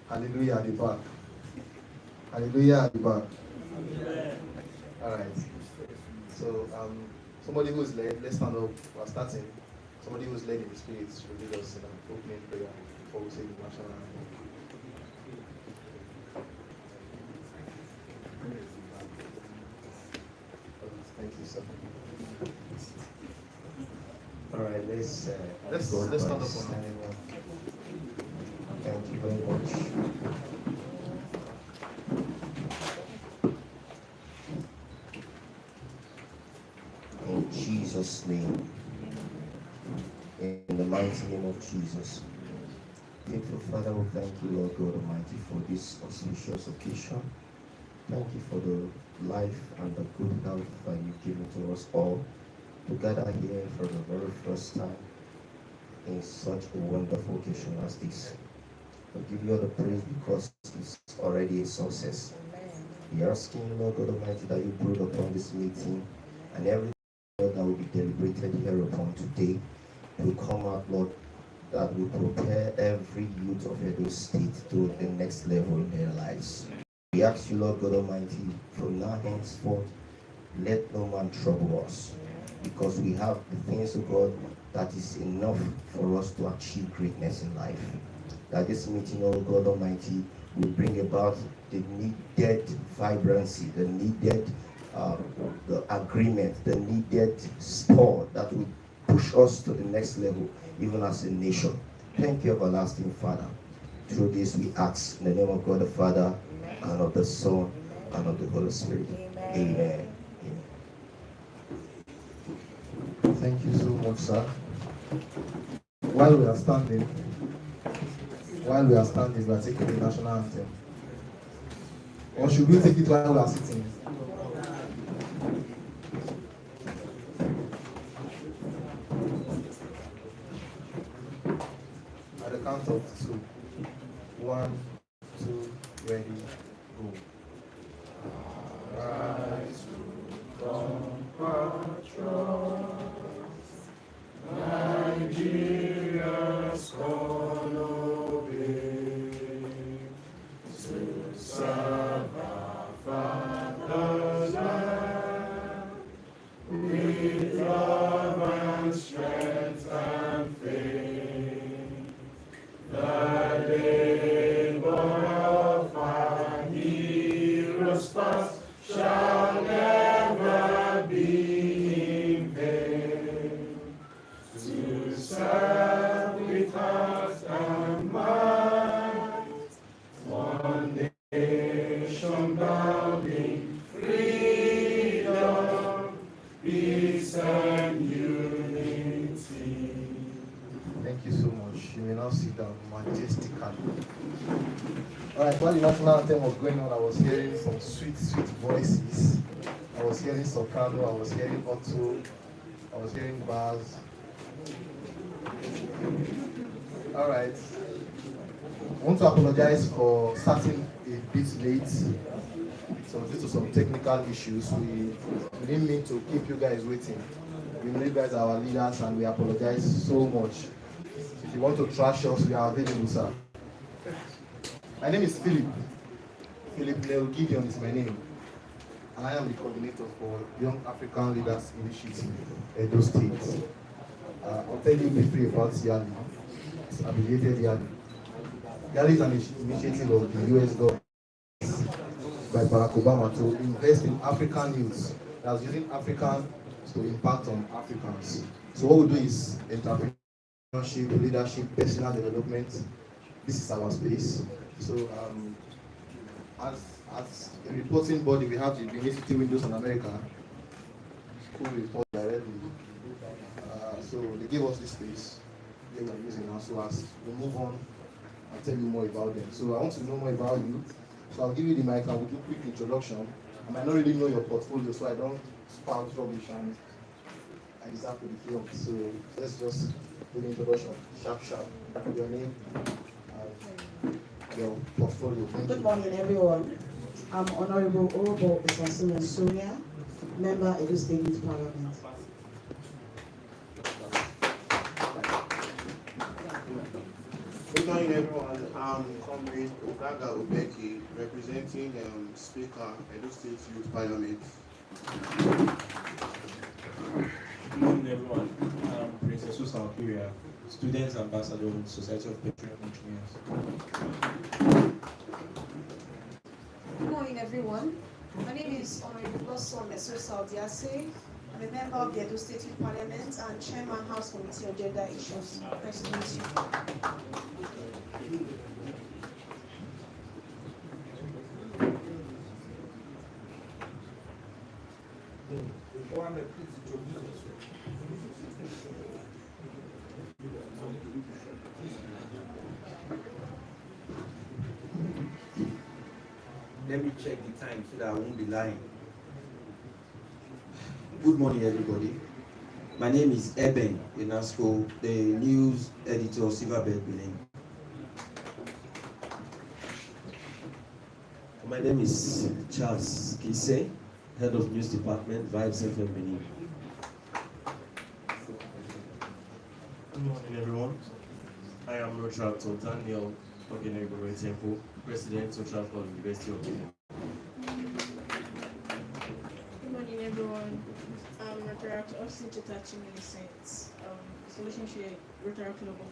Hallelujah at the back. Hallelujah at the back. All right. So, somebody who is led, let's stand up. We're starting. Somebody who is led in the spirit will lead us in an opening prayer before we say the national anthem. Thank you, sir. All right, let's stand up for now. Thank you very much. In Jesus' name, in the mighty name of Jesus. Faithful Father, we thank you, Lord God Almighty, for this auspicious occasion. Thank you for the life and the good health that you've given to us all to gather here for the very first time in such a wonderful occasion as this. We give you all the praise because it's already a success. We are asking you, Lord God Almighty, that you brood upon this meeting and everything that will be deliberated here upon today will come out, Lord, that will prepare every youth of Edo State to the next level in their lives. We ask you, Lord God Almighty, from now henceforth, let no man trouble us, because we have the things of God that is enough for us to achieve greatness in life. That this meeting, oh God Almighty, will bring about the needed vibrancy, the needed the agreement, the needed spur that will push us to the next level, even as a nation. Thank you, everlasting Father. Through this we ask in the name of God the Father, and of the Son, and of the Holy Spirit. Amen. Thank you so much, sir. While we are standing, we are taking the national anthem. Or should we take it while we are sitting? At the count of 2. 1, 2, ready, go. Rise from patrol, Nigeria's call obey, to serve our Father's land, with love and strength and faith, the labor of our heroes past shall never be in vain. To serve with heart and mind, one nation bound in freedom, peace and unity. Thank you so much. You may now sit down majestically. Alright, while the national anthem was going on, I was hearing some sweet, sweet voices. I was hearing soprano, I was hearing alto, I was hearing bass. Alright. I want to apologize for starting a bit late. So due to some technical issues, we didn't mean to keep you guys waiting. We know you guys are our leaders and we apologize so much. If you want to trash us, we are available, sir. My name is Philip. Philip Nell Gideon is my name. And I am the coordinator for Young African Leaders Initiative, Edo State. I'll tell you briefly about YALI. It's abbreviated YALI. YALI is an initiative of the US government by Barack Obama to invest in African youth that's using Africans to impact on Africans. So what we do is entrepreneurship, leadership, personal development. This is our space. So as a reporting body, we have the University Windows in America. School report directly. So they gave us this space they were using now. So as we move on, I'll tell you more about them. So I want to know more about you. So I'll give you the mic and we'll do a quick introduction. I might not really know your portfolio, so I don't spout rubbish and I deserve to be filmed. So let's just do the introduction. Sharp. Your name and your portfolio. Good morning, everyone. I'm Honorable Orobo Isasunya Sonia, member of the State Youth Parliament. Good morning, everyone. I'm Comrade Ogaga Obeki, representing Speaker, Edo State Youth Parliament. Good morning, everyone. I'm Princess Susan Okiria, Students Ambassador in Society of Petroleum Engineers. Good morning, everyone. My name is Honorable Blossom Mesosa Odiase. I'm a member of the Edo State Youth Parliament and Chairman House Committee on Gender Issues. Nice to meet you. Let me check the time so that I won't be lying. Good morning, everybody. My name is Eben Inasco, the news editor of Silverbird Benin. My name is Charles Kise, Head of News Department, Vibes FM Benin. Good morning, everyone. I am Retractor Daniel Ogenegoro Temple, President of Trafford University of Benin. Good morning, everyone. I'm Retractor Austin Chetachi Millicent, Relationship Rotary Club of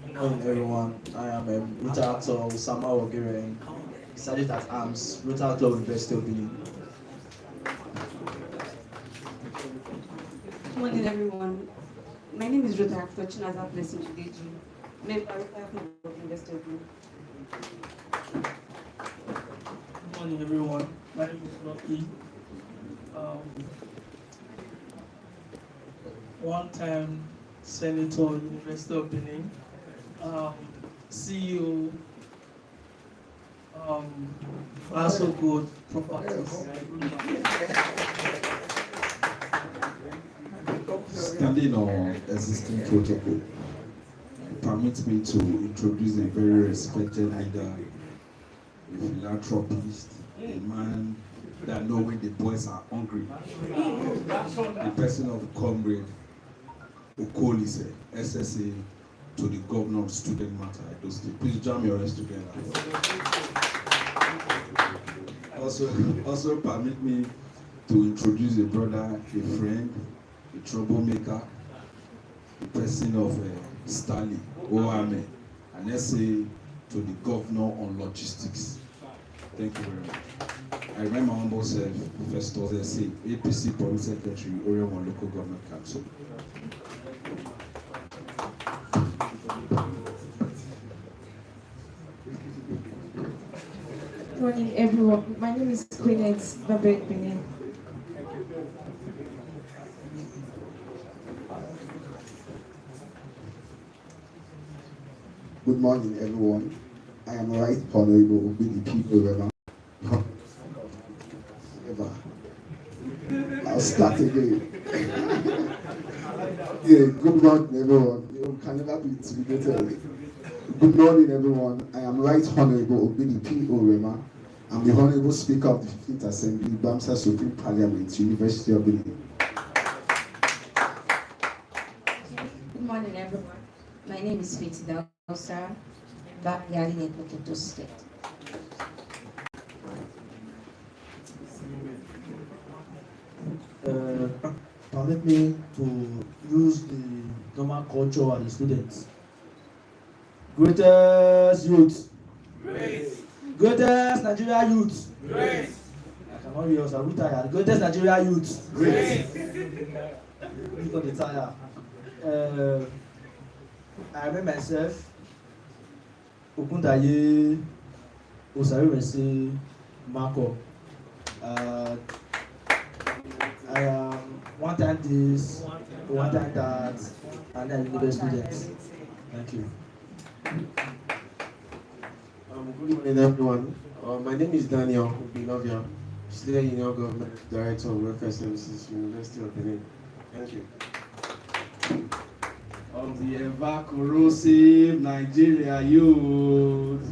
Good morning, everyone. I am Rotary actor Osama Ogere, Sergeant at Arms, Rotary Club University of Benin. Good morning, everyone. My name is Rotary actor Chinaza Blessing Judeji, member of Rotary Club of University of Benin. Good morning, everyone. My name is Lucky. One-time Senator, University of Benin, CEO, also good properties. Standing on existing protocol, permit me to introduce a very respected leader, a philanthropist, a man that knows when the boys are hungry. The person of Comrade Okolise, SSA, to the Governor of Student Matter, Edo State. Please jam your hands together. Also permit me to introduce a brother, a friend, a troublemaker, the person of Stanley Oame, an essay to the Governor on Logistics. Thank you very much. I remember my humble self, Festus Essay, APC Public Secretary, Orion Local Government Council. Good morning, everyone. My name is Queenette Babette Benin. Good morning, everyone. I am Right Honorable BDP Orema. I'll start again. Yeah, good morning, everyone. You can never be intimidated. Good morning, everyone. I am Right Honorable BDP Orema. I'm the Honorable Speaker of the 15th Assembly, Bamsa Supreme Parliament, University of Benin. Good morning, everyone. My name is Betty Dausa, Yali Network Edo State. Permit me to use the normal culture and the students. Greatest youth. Great. Greatest Nigeria youth. Great. I cannot hear us. I'm retired. Greatest Nigeria youth. Great. Look at the tire. I remember myself. Okundaye Osariwese Marco. I am one time this, one time that, and then the best students. Thank you. Good morning, everyone. My name is Daniel Obinovia, Student Union Government Director of Welfare Services, University of Benin. Thank you. Of the ever corrosive Nigeria youth.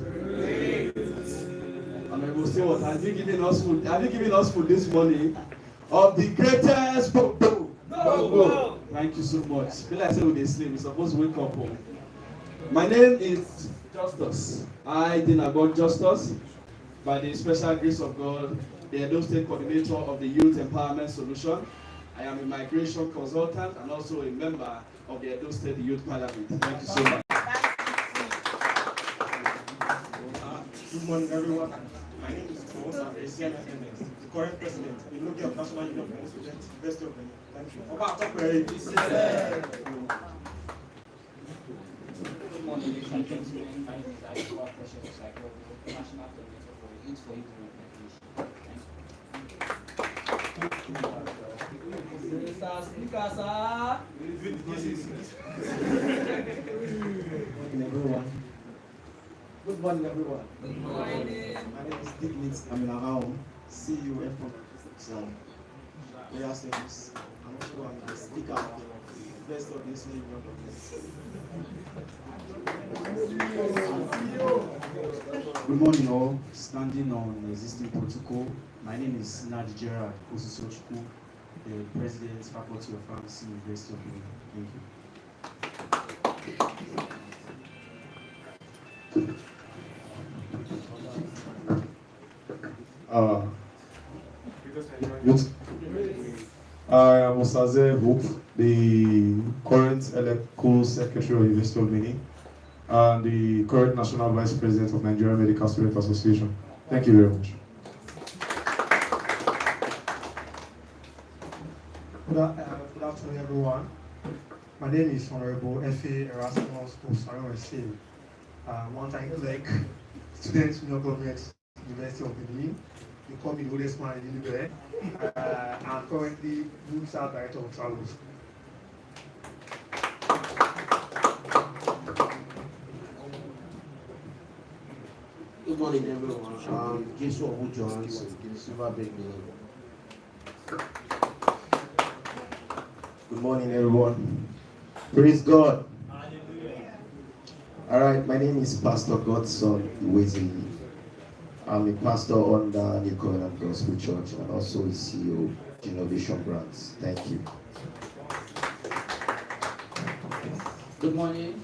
And I will say, what have you given us food? Have you given us food this morning? Of the greatest Thank you so much. Feel like I said with a sleep, we're supposed to wake up. Oh. My name is Justus. I think about Justus by the special grace of God, the Edo State Coordinator of the Youth Empowerment Solution. I am a migration consultant and also a member of the Edo State Youth Parliament. Thank you so much. Good morning, everyone. My name is Paul. I'm a senior MS, the current president, the Loki of National Union of Students, University of Benin. Thank you. About top Good morning, ladies and gentlemen. My name is Aisha Precious Cycle, National Coordinator for the Youth for Youth everyone. Good morning, everyone. Good morning. My name is Dignit Aminarao, CEO from Prayer Service. I'm also the speaker of the Best of this Union Government. Good morning, all. Standing on the existing protocol, my name is NIGERIAN, the President, Faculty of Pharmacy, University of Benin. Thank you. I am Osaze Hope, the current elected secretary of the University of Benin and the current national vice president of Nigerian Medical Student Association. Thank you very much. Good afternoon, everyone. My name is Honorable F.A. Erasmus Osaro. One-time elect student Union Government University of Benin. You call me the oldest man in the Union. I'm currently Minister Director of Travels. Good morning, everyone. Jason Obu Johnson, Silver Big Good morning, everyone. Praise God. All right, my name is Pastor Godson Iwezi. I'm a pastor under New Covenant Gospel Church and also a CEO of Innovation Brands. Thank you. Good morning.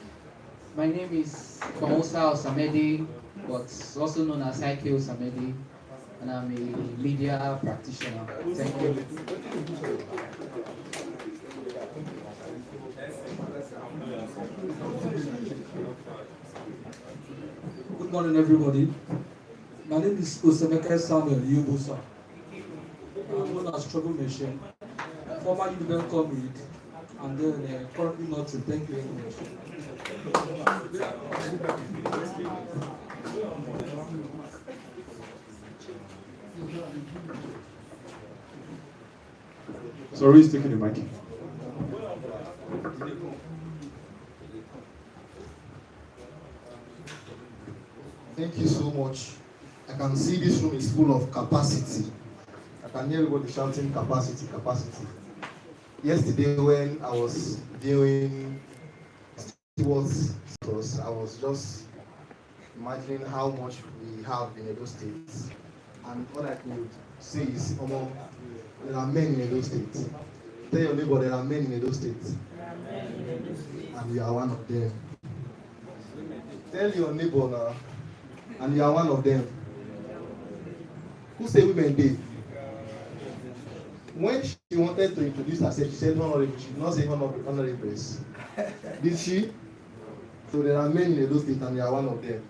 My name is Famosa Osamedi, but also known as IK Osamedi, and I'm a media practitioner. Thank you. Good morning, everybody. My name is Osemeke Samuel Yubusa. I'm known as Trouble Machine, former UDBANK comrade, and then currently not to. Thank you very much. So who's taking the mic? Thank you so much. I can see this room is full of capacity. I can hear everybody shouting capacity, capacity. Yesterday when I was doing stewards, I was just imagining how much we have in Edo State. And all I could say is, there are men in Edo State. Tell your neighbor there are men in Edo State. And we are one of them. Tell your neighbor now, and you are one of them. Who say women did? When she wanted to introduce herself, she said honorable. She did not say honorable. Did she? So there are men in Edo State and you are one of them.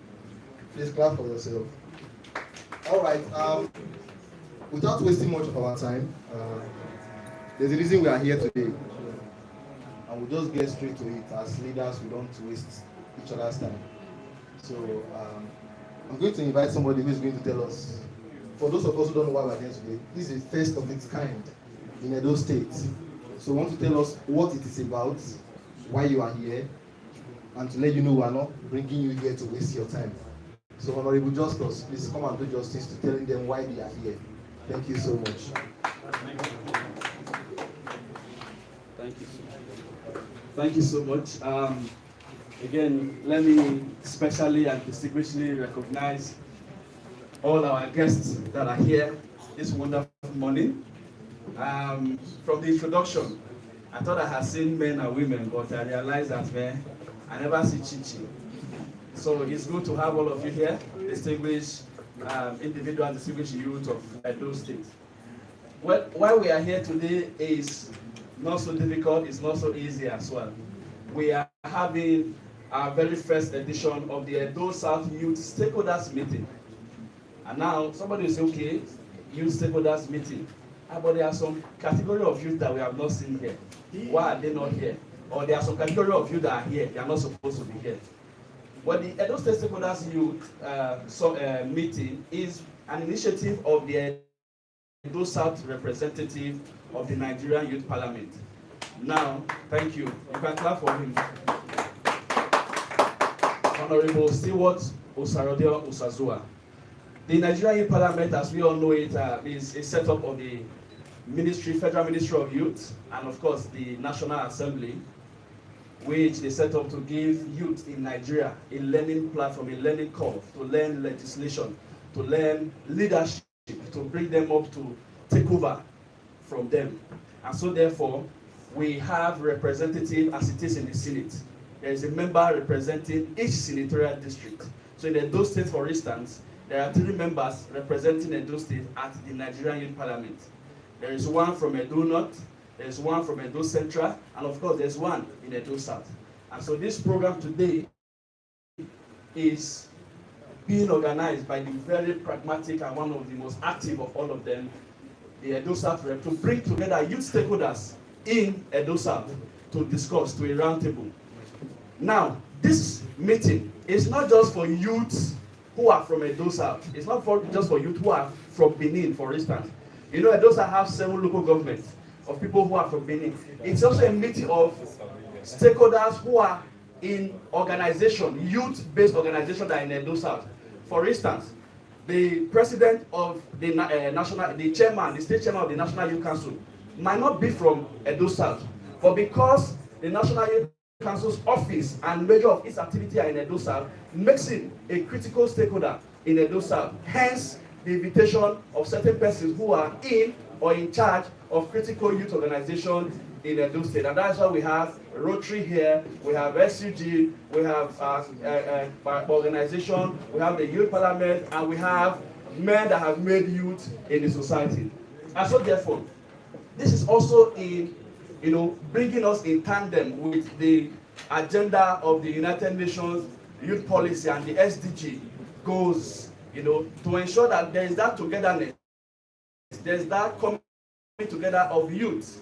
Please clap for yourself. All right. Without wasting much of our time, there's a reason we are here today. And we'll just get straight to it. As leaders, we don't waste each other's time. So I'm going to invite somebody who is going to tell us. For those of us who don't know why we're here today, this is the first of its kind in Edo State. So I want to tell us what it is about, why you are here, and to let you know we are not bringing you here to waste your time. So Honorable Justus, please come and do justice to telling them why they are here. Thank you so much. Thank you. Thank you so much. Again, let me specially and distinguishedly recognize all our guests that are here this wonderful morning. From the introduction, I thought I had seen men and women, but I realized that, man, I never see Chichi. So it's good to have all of you here, distinguished individuals, distinguished youth of Edo State. Well, why we are here today is not so difficult, it's not so easy as well. We are having our very first edition of the Edo South Youth Stakeholders Meeting. And now somebody will say, okay, Youth Stakeholders Meeting. But there are some category of youth that we have not seen here. Why are they not here? Or there are some category of youth that are here, they are not supposed to be here. Well, the Edo State Stakeholders Youth Meeting is an initiative of the Edo South representative of the Nigerian Youth Parliament. Now, thank you. You can clap for him. Honorable Stewart Osarodeo Usazua. The Nigerian Youth Parliament, as we all know it, is a setup of the Federal Ministry of Youth, and of course the National Assembly, which they set up to give youth in Nigeria a learning platform, a learning curve, to learn legislation, to learn leadership, to bring them up to take over from them. And so therefore, we have representative as it is in the Senate. There is a member representing each senatorial district. So in Edo State, for instance, there are 3 members representing Edo State at the Nigerian Youth Parliament. There is one from Edo North, there is one from Edo Central, and of course there's one in Edo South. And so this program today is being organized by the very pragmatic and one of the most active of all of them, the Edo South rep, to bring together youth stakeholders in Edo South to discuss, to a roundtable. Now, this meeting is not just for youths who are from Edo South. It's not just for youth who are from Benin, for instance. You know, Edo South have 7 local governments of people who are from Benin. It's also a meeting of stakeholders who are in organization, youth-based organization that are in Edo South. For instance, the president of the the state chairman of the National Youth Council might not be from Edo South, but because the National Youth Council's office and major of its activity are in Edo South, makes him a critical stakeholder in Edo South. Hence, the invitation of certain persons who are in or in charge of critical youth organizations in Edo State. And that's why we have Rotary here, we have SUG, we have organization, we have the Youth Parliament, and we have men that have made youth in the society. And so therefore, this is also in, bringing us in tandem with the agenda of the United Nations Youth Policy and the SDG goals, to ensure that there is that togetherness, there is that coming together of youth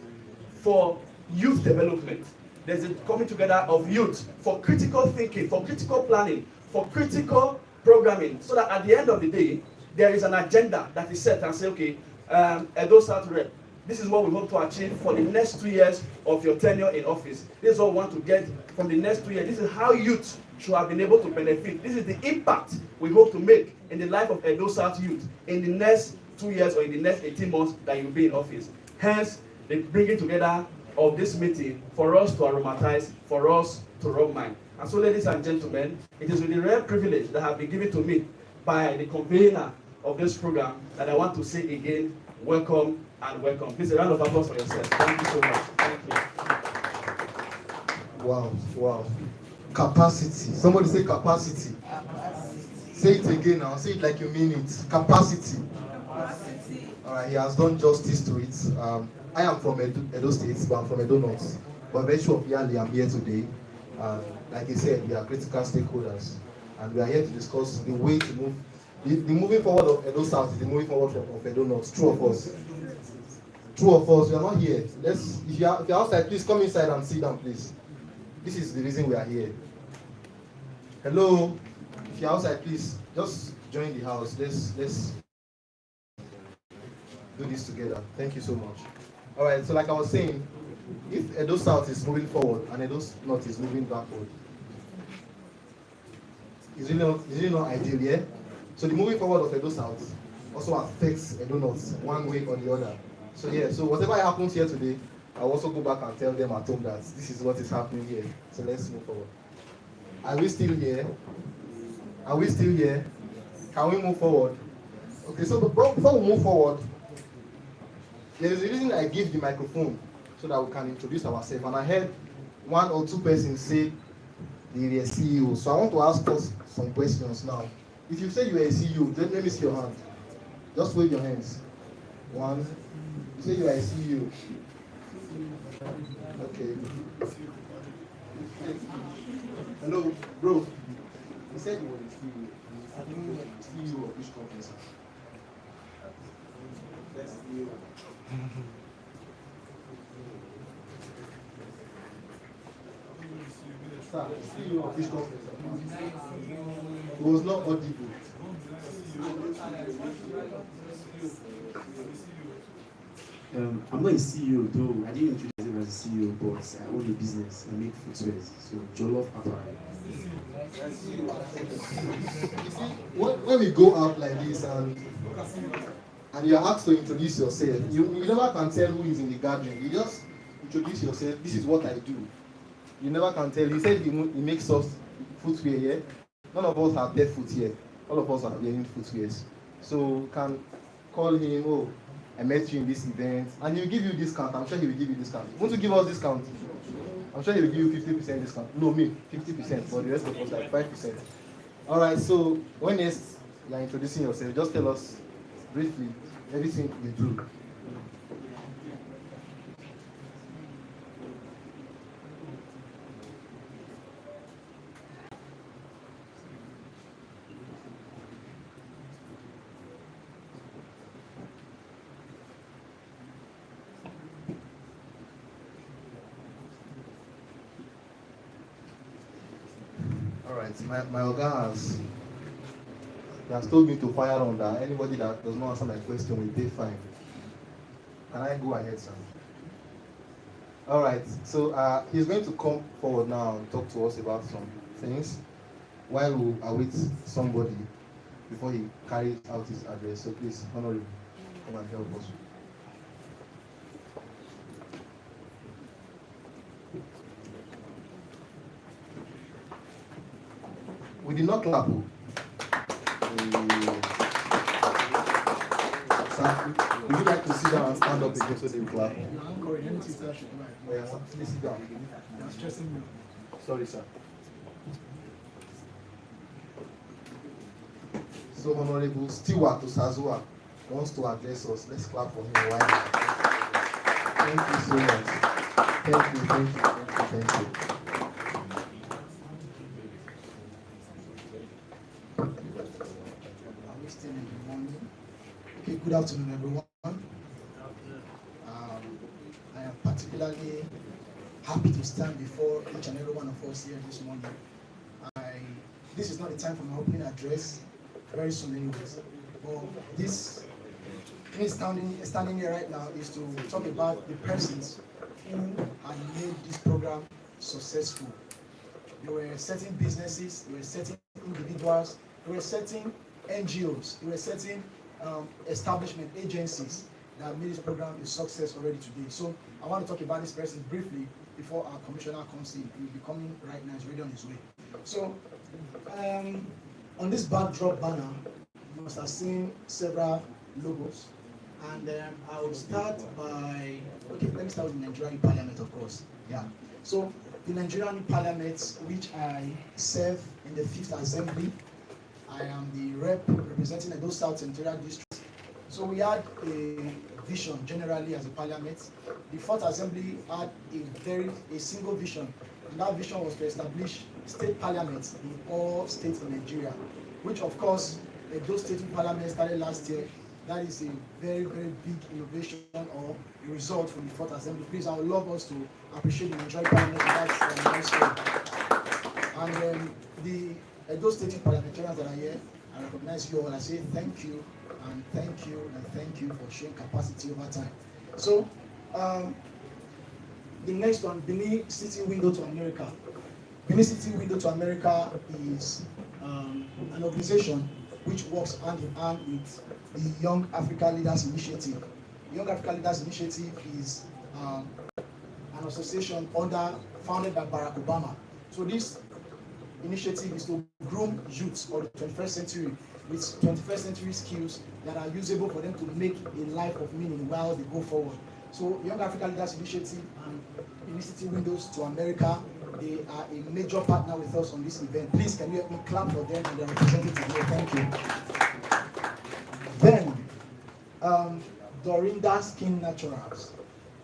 for youth development. There's a coming together of youth for critical thinking, for critical planning, for critical programming, so that at the end of the day, there is an agenda that is set and say, okay, Edo South Rep, this is what we hope to achieve for the next 2 years of your tenure in office. This is what we want to get from the next 2 years. This is how youth should have been able to benefit. This is the impact we hope to make in the life of Edo South youth in the next 2 years or in the next 18 months that you'll be in office. Hence, the bringing together of this meeting for us to aromatize, for us to rub mind. And so, ladies and gentlemen, it is with the rare privilege that have been given to me by the convener of this program that I want to say again, welcome and welcome. Please, a round of applause for yourself. Thank you so much. Thank you. Wow. Capacity. Somebody say capacity. Say it again now. Say it like you mean it. Capacity. All right, he has done justice to it. I am from Edo State, but I'm from Edo North. By virtue of Yali, I'm here today. Like I said, we are critical stakeholders, and we are here to discuss the way to move. The moving forward of Edo South is the moving forward of Edo North. True of us. True of us. We are not here. If you're outside, please come inside and sit down, please. This is the reason we are here. Hello. If you're outside, please just join the house. Let's do this together. Thank you so much. All right. So, like I was saying, if Edo South is moving forward and Edo North is moving backward, it's really not ideal, yeah? So the moving forward of Edo South also affects Edo North one way or the other. So yeah, so whatever happens here today, I'll also go back and tell them at home that this is what is happening here. So let's move forward. Are we still here? Are we still here? Can we move forward? Okay, so before we move forward, there is a reason I give the microphone so that we can introduce ourselves. And I heard one or two persons say they were CEO. So I want to ask us some questions now. If you say you are a CEO, then let me see your hand. Just wave your hands. One. You say you are a CEO. Okay. Hello, bro. You said you were a CEO. I think you were CEO of which company, sir? That's CEO. Sir, CEO of which company, sir? It was not audible. I'm not a CEO though. I didn't introduce him as a CEO, but I own a business. I make footwear. So Jollof Apparel. When we go out like this and you are asked to introduce yourself, you never can tell who is in the gathering. You just introduce yourself. This is what I do. You never can tell. He said he makes soft footwear here. None of us have barefoot here. All of us are wearing footwears. So you can call him, oh, I met you in this event, and he'll give you discount. I'm sure he will give you discount. Want to give us discount? I'm sure he will give you 50% discount. No, me, 50%, for the rest of us, like 5%. All right, so when next you are introducing yourself, just tell us briefly everything you do. My Oga has told me to fire on that. Anybody that does not answer my question will pay fine. Can I go ahead, sir? All right, so he's going to come forward now and talk to us about some things while we await somebody before he carries out his address. So please, Honorable, come and help us. We did not clap. Sir, would you like to sit down and stand up again so they will clap? Please sit down. You're stressing me. Sorry, sir. So, Honorable Stewart Osazua wants to address us. Let's clap for him. Thank you so much. Thank you. Okay, good afternoon, everyone. I am particularly happy to stand before each and every one of us here this morning. This is not the time for my opening address, very soon anyways. But me standing here right now is to talk about the persons who have made this program successful. There were certain businesses, there were certain individuals, there were certain NGOs, there were certain establishment agencies that made this program a success already today. So I want to talk about this person briefly before our commissioner comes in. He will be coming right now, he's already on his way. So on this backdrop banner, you must have seen several logos. And I will start by, let me start with the Nigerian Parliament, of course. Yeah. So the Nigerian Parliament, which I serve in the 5th Assembly, I am the representing Edo South Senatorial District. So we had a vision generally as a parliament. The 4th Assembly had a single vision. And that vision was to establish state parliaments in all states in Nigeria, which of course, Edo State Parliament started last year. That is a very, very big innovation or a result from the 4th Assembly. Please, I would love us to appreciate the Nigerian Parliament. That's a milestone. And the those state parliamentarians that are here, I recognize you all. I say thank you and thank you and thank you for showing capacity over time. So, the next one, Benin City Window to America. Benin City Window to America is an organization which works hand in hand with the Young Africa Leaders Initiative. The Young Africa Leaders Initiative is an association founded by Barack Obama. So this initiative is to groom youths of the 21st century with 21st century skills that are usable for them to make a life of meaning while they go forward. So Young African Leaders Initiative and Initiative Windows to America, they are a major partner with us on this event. Please, can you help me clap for them and their representative here? Thank you. Then, Dorinda Skin Naturals.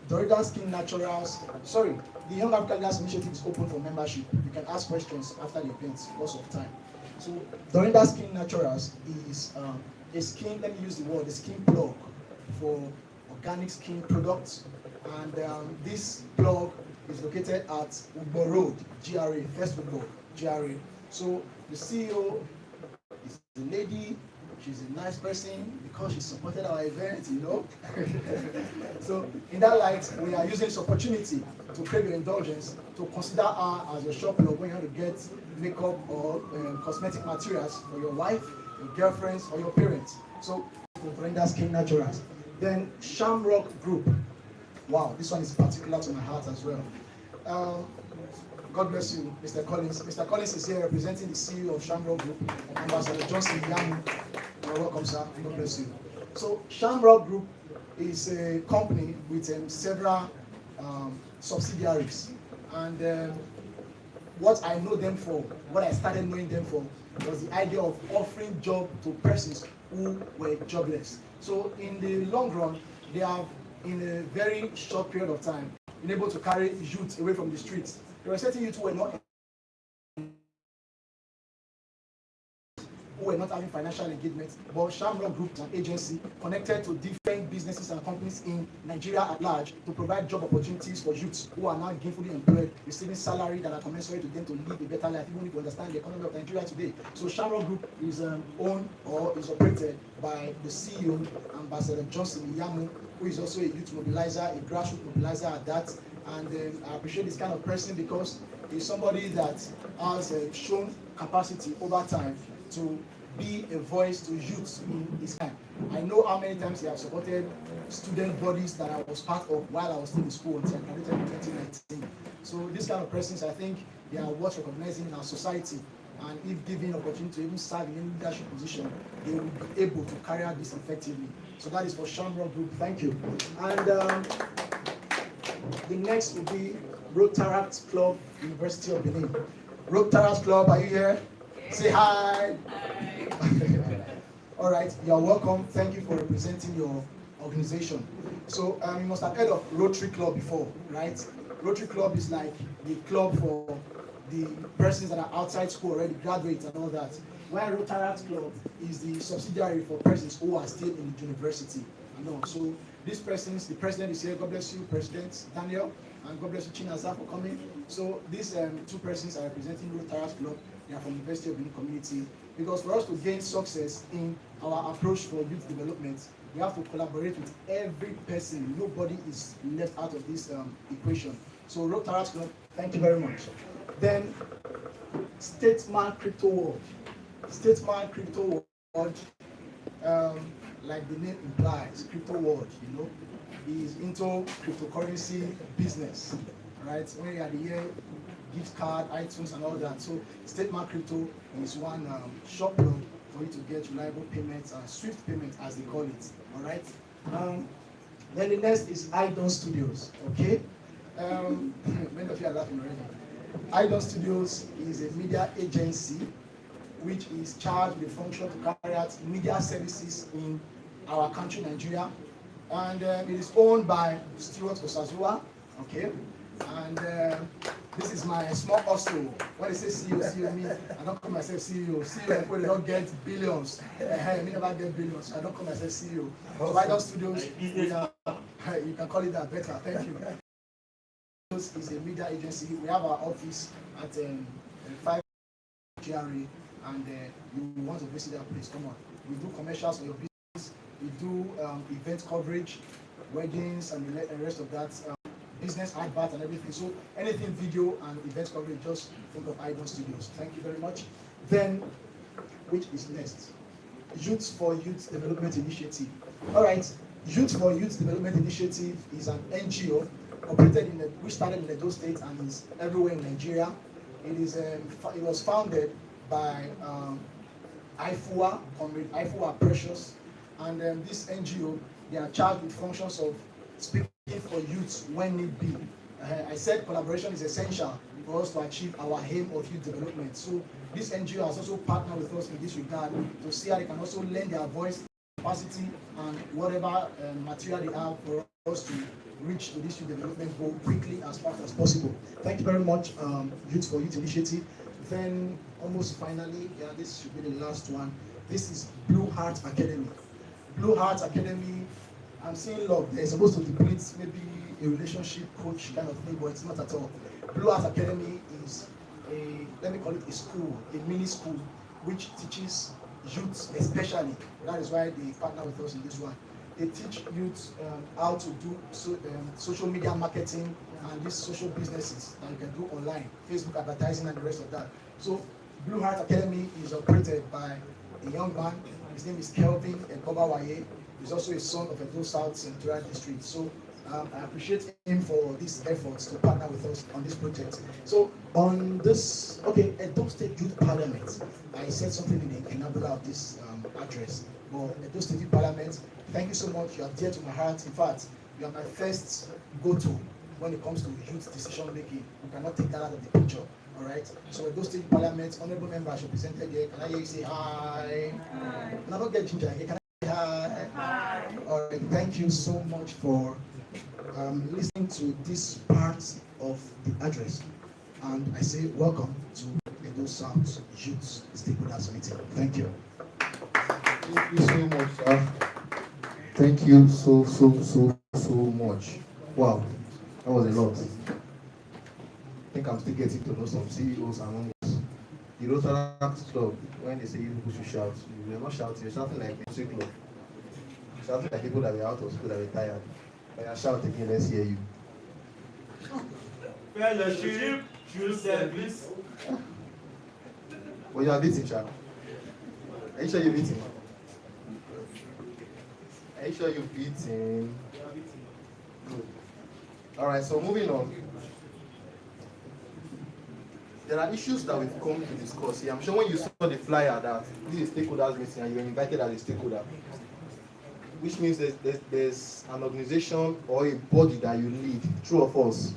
Dorinda Skin Naturals, sorry, the Young African Leaders Initiative is open for membership. You can ask questions after the event, lots of time. So, Dorinda Skin Naturals is a skin, let me use the word, a skin plug for organic skin products. And this plug is located at Ugbo Road, GRA, First Ugbo, GRA. So the CEO is a lady, she's a nice person because she supported our event, you know. So in that light, we are using this opportunity to crave your indulgence, to consider her as your shop plug when you want to get makeup or cosmetic materials for your wife, your girlfriends, or your parents. So for Brenda Skin Naturals. Then Shamrock Group. Wow, this one is particular to my heart as well. God bless you, Mr. Collins. Mr. Collins is here representing the CEO of Shamrock Group, Ambassador Johnson Young. You're welcome, sir. God bless you. So Shamrock Group is a company with several subsidiaries. And what I know them for, what I started knowing them for, was the idea of offering job to persons who were jobless. So in the long run, they have, in a very short period of time, been able to carry youth away from the streets. There were certain youth who were not having financial engagement, but Shamrock Group is an agency connected to different businesses and companies in Nigeria at large to provide job opportunities for youths who are now gainfully employed, receiving salary that are commensurate to them to live a better life, even if you understand the economy of Nigeria today. So Shamrock Group is owned or is operated by the CEO, Ambassador Johnson Yamu, who is also a youth mobilizer, a grassroots mobilizer at that. And I appreciate this kind of person because he's somebody that has shown capacity over time to be a voice to youth in his time. I know how many times he has supported student bodies that I was part of while I was still in school until I graduated in 2019. So these kind of persons, I think they are worth recognizing in our society. And if given opportunity to even serve in any leadership position, they will be able to carry out this effectively. So that is for Shamrock Group. Thank you. And the next will be Rotaract Club, University of Benin. Rotaract Club, are you here? Say hi. All right, you're welcome. Thank you for representing your organization. So you must have heard of Rotary Club before, right? Rotary Club is like the club for the persons that are outside school already, graduates and all that. While Rotaract Club is the subsidiary for persons who are still in the university. So these persons, the president is here. God bless you, President Daniel, and God bless you, Chinaza, for coming. So these two persons are representing Rotaract Club. They are from the University of Benin community. Because for us to gain success in our approach for youth development, we have to collaborate with every person. Nobody is left out of this equation. So Rotaract Club, thank you very much. Then Statesman Crypto World. Statesman Crypto World, like the name implies, crypto world, is into cryptocurrency business, right? When you are the year, gift card, iTunes, and all that. So Statesman Crypto is one shop loan for you to get reliable payments and swift payments, as they call it. All right. Then the next is Idon Studios. Okay. Many of you are laughing already. Idon Studios is a media agency which is charged with the function to carry out media services in our country, Nigeria. And it is owned by Stuart Osazua. Okay. And this is my small hustle. When they say CEO, me, I don't call myself CEO. CEO, people don't get billions. Me never get billions. I don't call myself CEO. So Idon Studios, you can call it that better. Thank you. This is a media agency. We have our office at 5 GRA, and you want to visit that place, come on. We do commercials for your business. We do event coverage, weddings, and the rest of that. Business advert and everything. So anything video and event coverage, just think of Idon Studios. Thank you very much. Then, which is next? Youth for Youth Development Initiative. All right, Youth for Youth Development Initiative is an NGO operated which started in Edo State and is everywhere in Nigeria. It was founded by IFUA, Comrade IFUA Precious, and this NGO, they are charged with functions of speaking for youth when need be. I said collaboration is essential for us to achieve our aim of youth development. So this NGO has also partnered with us in this regard to see how they can also lend their voice, capacity, and whatever material they have for us to reach to this youth development goal quickly as fast as possible. Thank you very much, Youth for Youth Initiative. Then almost finally, yeah, this should be the last one. This is Blue Heart Academy. Blue Heart Academy, I'm seeing love. They're supposed to deplete maybe a relationship coach kind of thing, but it's not at all. Blue Heart Academy is let me call it a school, a mini school, which teaches youth especially. That is why they partner with us in this one. They teach youth how to do social media marketing and these social businesses that you can do online, Facebook advertising and the rest of that. So Blue Heart Academy is operated by a young man. His name is Kelvin Ekobawaye. He's also a son of Edo South Central District. So I appreciate him for these efforts to partner with us on this project. So on this, okay, Edo State Youth Parliament, I said something in the inaugural of this address. But Edo State Youth Parliament, thank you so much. You are dear to my heart. In fact, you are my first go-to when it comes to youth decision making. You cannot take that out of the picture. All right. So Edo State Parliament, honorable members represented here. Can I hear you say hi? Hi. And I don't get ginger here. Can I say hi? Hi. All right. Thank you so much for listening to this part of the address. And I say welcome to Edo South Youth Stakeholders Meeting. Thank you. Thank you so much, sir. Thank you so much. Wow, that was a lot. I think I'm still getting to know some CEOs among us. The Rotaract Club, when they say you people should shout, you're not shouting, you're shouting like music club. Shouting like people that were out of school that were tired. When you shout again, let's hear you. Fellowship through service. Well, you are beating, child. Are you sure you're beating? Are you sure you're beating? Good. All right, so moving on. There are issues that we've come to discuss here. I'm sure when you saw the flyer that this is stakeholders meeting and you were invited as a stakeholder, which means there's an organization or a body that you lead, true of us.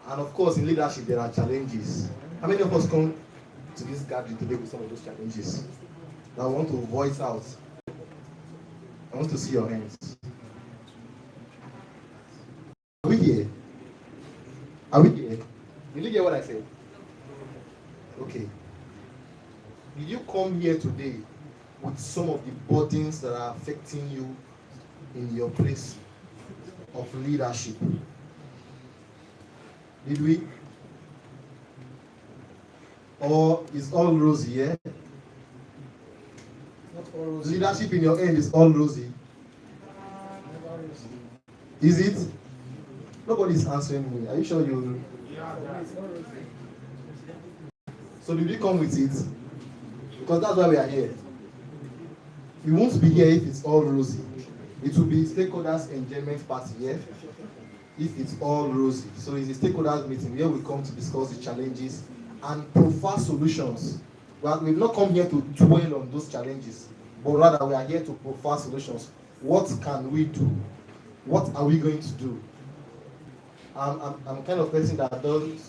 And of course, in leadership, there are challenges. How many of us come to this gathering today with some of those challenges that want to voice out? I want to see your hands. Are we here? Are we here? Did you hear what I said? Okay. Did you come here today with some of the burdens that are affecting you in your place of leadership? Did we? Or is all rosy, yeah? Not all rosy. Leadership in your end is all rosy. Is it? Nobody is answering me. Are you sure you? Yeah, it's not rosy. So did we come with it? Because that's why we are here. We won't be here if it's all rosy. It will be stakeholders enjoyment party here if it's all rosy. So it's a stakeholders meeting where we come to discuss the challenges and provide solutions. We've not come here to dwell on those challenges, but rather we are here to provide solutions. What can we do? What are we going to do? I'm kind of person that doesn't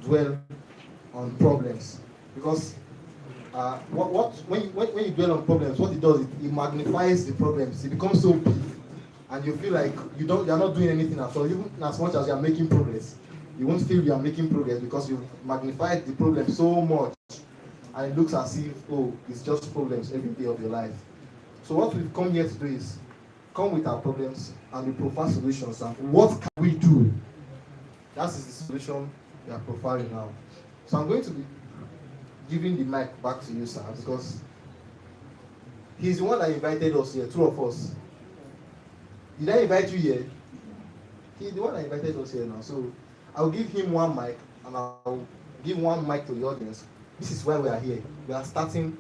dwell on problems, because when you dwell on problems, what it does is it magnifies the problems. It becomes so big, and you feel like you're not doing anything at all. Even as much as you are making progress, you won't feel you are making progress because you magnified the problem so much, and it looks as if, oh, it's just problems every day of your life. So what we've come here to do is come with our problems and we provide solutions. And what can we do? That is the solution we are profiling now. So I'm going to be giving the mic back to you, sir, because he's the one that invited us here, two of us. Did I invite you here? He's the one that invited us here now. So I'll give him one mic and I'll give one mic to the audience. This is why we are here. We are starting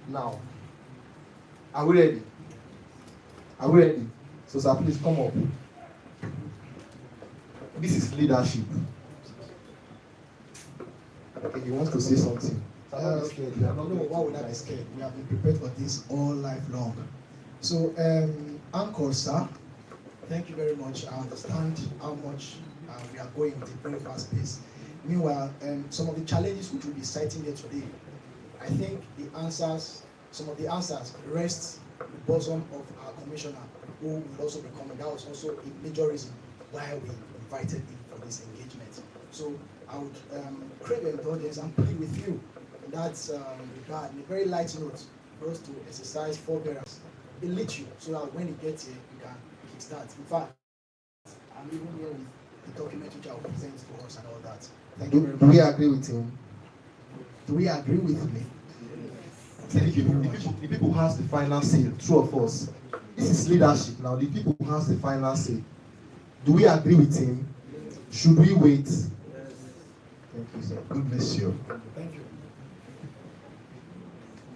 now. Are we ready? Are we ready? So sir, please come up. This is leadership. Okay, he wants to say something. No, why would I be scared? We have been prepared for this all life long. So, Uncle, sir, Thank you very much. I understand how much we are going at a very fast pace. Meanwhile, some of the challenges which we'll be citing here today, I think the answers, some of the answers rest at the bosom of our commissioner, who will also be coming. That was also a major reason why we invited him for this engagement. So I would crave your indulgence and plead with you in that regard, in a very light note, for us to exercise forbearance, elite you, so that when he gets here, you can kickstart. In fact, I'm even here with the document which I will present to us and all that. Thank you very much. Do we agree with him? Do we agree with me? Thank you very much. The people who has the final say, true of us. This is leadership now. The people who has the final say. Do we agree with him? Should we wait? Thank you, sir. God bless you. Thank you.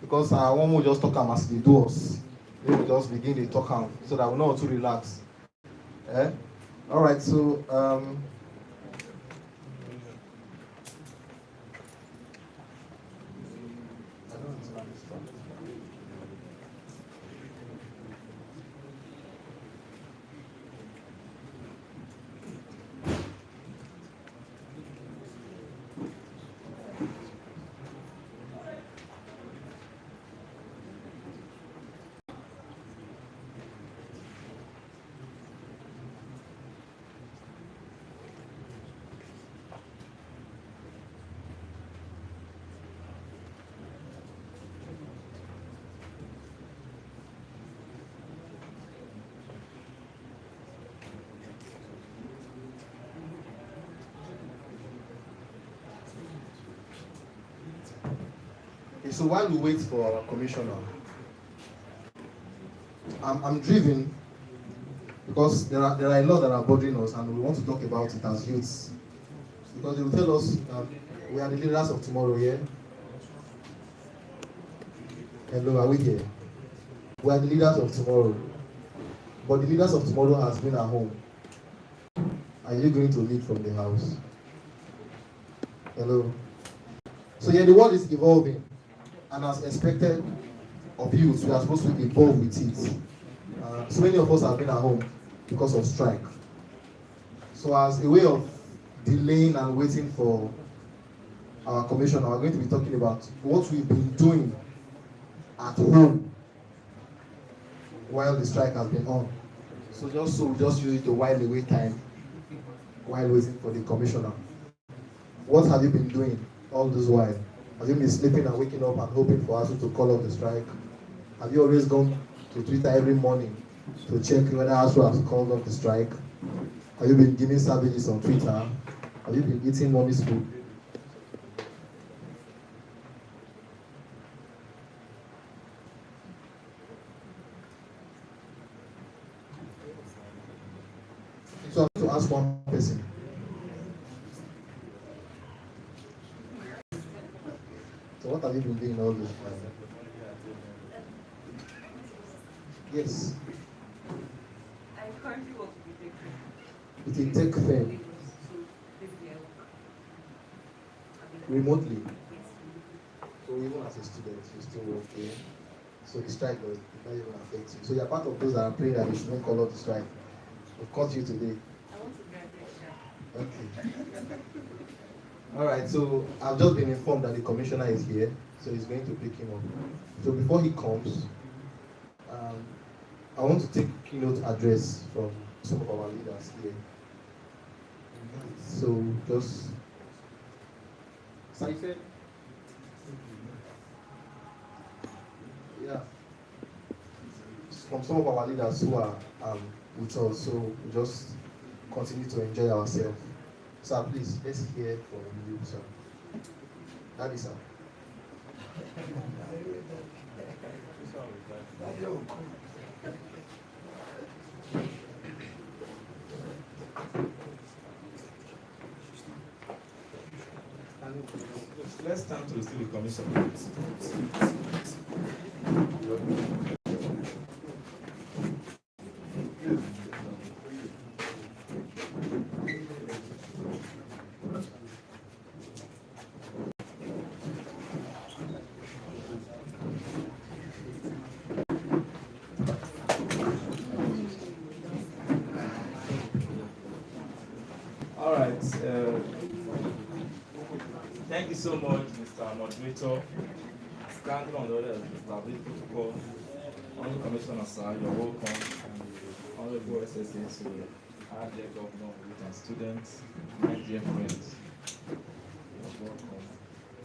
Because I want to just talk as they do us. They will just begin to talk so that we know how to relax. Eh? All right, so so while we wait for our commissioner, I'm driven because there are a lot that are bothering us, and we want to talk about it as youths. Because they will tell us we are the leaders of tomorrow, yeah? Hello, are we here? We are the leaders of tomorrow. But the leaders of tomorrow has been at home. Are you going to lead from the house? Hello? So yeah, the world is evolving. And as expected of youth, we are supposed to evolve with it. So many of us have been at home because of strike. So as a way of delaying and waiting for our commissioner, we're going to be talking about what we've been doing at home while the strike has been on. So we just use it to while away time while waiting for the commissioner. What have you been doing all this while? Have you been sleeping and waking up and hoping for ASU to call off the strike? Have you always gone to Twitter every morning to check whether ASU has called off the strike? Have you been giving savages on Twitter? Have you been eating mommy's food? So I have to ask one person. So what have you been doing all this time? Yes. I currently work with a tech With a tech firm. Remotely. So even as a student, you still work here. So the strike does not even affect you. So you're part of those that are praying that they shouldn't call off the strike. We've caught you today. I want to graduate. Okay. All right, so I've just been informed that the commissioner is here, so he's going to pick him up. So before he comes, I want to take keynote address from some of our leaders here. So just Saife. Yeah. From some of our leaders who are with us, so we just continue to enjoy ourselves. Sir, please, let's hear from you, sir. That is sir. Let's turn to the Civil Commission. right. Thank you so much, Mr. Moderator. Standing on the order of established protocol, Honorable Commissioner, sir, you're welcome. Honorable SSA, so our dear governor, youth and students, my dear friends, you're welcome.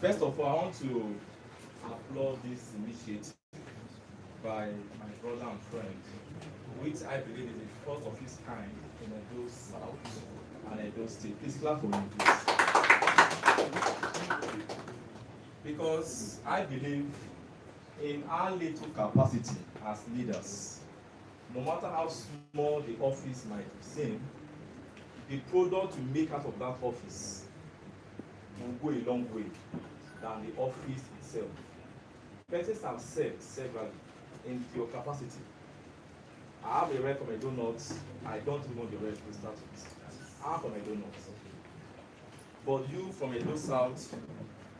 First of all, I want to applaud this initiative by my brother and friend, which I believe is the first of its kind in Edo South and Edo State. Please clap for me, please. Because I believe in our little capacity as leaders, no matter how small the office might seem, the product we make out of that office will go a long way than the office itself. Persons have said severally in your capacity. I have a rep from Edo North. I don't even know the rest to start with. I'm from Edo North. But you from Edo South,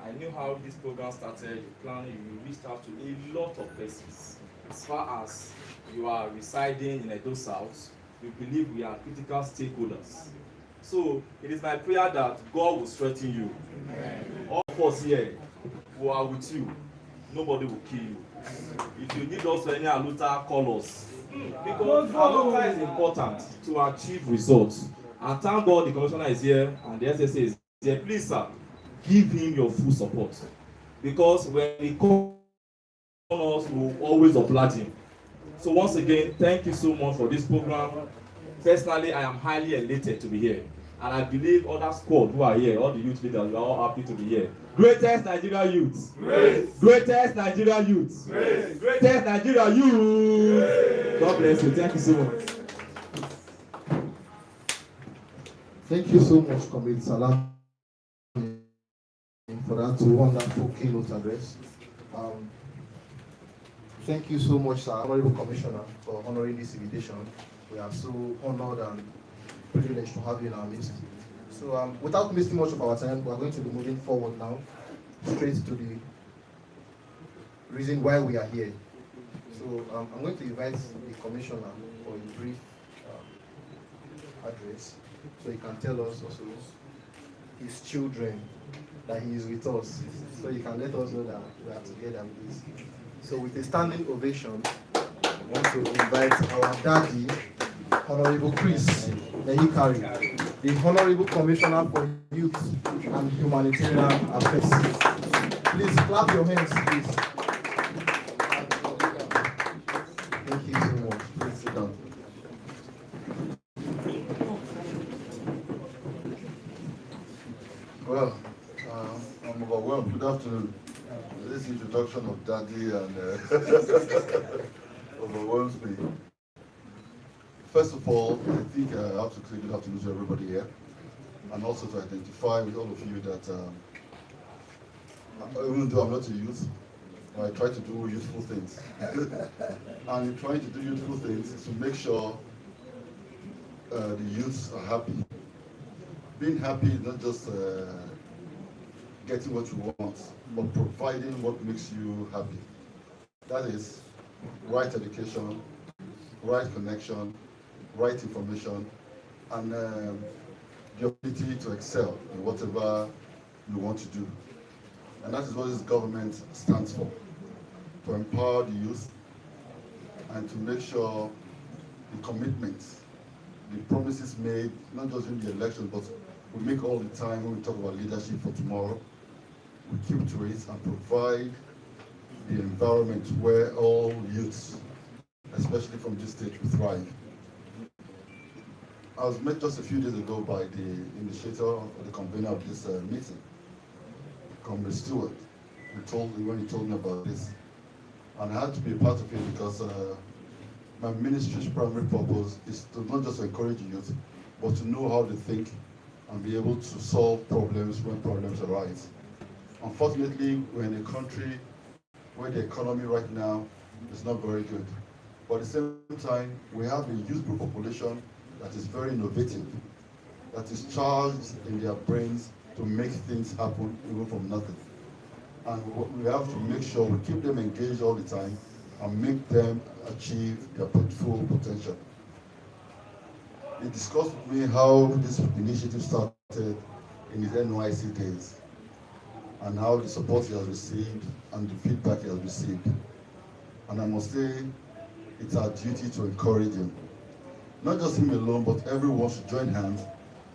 I knew how this program started, you planned, you reached out to a lot of persons. As far as you are residing in Edo South, we believe we are critical stakeholders. So it is my prayer that God will strengthen you. Amen. All of us here who are with you, nobody will kill you. If you need us for any aluta, call us. Because aluta is important to achieve results. And thank God the commissioner is here and the SSA is here. Please, sir, give him your full support. Because when he calls us, we will always oblige him. So once again, thank you so much for this program. Personally, I am highly elated to be here. And I believe other squad who are here, all the youth leaders, we are all happy to be here. Greatest Nigeria youth. Greatest Nigeria youth. Greatest Nigeria youth. God bless you. Thank you so much. Thank you so much, Comrade Salah, for that wonderful keynote address. Thank you so much, sir, Honorable Commissioner, for honoring this invitation. We are so honored and privileged to have you in our midst. So without wasting much of our time, we are going to be moving forward now, straight to the reason why we are here. So I'm going to invite the Commissioner for a brief address, so he can tell us also his children that he is with us, so he can let us know that we are together with this. So with a standing ovation, I want to invite our daddy, Honorable Chris Nehikari, the Honorable Commissioner for Youth and Humanitarian Affairs. Please clap your hands, please. Thank you so much. Please sit down. Well, I'm overwhelmed. Good afternoon. This introduction of Daddy and overwhelms me. First of all, I think I have to say good afternoon to everybody here, and also to identify with all of you that even though I'm not a youth, I try to do useful things. And in trying to do useful things is to make sure the youths are happy. Being happy is not just getting what you want, but providing what makes you happy. That is right education, right connection, right information, and the ability to excel in whatever you want to do. And that is what this government stands for, to empower the youth and to make sure the commitments, the promises made, not just in the election, but we make all the time when we talk about leadership for tomorrow, we keep to it and provide the environment where all youths, especially from this state, will thrive. I was met just a few days ago by the initiator or the convener of this meeting, Comrade Stewart, when he told me about this. And I had to be a part of it because my ministry's primary purpose is to not just encourage youth, but to know how to think and be able to solve problems when problems arise. Unfortunately, we're in a country where the economy right now is not very good. But at the same time, we have a youth population that is very innovative, that is charged in their brains to make things happen even from nothing. And we have to make sure we keep them engaged all the time and make them achieve their full potential. He discussed with me how this initiative started started in his NYC days, and how the support he has received and the feedback he has received. And I must say, it's our duty to encourage him. Not just him alone, but everyone should join hands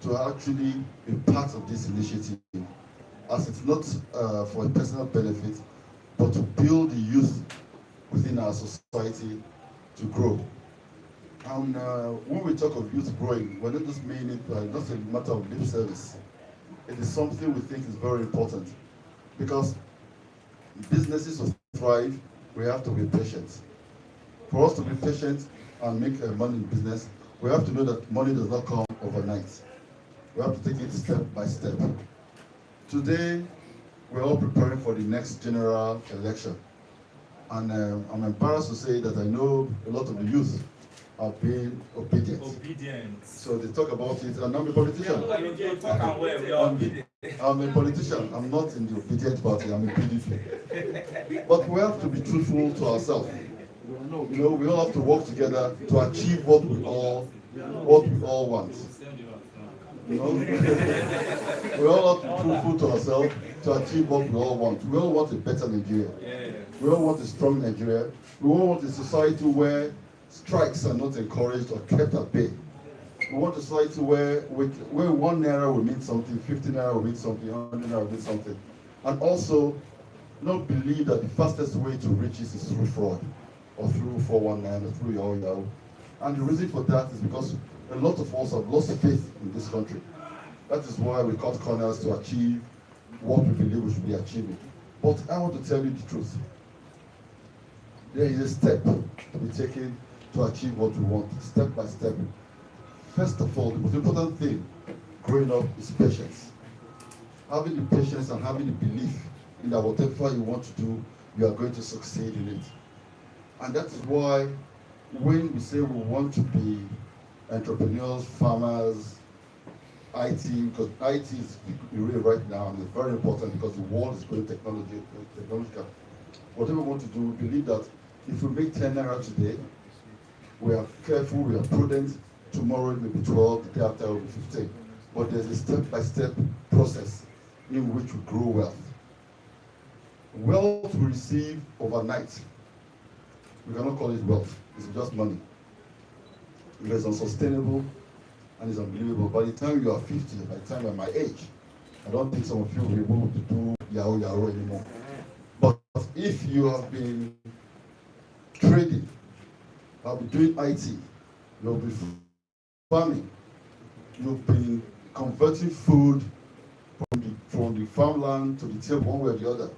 to actually be part of this initiative, as it's not for a personal benefit, but to build the youth within our society to grow. And when we talk of youth growing, we're not just meaning it just a matter of lip service. It is something we think is very important, because businesses to thrive, we have to be patient. For us to be patient and make money in business, we have to know that money does not come overnight. We have to take it step by step. Today, we're all preparing for the next general election. And I'm embarrassed to say that I know a lot of the youth are being obedient. So they talk about it, and I'm a politician. I'm a politician. I'm not in the obedient party, I'm a PDP. But we have to be truthful to ourselves. You know, we all have to work together to achieve what we all want. You know, we all have to be truthful to ourselves to achieve what we all want. We all want a better Nigeria. We all want a strong Nigeria. We all want a society where strikes are not encouraged or kept at bay. We want a society where 1 naira will mean something, 50 naira will mean something, 100 naira will mean something. And also, not believe that the fastest way to riches is through fraud, or through 419, or through Yahoo. And the reason for that is because a lot of us have lost faith in this country. That is why we cut corners to achieve what we believe we should be achieving. But I want to tell you the truth. There is a step to be taken to achieve what we want, step by step. First of all, the most important thing growing up is patience. Having the patience and having the belief in that whatever you want to do, you are going to succeed in it. And that is why when we say we want to be entrepreneurs, farmers, IT, because IT is really right now, and it's very important because the world is going technological. Whatever we want to do, we believe that if we make 10 naira today, we are careful, we are prudent, tomorrow it may be 12, the day after it will be 15. But there's a step-by-step process in which we grow wealth. Wealth we receive overnight. We cannot call it wealth, it's just money. It is unsustainable and it's unbelievable. By the time you are 50, by the time you are my age, I don't think some of you will be able to do Yahoo anymore. But if you have been trading, have been doing IT, you'll be farming, you've been converting food from the farmland to the table one way or the other.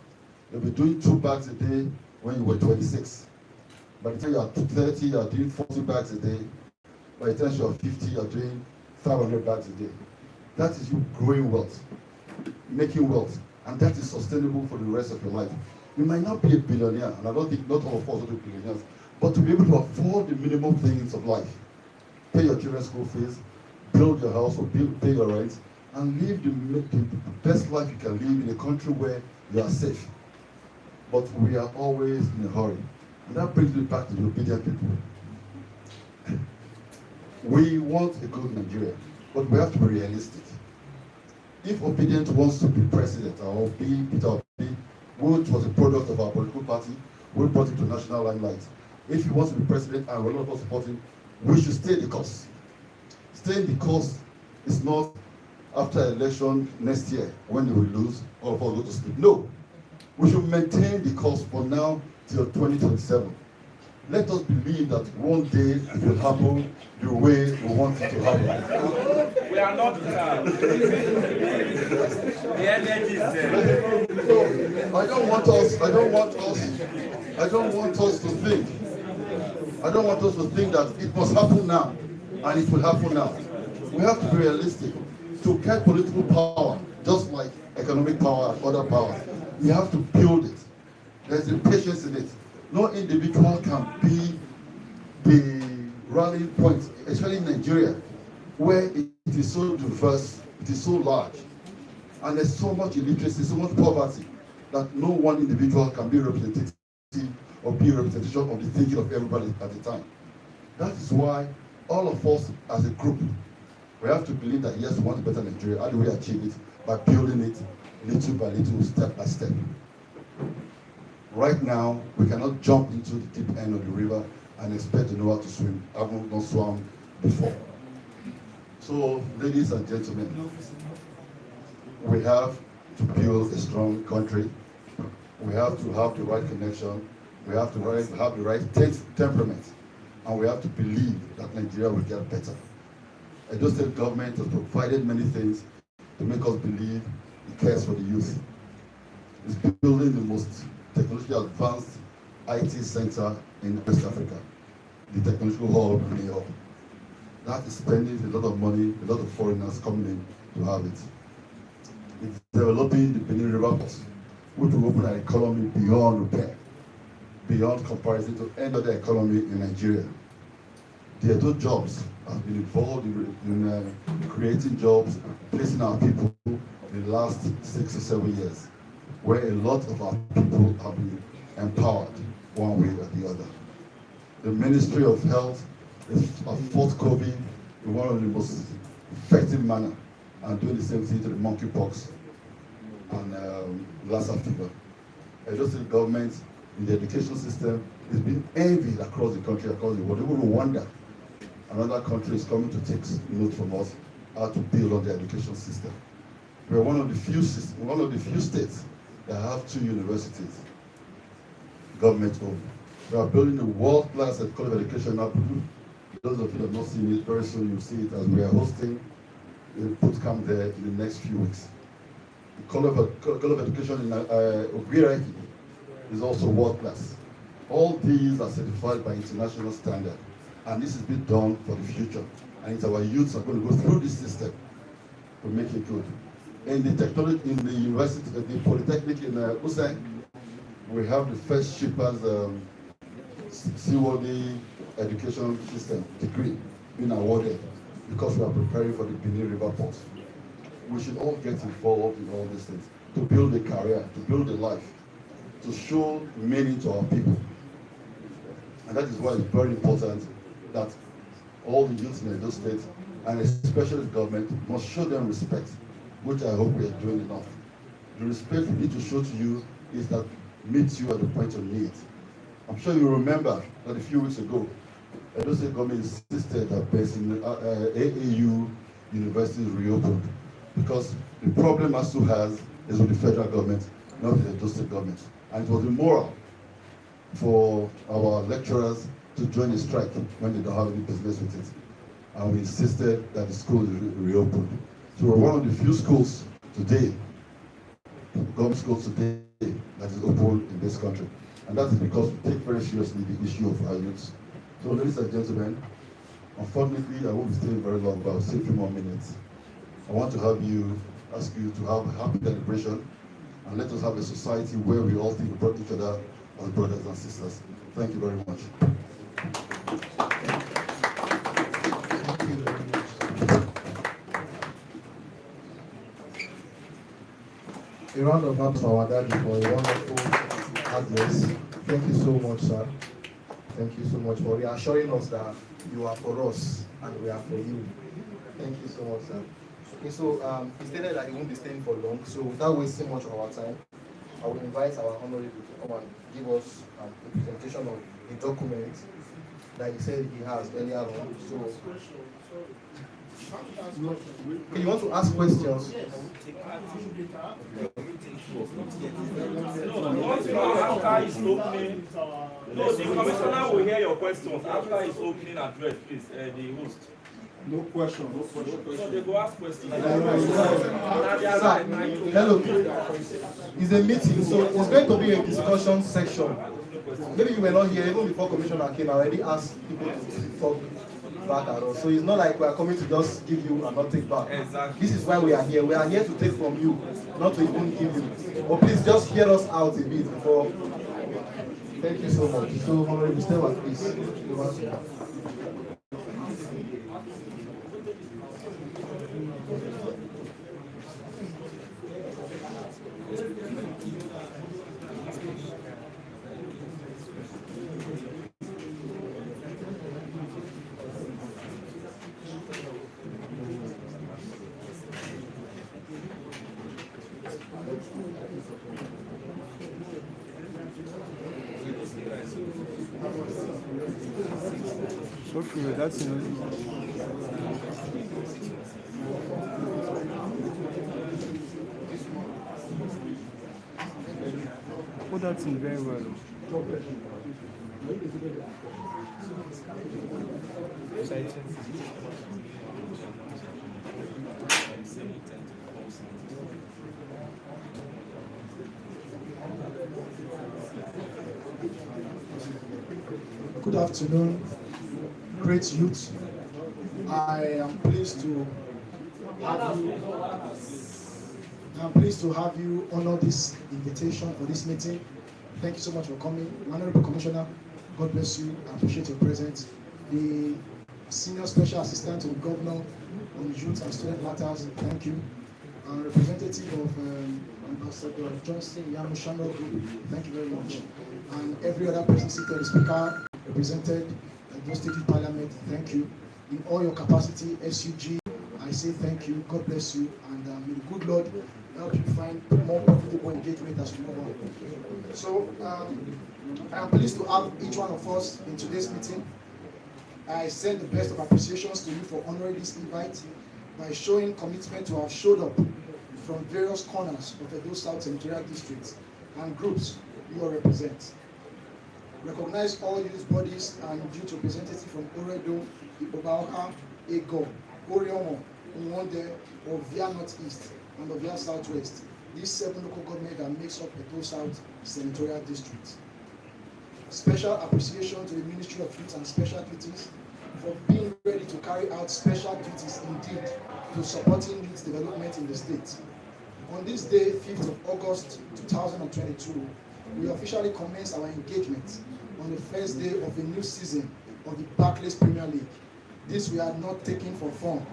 You'll be doing 2 bags a day when you were 26. By the time you are 30, you are doing 40 bags a day. By the time you are 50, you are doing 500 bags a day. That is you growing wealth, making wealth, and that is sustainable for the rest of your life. You might not be a billionaire, and I don't think not all of us are billionaires, but to be able to afford the minimum things of life, pay your children's school fees, build your house or pay your rent, and live the best life you can live in a country where you are safe. But we are always in a hurry. And that brings me back to the obedient people. We want a good Nigeria, but we have to be realistic. If Obedient wants to be president, or be Peter Obi, which was a product of our political party, we brought it to national limelight. If he wants to be president and we're not supporting, we should stay the course. Staying the course is not after election next year, when they will lose, all of us go to sleep. No. We should maintain the course for now till 2027. Let us believe that one day it will happen the way we want it to happen. We are not the energy is there. I don't want us to think that it must happen now and it will happen now. We have to be realistic. To get political power, just like economic power and other powers, we have to build it. There's a patience in it. No individual can be the rallying point, especially in Nigeria, where it is so diverse, it is so large, and there's so much illiteracy, so much poverty, that no one individual can be representative or be a representation of the thinking of everybody at the time. That is why all of us as a group We have to believe that yes, we want a better Nigeria. How do we achieve it? By building it little by little, step by step. Right now, we cannot jump into the deep end of the river and expect to know how to swim. I've not swum before. So, ladies and gentlemen, we have to build a strong country. We have to have the right connection. We have to have the right temperament. And we have to believe that Nigeria will get better. Edo State government has provided many things to make us believe it cares for the youth. It's building the most technologically advanced IT center in West Africa, the technological hub in New York. That is spending a lot of money, a lot of foreigners coming in to have it. It's developing the Benin River Port, which will open an economy beyond repair, beyond comparison to any other economy in Nigeria. The Edo jobs have been involved in creating jobs, placing our people in the last 6 or 7 years, where a lot of our people have been empowered one way or the other. The Ministry of Health has fought COVID in one of the most effective manner and doing the same thing to the monkeypox and Lassa fever. Edo State government in the education system is being envied across the country, across the world. Even Rwanda, another country, is coming to take note from us how to build on the education system. We are one of the few states that have 2 universities, government-owned. We are building a world-class college of education now. Those of you that have not seen it, very soon you'll see it as we are hosting a boot camp there in the next few weeks. The college of education in Ogiraki is also world-class. All these are certified by international standard, and this is being done for the future. And it's our youths are going to go through this system to make it good. In the technology, in the university, the polytechnic in Usain, we have the first cheapest COD education system degree being awarded because we are preparing for the Benin River Port. We should all get involved in all these things to build a career, to build a life, to show meaning to our people. And that is why it's very important that all the youth in Edo State, and especially the government, must show them respect, which I hope we are doing enough. The respect we need to show to you is that meet you at the point of need. I'm sure you remember that a few weeks ago, Edo State government insisted that basically AAU universities reopened because the problem ASU has is with the federal government, not the Edo State government. And it was immoral for our lecturers to join a strike when they don't have any business with it. And we insisted that the school reopened. So we're one of the few schools today, government schools today, that is open in this country. And that is because we take very seriously the issue of our youth. So ladies and gentlemen, unfortunately I won't be staying very long, but I'll stay a few more minutes. I want to ask you to have a happy celebration, and let us have a society where we all think about each other as brothers and sisters. Thank you very much. A round of applause for our daddy for a wonderful address. Thank you so much, sir. Thank you so much for reassuring us that you are for us and we are for you. Thank you so much, sir. Okay, so he stated that he won't be staying for long, so without wasting much of our time, I will invite our honorable to come and give us a presentation of the document that he said he has earlier on. So, you want to ask questions? After his opening, no, the commissioner will hear your questions after his opening address, please, the host. No question, no question. So they go ask questions. Hello. It's a meeting, so it's going to be a discussion section. Maybe you were not here even before Commissioner came. I already asked people to talk back at us. So it's not like we are coming to just give you and not take back. Exactly. This is why we are here. We are here to take from you, not to even give you. But please just hear us out a bit before. Thank you so much. So, Honorable Stewart, please. Over to you. Hopefully that's enough. Oh, that's in very well. Good afternoon, great youth. I am pleased to have you honor this invitation for this meeting. Thank you so much for coming. Honorable Commissioner, God bless you. I appreciate your presence. The Senior Special Assistant to the Governor on Youth and Student Matters, thank you. Representative of Ambassador Johnson Yamushano Group, thank you very much. And every other person seated, the Speaker, represented the State Youth Parliament, thank you. In all your capacity, SUG, I say thank you, God bless you, and may the good Lord help you find more profitable engagement as you move on. So, I am pleased to have each one of us in today's meeting. I send the best of appreciations to you for honoring this invite by showing commitment to have showed up from various corners of the South Senatorial districts and groups you all represent. Recognize all youth bodies and youth representatives from Oredo, Ipobaoka, Ego, Oriomo, Nwonde, Ovia Northeast, and Ovia Southwest. These 7 local governments that makes up Edo South Senatorial District. Special appreciation to the Ministry of Youth and Special Duties for being ready to carry out special duties indeed to supporting youth development in the state. On this day, 5th of August 2022, we officially commence our engagement on the first day of a new season of the Barclays Premier League. This we are not taking for fun,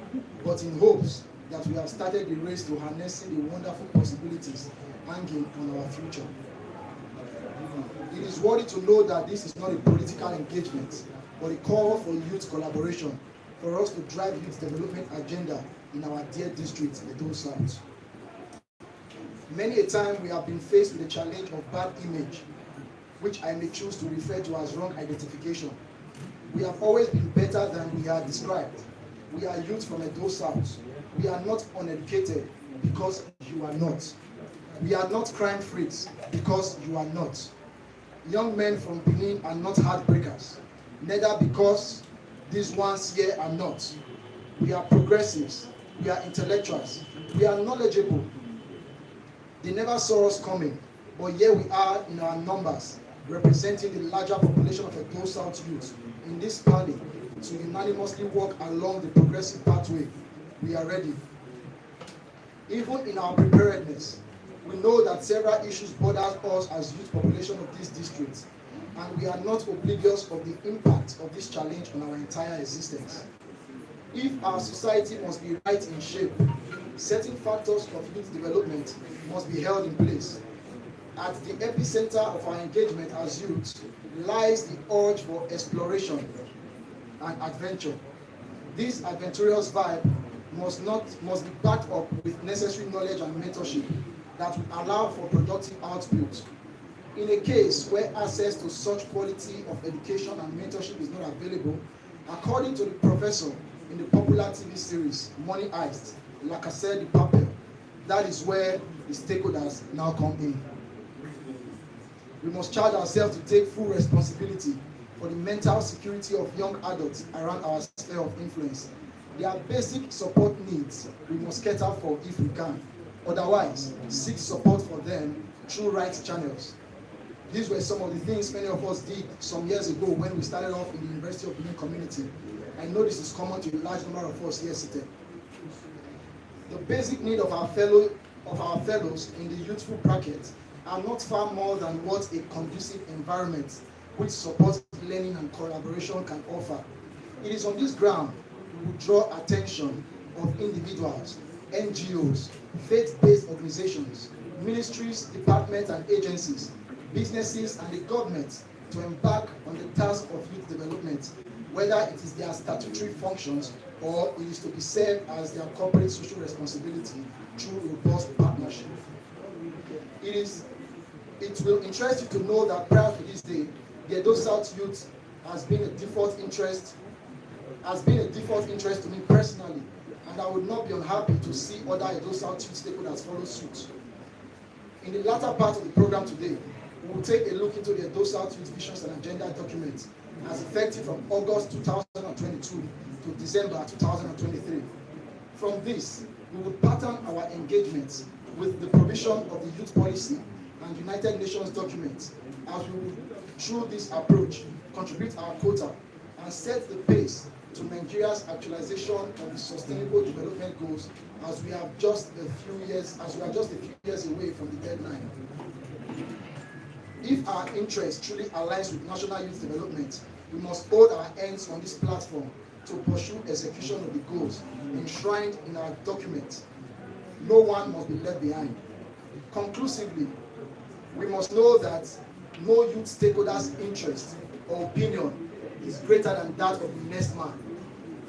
but in hopes that we have started the race to harnessing the wonderful possibilities hanging on our future. It is worthy to know that this is not a political engagement, but a call for youth collaboration for us to drive youth development agenda in our dear district, Edo South. Many a time we have been faced with the challenge of bad image, which I may choose to refer to as wrong identification. We have always been better than we are described. We are youth from Edo South. We are not uneducated because you are not. We are not crime freaks because you are not. Young men from Benin are not heartbreakers, neither because these ones here are not. We are progressives. We are intellectuals. We are knowledgeable. They never saw us coming, but here we are in our numbers, representing the larger population of Edo South youth in this party to unanimously walk along the progressive pathway. We are ready. Even in our preparedness, we know that several issues bother us as youth population of this district, and we are not oblivious of the impact of this challenge on our entire existence. If our society must be right in shape, certain factors of youth development must be held in place. At the epicenter of our engagement as youth lies the urge for exploration and adventure. This adventurous vibe must be backed up with necessary knowledge and mentorship that will allow for productive output. In a case where access to such quality of education and mentorship is not available, according to the professor in the popular TV series Money Heist, like I said, the Papel, that is where the stakeholders now come in. We must charge ourselves to take full responsibility for the mental security of young adults around our sphere of influence. Their basic support needs we must cater for if we can. Otherwise, seek support for them through right channels. These were some of the things many of us did some years ago when we started off in the University of Benin community. I know this is common to a large number of us here seated. The basic need of our fellows in the youthful bracket are not far more than what a conducive environment which supports learning and collaboration can offer. It is on this ground we will draw attention of individuals, NGOs, faith-based organizations, ministries, departments and agencies, businesses and the government to embark on the task of youth development, whether it is their statutory functions or it is to be served as their corporate social responsibility through robust partnership. It will interest you to know that prior to this day, the Edo South youth has been a default interest to me personally, and I would not be unhappy to see other Edo South youth stakeholders follow suit. In the latter part of the program today, we will take a look into the Edo South Youth Visions and Agenda document as effective from August 2022 to December 2023. From this, we will pattern our engagements with the provision of the Youth Policy and United Nations documents as we will, through this approach, contribute our quota and set the pace to Nigeria's actualization of the Sustainable Development Goals as we are just a few years away from the deadline. If our interest truly aligns with national youth development, we must hold our hands on this platform to pursue execution of the goals enshrined in our document. No one must be left behind. Conclusively, we must know that no youth stakeholder's interest or opinion is greater than that of the next man,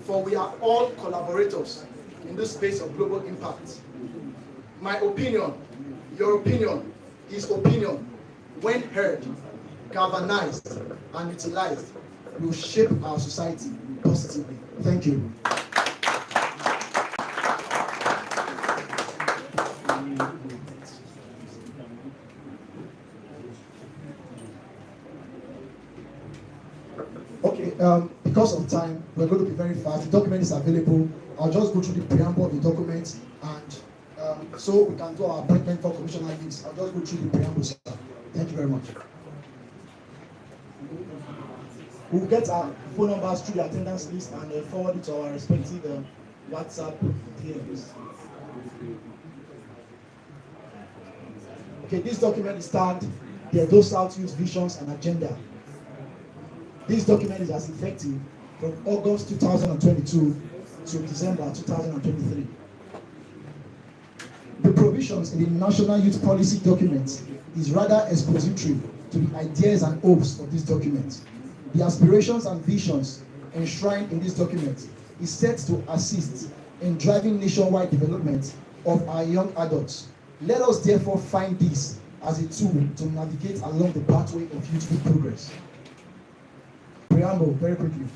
for we are all collaborators in this space of global impact. My opinion, your opinion, his opinion, when heard, galvanized, and utilized, will shape our society positively. Thank you. Okay, because of time, we're going to be very fast. The document is available. I'll just go through the preamble of the document, and so we can do our appointment for commissioner list. I'll just go through the preamble, sir. Thank you very much. We'll get our phone numbers through the attendance list and forward it to our respective WhatsApp DMs. Okay, this document is tagged the Edo South Youth Visions and Agenda. This document is as effective from August 2022 to December 2023. The provisions in the National Youth Policy document is rather expository to the ideas and hopes of this document. The aspirations and visions enshrined in this document is set to assist in driving nationwide development of our young adults. Let us therefore find this as a tool to navigate along the pathway of youthful progress. Preamble, very quickly.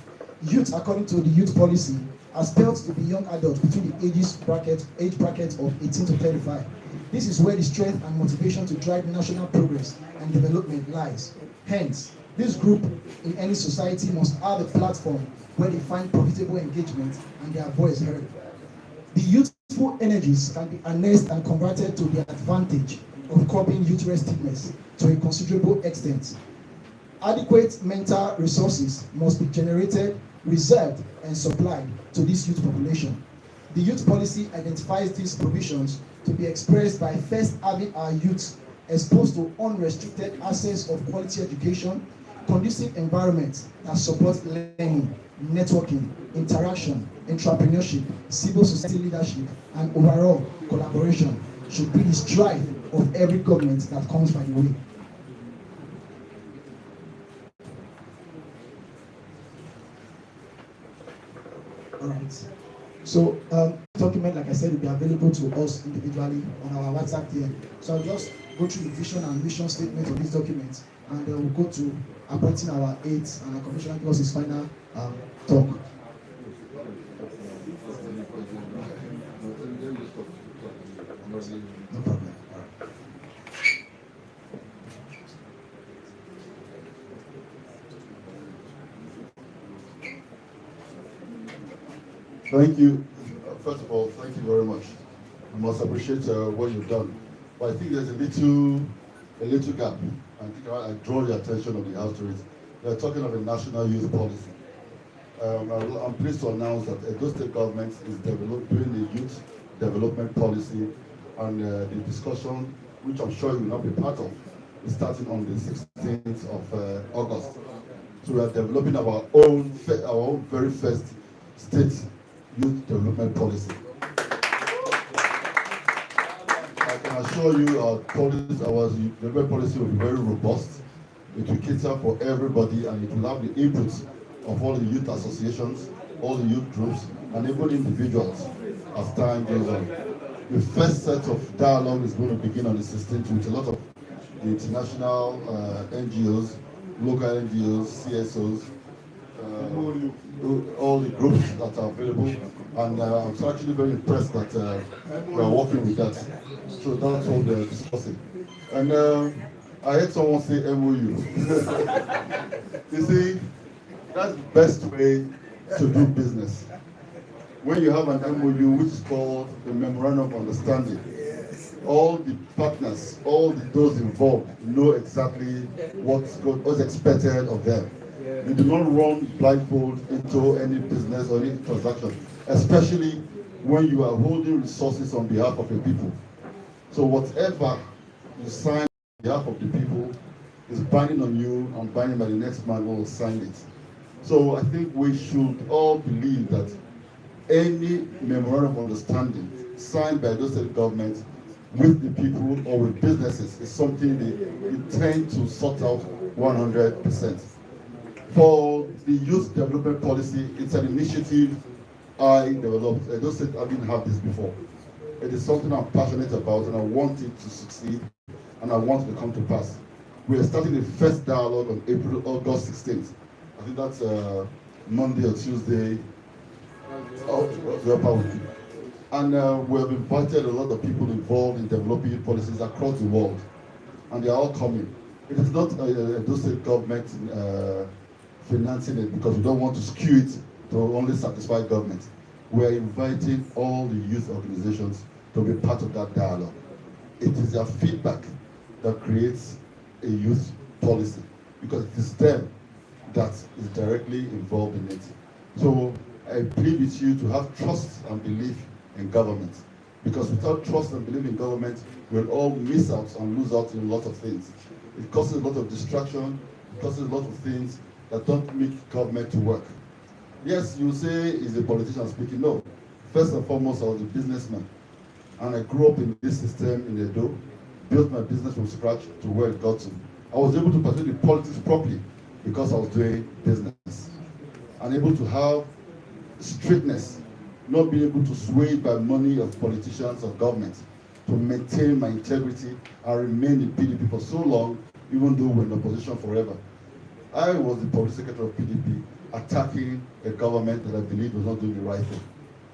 Youth, according to the youth policy, are spelled to be young adults between the age bracket of 18 to 35. This is where the strength and motivation to drive national progress and development lies. Hence, this group in any society must have a platform where they find profitable engagement and their voice heard. The youthful energies can be harnessed and converted to the advantage of curbing youth restiveness to a considerable extent. Adequate mental resources must be generated, reserved, and supplied to this youth population. The youth policy identifies these provisions to be expressed by first having our youth exposed to unrestricted access of quality education, conducive environments that support learning, networking, interaction, entrepreneurship, civil society leadership, and overall collaboration should be the strive of every government that comes by the way. All right. So, document, like I said, will be available to us individually on our WhatsApp DM. So I'll just go through the vision and mission statement of this document, and then we'll go to appointing our aides, and our commissioner give us his final talk. No problem. Thank you. First of all, thank you very much. I must appreciate what you've done. But I think there's a little gap. I think I draw the attention of the House to it. We're talking of a national youth policy. I'm pleased to announce that Edo State government is doing the youth development policy, and the discussion, which I'm sure you will not be part of, is starting on the 16th of August. So we are developing our own very first state youth development policy. I can assure you our development policy will be very robust. It will cater for everybody, and it will have the input of all the youth associations, all the youth groups, and even individuals as time goes on. The first set of dialogue is going to begin on the 16th with a lot of the international NGOs, local NGOs, CSOs, all the groups that are available, and I'm actually very impressed that we are working with that. So that's what we're discussing. And I heard someone say MOU. You see, that's the best way to do business. When you have an MOU, which is called the Memorandum of Understanding, all the partners, those involved know exactly what's expected of them. You do not run blindfold into any business or any transaction, especially when you are holding resources on behalf of the people. So whatever you sign on behalf of the people is binding on you and binding by the next man who will sign it. So I think we should all believe that any memorandum of understanding signed by those state governments with the people or with businesses is something they intend to sort out 100%. For the youth development policy, it's an initiative I developed. Those states I didn't have this before. It is something I'm passionate about, and I want it to succeed, and I want it to come to pass. We are starting the first dialogue on August 16th. I think that's Monday or Tuesday, the upper week. And we have invited a lot of people involved in developing policies across the world, and they are all coming. It is not those state government financing it because we don't want to skew it to only satisfy government. We are inviting all the youth organizations to be part of that dialogue. It is their feedback that creates a youth policy because it is them that is directly involved in it. So I plead with you to have trust and belief in government, because without trust and belief in government, we'll all miss out and lose out in a lot of things. It causes a lot of distraction, it causes a lot of things that don't make government to work. Yes, you say is a politician speaking. No. First and foremost, I was a businessman. And I grew up in this system in Edo, built my business from scratch to where it got to. I was able to pursue the politics properly because I was doing business. And able to have strictness, not being able to sway by money of politicians or government, to maintain my integrity and remain in PDP for so long, even though we're in opposition forever. I was the public secretary of PDP, attacking a government that I believe was not doing the right thing.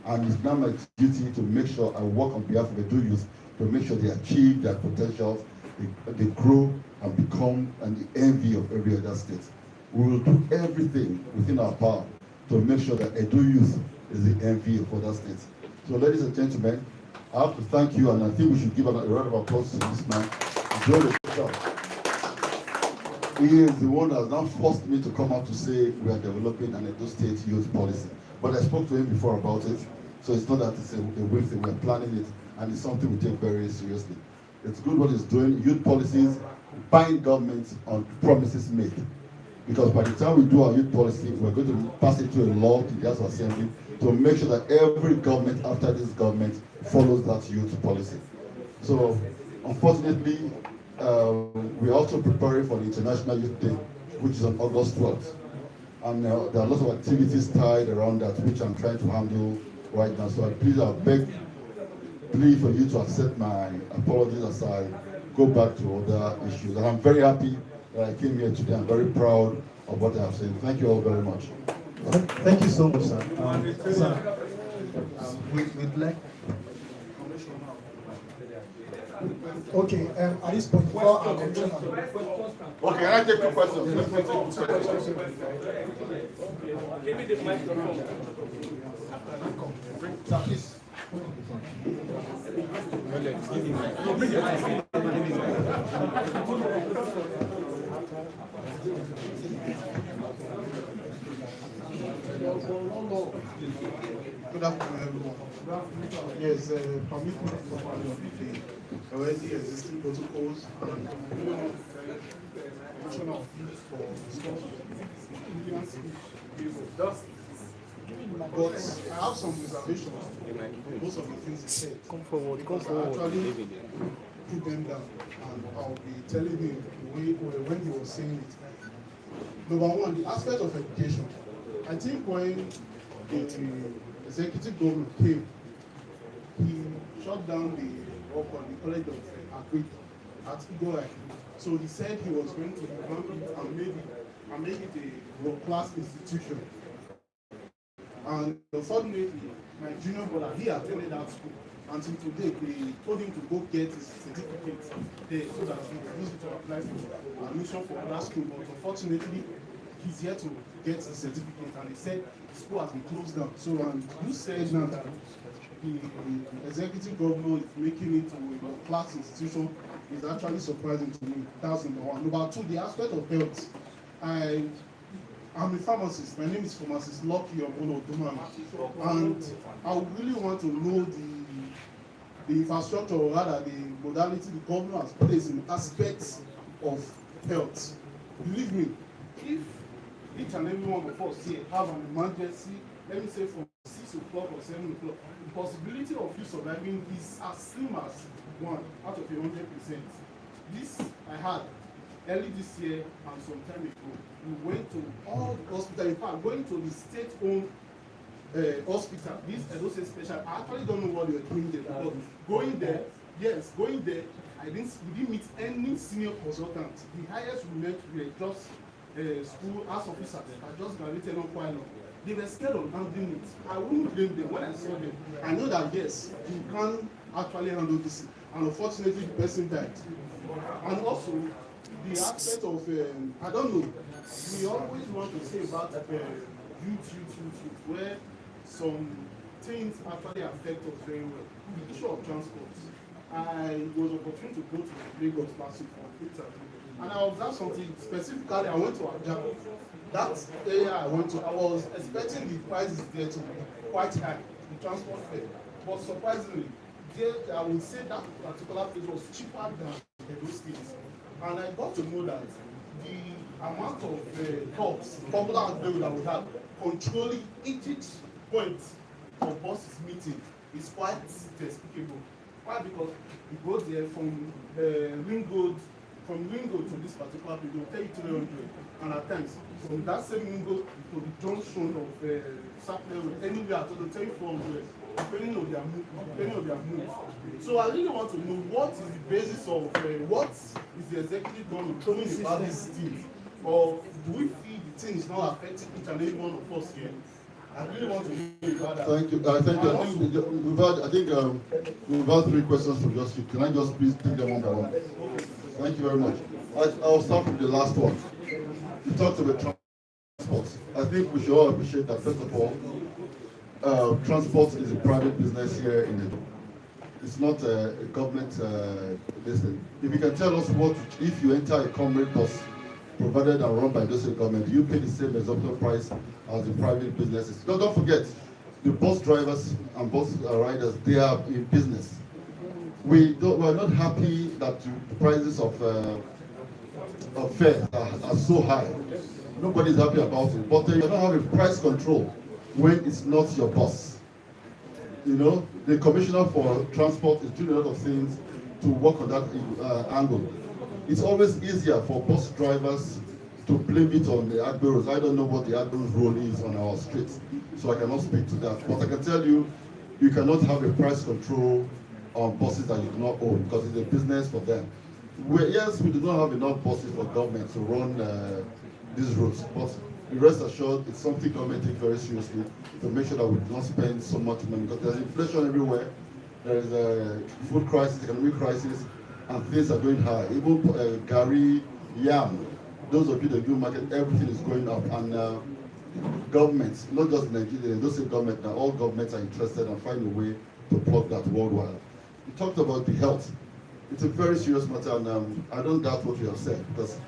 And it's now my duty to make sure I work on behalf of the Edo youth to make sure they achieve their potentials, they grow and become the envy of every other state. We will do everything within our power to make sure that Edo youth is the envy of other states. So ladies and gentlemen, I have to thank you, and I think we should give a round of applause to this man. He is the one that has now forced me to come out to say we are developing an Edo State youth policy. But I spoke to him before about it, so it's not that it's a weird thing. We're planning it, and it's something we take very seriously. It's good what he's doing. Youth policies bind government on promises made. Because by the time we do our youth policy, we're going to pass it to a law to the House of Assembly to make sure that every government after this government follows that youth policy. So, unfortunately, we're also preparing for the International Youth Day, which is on August 12th. And there are lots of activities tied around that, which I'm trying to handle right now. So I plead for you to accept my apologies as I go back to other issues. And I'm very happy that I came here today. I'm very proud of what I have said. Thank you all very much. Thank you so much, sir. Sir, we'd like. Okay, at this point, before I mention okay, can I take two questions? Let me take two questions. Give me the microphone. Sir, please. Good afternoon, everyone. Yes, permit me to comment on the already existing protocols and national for discussion. But I have some reservations on most of the things he said. Come forward, come I forward. actually put them down, and I'll be telling him when he was saying it. Number one, the aspect of education. I think when the executive government came, he shut down the College of Agric at Igor. So he said he was going to revamp it and maybe and make it a world-class institution. And unfortunately, my junior brother, he attended that school. Until today, they told him to go get his certificate there so that he can use it to apply for admission for other school. But unfortunately, he's here to get his certificate, and they said the school has been closed down. So, you said now that the executive governor is making it to a class institution is actually surprising to me. That's number one. Number two, the aspect of health. I'm a pharmacist. My name is Pharmacist Lucky Obono Duman, and I really want to know the infrastructure, or rather the modality the governor has placed in aspects of health. Believe me, if each and every one of us here have an emergency, let me say from 6 o'clock or 7 o'clock, the possibility of you surviving is as slim as 1 out of 100%. This I had early this year and some time ago. We went to all the hospitals, in fact, going to the state-owned hospital, this Edo State Special. I actually don't know what they were doing there, but going there, we didn't meet any senior consultant. The highest we met were just school as officers. I just graduated on quite long. They were scared of handling it. I wouldn't blame them when I saw them. I know that yes, you can actually handle this, and unfortunately, the person died. And also, the aspect of I don't know. We always want to say about youth, where some things actually affect us very well. The issue of transport. I was opportune to go to Lagos last week for interview, and I observed something specifically. I went to Abuja. That area I went to, I was expecting the prices there to be quite high, the transport fare. But surprisingly, there, I would say that particular place was cheaper than Edo State. And I got to know that the amount of hubs, popular outbuildings that we have, controlling each point of buses meeting is quite despicable. Why? Because you go there from Ring Road to this particular place, they'll tell you 300. And at times, from that same Ring Road to the junction of Sapler Road, anywhere, they'll tell you 400. Depending on their move. So I really want to know what is the basis of what is the executive government doing about this thing, or do we feel the thing is not affecting each and every one of us here? I really want to know about that. Thank you. Thank you. I think we've had 3 questions from just you. Can I just please take them one by one? Thank you very much. I'll start with the last one. You talked about transport. I think we should all appreciate that, first of all, transport is a private business here in it. It's not a government business. If you can tell us if you enter a commercial bus provided and run by the state government, you pay the same exorbitant price as the private businesses. Don't forget, the bus drivers and bus riders, they are in business. We're not happy that the prices of fares are so high. Nobody's happy about it. But you don't have a price control when it's not your boss. You know, the commissioner for transport is doing a lot of things to work on that angle. It's always easier for bus drivers to blame it on the Agberos. I don't know what the Agberos role is on our streets, so I cannot speak to that. But I can tell you, you cannot have a price control on buses that you do not own, because it's a business for them. Yes, we do not have enough buses for government to run these routes, but rest assured, it's something government take very seriously to make sure that we do not spend so much money, because there's inflation everywhere. There is a food crisis, economic crisis, and things are going high. Even Gary, yam, those of you that do market, everything is going up. And governments, not just Nigeria, those say government, now all governments are interested and find a way to plug that worldwide. You talked about the health. It's a very serious matter, and I don't doubt what you have said, because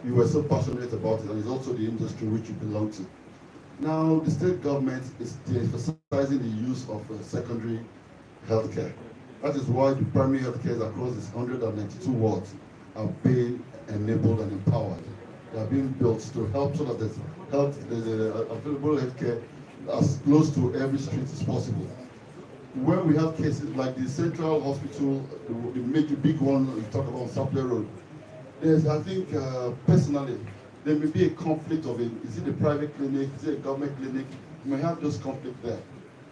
you were so passionate about it, and it's also the industry which you belong to. Now, the state government is emphasizing the use of secondary healthcare. That is why the primary healthcare across these 192 wards are being enabled and empowered. They are being built to help so that there's available healthcare as close to every street as possible. When we have cases like the Central Hospital, the big one you talk about on Sapler Road, there's, I think, personally, there may be a conflict of it. Is it a private clinic? Is it a government clinic? You may have those conflict there.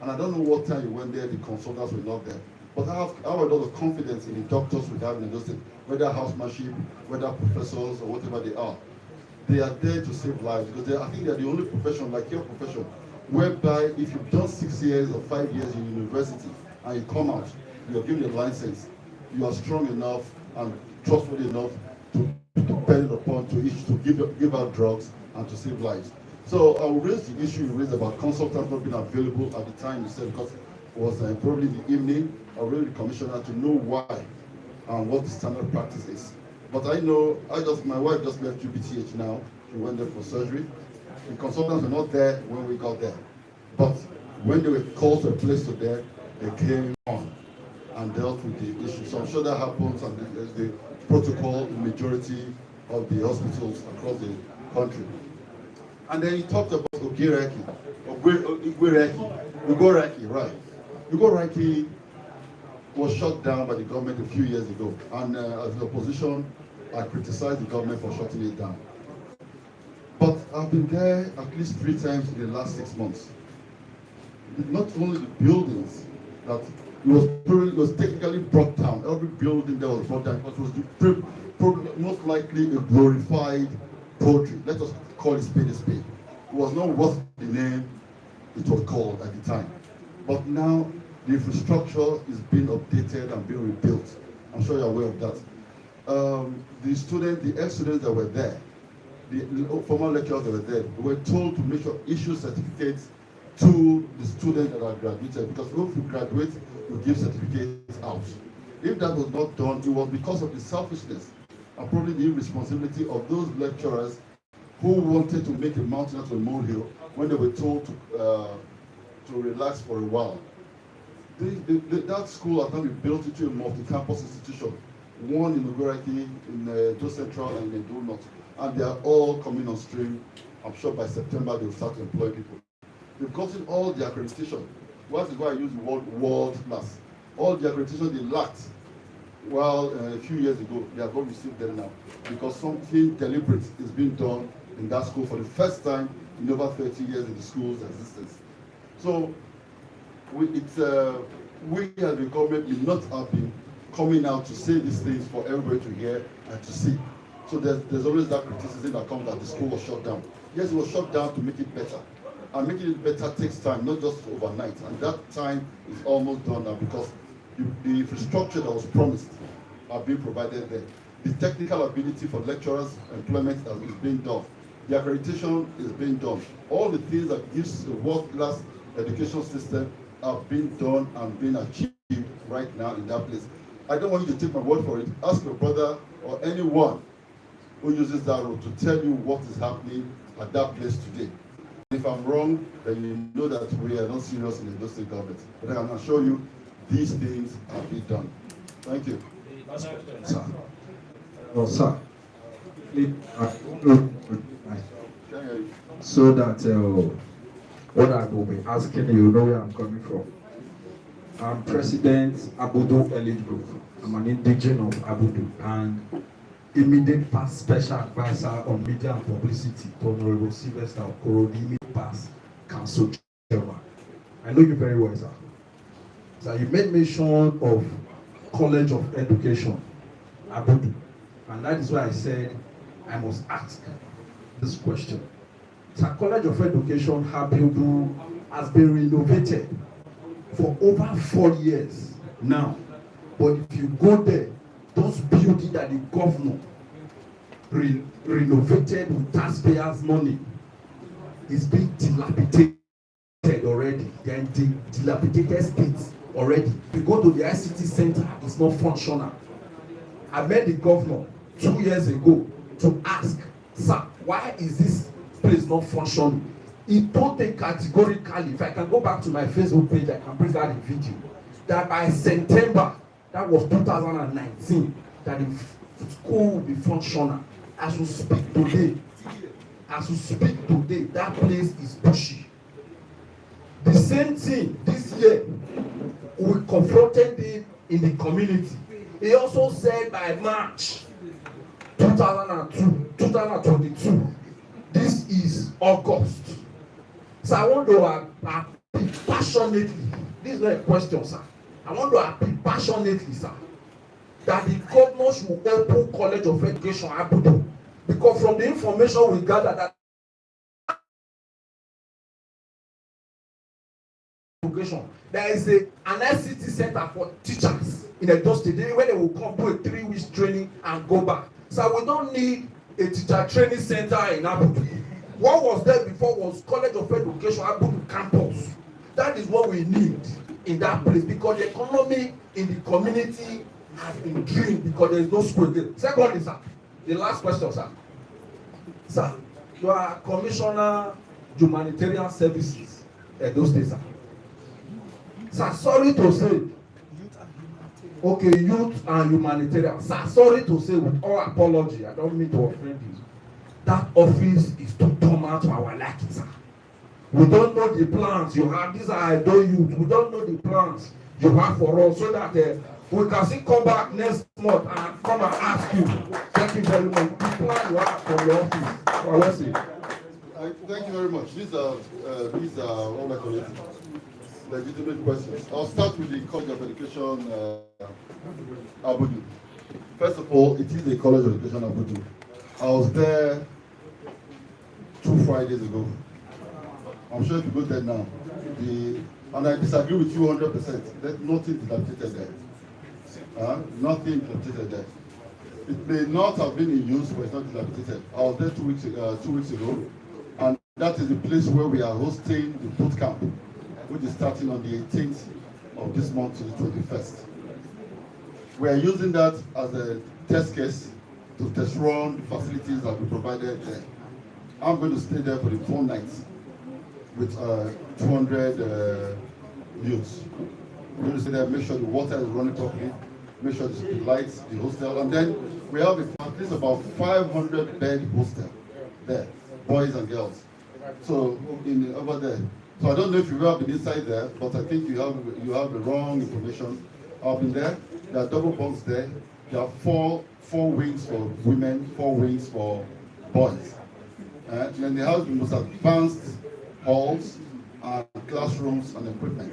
And I don't know what time you went there, the consultants were not there. But I have a lot of confidence in the doctors we have in those states, whether housemanship, whether professors, or whatever they are. They are there to save lives because I think they are the only profession, like your profession, whereby if you've done 6 years or 5 years in university and you come out, you are given a license, you are strong enough and trustworthy enough to depend upon to give out drugs and to save lives. So I will raise the issue you raised about consultants not being available at the time you said, because it was probably the evening. I will raise the commissioner to know why and what the standard practice is. But I know, my wife just left UBTH now. She went there for surgery. The consultants were not there when we got there. But when they were called to a place to there, they came on and dealt with the issue. So I'm sure that happens, and there's the protocol in majority of the hospitals across the country. And then he talked about Ugoraki, right. Ugoraki was shut down by the government a few years ago. And as the opposition, I criticized the government for shutting it down. But I've been there at least 3 times in the last 6 months. Not only the buildings, that it was technically brought down. Every building that was brought down, because it was most likely a glorified poultry. Let us call it spade a spade. It was not worth the name it was called at the time. But now the infrastructure is being updated and being rebuilt. I'm sure you're aware of that. The ex-students that were there, the former lecturers that were there, were told to make sure issue certificates to the students that are graduated, because if you graduate, you give certificates out. If that was not done, it was because of the selfishness and probably the irresponsibility of those lecturers who wanted to make a mountain out of a molehill when they were told to relax for a while. That school has now been built into a multi-campus institution, one in Ugoraki, in Do Central, and in Do North. And they are all coming on stream. I'm sure by September they will start to employ people. They've gotten all the accreditation. That is why I use the word world class. All the accreditation they lacked, well, a few years ago, they have all received them now, because something deliberate is being done in that school for the first time in over 30 years in the school's existence. So we as the government will not have been coming out to say these things for everybody to hear and to see. So there's always that criticism that comes that the school was shut down. Yes, it was shut down to make it better. And making it better takes time, not just overnight. And that time is almost done now, because the infrastructure that was promised are being provided there. The technical ability for lecturers' employment is being done. The accreditation is being done. All the things that gives a world-class education system are being done and being achieved right now in that place. I don't want you to take my word for it. Ask your brother or anyone who uses that road to tell you what is happening at that place today. If I'm wrong, then you know that we are not serious in the state government. But I can assure you, these things are being done. Thank you. Sir. Oh, sir. So that what I will be asking you know where I'm coming from. I'm President Abudu Elite Group. I'm an indigenous of Abudu and immediate past special advisor on media and publicity to Honorable Sylvester Okoro, the immediate past council chairman. I know you very well, sir. So you made mention of College of Education, Abudu, and that is why I said I must ask this question. The College of Education, Abudu, has been renovated for over 4 years now. But if you go there, those buildings that the governor renovated with taxpayers' money is being dilapidated already. They are in the dilapidated states already. You go to the ICT center, it's not functional. I met the governor 2 years ago to ask, sir, why is this place not functioning? He told me categorically, if I can go back to my Facebook page, I can bring out a video, that by September, that was 2019, that the school will be functional. As we speak today, that place is bushy. The same thing this year, we confronted him in the community. He also said by March 2022, this is August. So I want to appeal passionately, this is not a question, sir. I want to appeal passionately, sir, that the governor should open College of Education Abudu, Because from the information we gathered that education, there is an SCT center for teachers in Edo State where they will come do a 3 week training and go back. So we don't need a teacher training center in Abuja. What was there before was College of Education Abuja campus. That is what we need in that place because the economy in the community has been drained because there is no school there. Secondly, sir, the last question, sir. Sir, you are Commissioner Humanitarian Services Edo State, sir. Sir, sorry to say, okay, youth and humanitarian. Sir, sorry to say, with all apology, I don't mean to offend you. That office is too paramount to our liking, sir. We don't know the plans you have. These are Edo youth. We don't know the plans you have for us, so that we can still come back next month and come and ask you. Thank you very much. The plan you have from your office. Well, let's see. Thank you very much. These are all my colleagues. Legitimate questions. I'll start with the College of Education Abuja. First of all, it is the College of Education Abuja. I was there 2 Fridays ago. I'm sure if you go there now, and I disagree with you 100%. There's nothing dilapidated there. Nothing dilapidated there. It may not have been in use, but it's not dilapidated. I was there 2 weeks ago, and that is the place where we are hosting the boot camp, which is starting on the 18th of this month to the 21st. We are using that as a test case to test run the facilities that we provided there. I'm going to stay there for the 4 nights with 200 youths. We're going to stay there, make sure the water is running properly, make sure the lights, the hostel, and then we have at least about 500 bed hostel there, boys and girls. So over there. So I don't know if you've ever been inside there, but I think you have the wrong information. I've been there. There are double bunks there. There are four wings for women, 4 wings for boys. And then they have the most advanced halls and classrooms and equipment.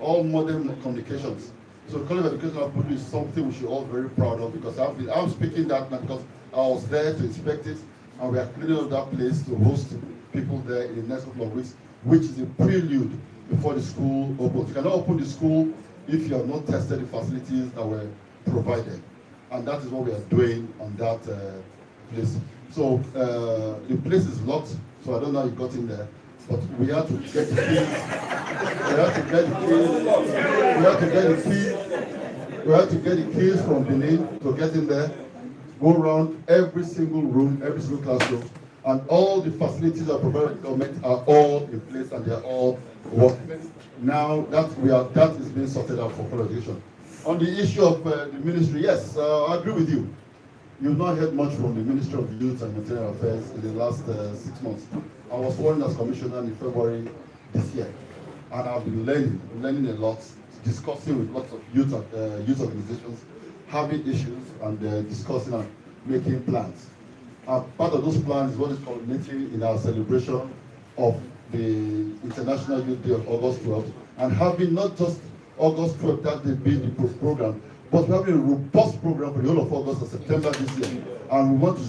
All modern communications. So College of Education Abuja is something we should all be very proud of because I'm speaking that now because I was there to inspect it and we are cleaning up that place to host people there in the next couple of weeks, which is a prelude before the school opens. You cannot open the school if you have not tested the facilities that were provided. And that is what we are doing on that place. So the place is locked, so I don't know how you got in there. But we have to get the keys. We have to get the keys. We have to get the keys. We have to get the keys from Benin to get in there. Go around every single room, every single classroom, and all the facilities that provided by the government are all in place and they are all working. Now that is being sorted out for education. On the issue of the ministry, yes, I agree with you. You've not heard much from the Ministry of Youth and Humanitarian Affairs in the last 6 months. I was sworn as commissioner in February this year, and I've been learning a lot, discussing with lots of youth organizations, having issues, and discussing and making plans. Part of those plans is what is culminating in our celebration of the International Youth Day of August 12th, and having not just August 12th, that day being the program, but we're having a robust program for the whole of August and September this year. And we want to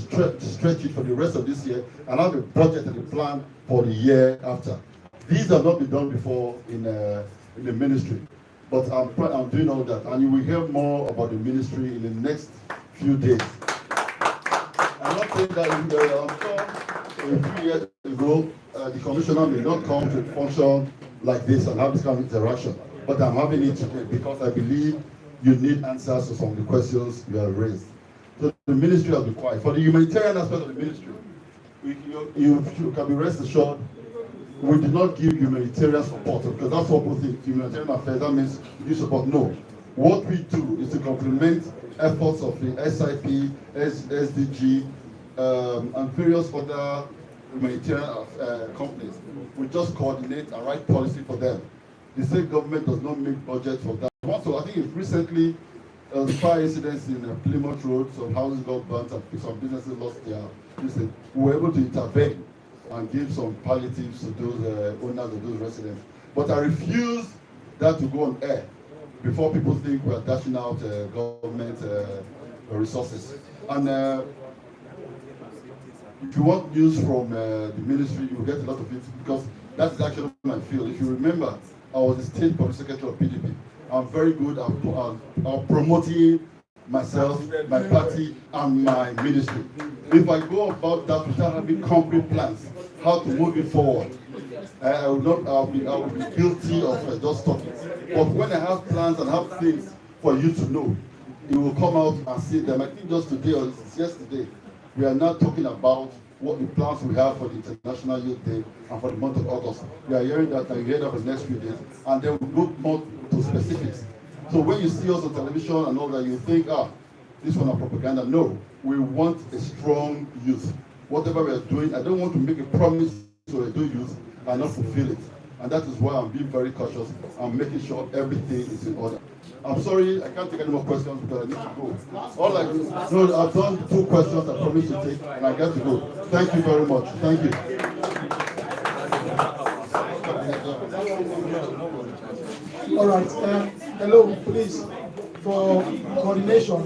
stretch it for the rest of this year and have a budget and a plan for the year after. These have not been done before in the ministry. But I'm doing all that. And you will hear more about the ministry in the next few days. I'm not saying that I'm sure a few years ago, the commissioner may not come to function like this and have this kind of interaction. But I'm having it today because I believe you need answers to some of the questions you have raised. So the ministry has been quiet. For the humanitarian aspect of the ministry, you can be rest assured, we did not give humanitarian support because that's what we think. Humanitarian affairs, that means you support. No. What we do is to complement efforts of the SIP, SDG, and various other humanitarian companies. We just coordinate and write policy for them. The state government does not make budget for that. Also, I think recently, fire incidents in Plymouth Road, some houses got burnt and some businesses lost their business. We were able to intervene and give some palliatives to those owners of those residents. But I refuse that to go on air before people think we are dashing out government resources. And If you want news from the ministry, you will get a lot of it because that's actually my field. If you remember, I was the state public secretary of PDP. I'm very good at promoting myself, my party, and my ministry. If I go about that without having concrete plans, how to move it forward, I will be guilty of just talking. But when I have plans and have things for you to know, you will come out and see them. I think just today or yesterday, we are now talking about what the plans we have for the International Youth Day and for the month of August. We are hearing that and you hear that for the next few days, and then we'll go more to specifics. So when you see us on television and all that, you think, this one is propaganda. No, we want a strong youth. Whatever we are doing, I don't want to make a promise to a youth and not fulfill it. And that is why I'm being very cautious. I'm making sure everything is in order. I'm sorry, I can't take any more questions because I need to go. I've done 2 questions I promised to take, and I got to go. Thank you very much. Thank you. All right. Hello, please, for coordination.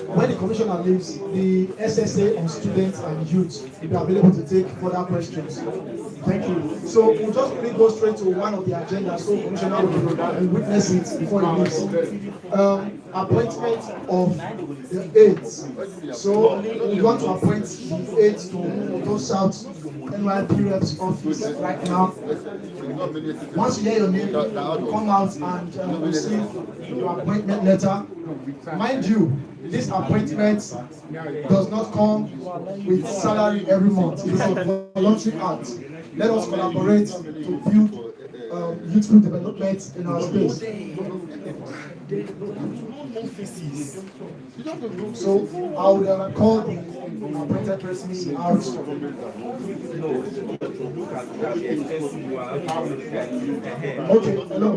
When the commissioner leaves, the SSA on students and youth will be available to take further questions. Thank you. So we'll just quickly go straight to one of the agendas so commissioner will witness it before he leaves. Appointment of the aides. So we want to appoint the aides to those South NYP reps office right now. Once you hear your name, come out and receive your appointment letter. Mind you, this appointment does not come with salary every month. It is a voluntary act. Let us collaborate to build youthful development in our space. So I will call the appointed persons out. Okay, hello.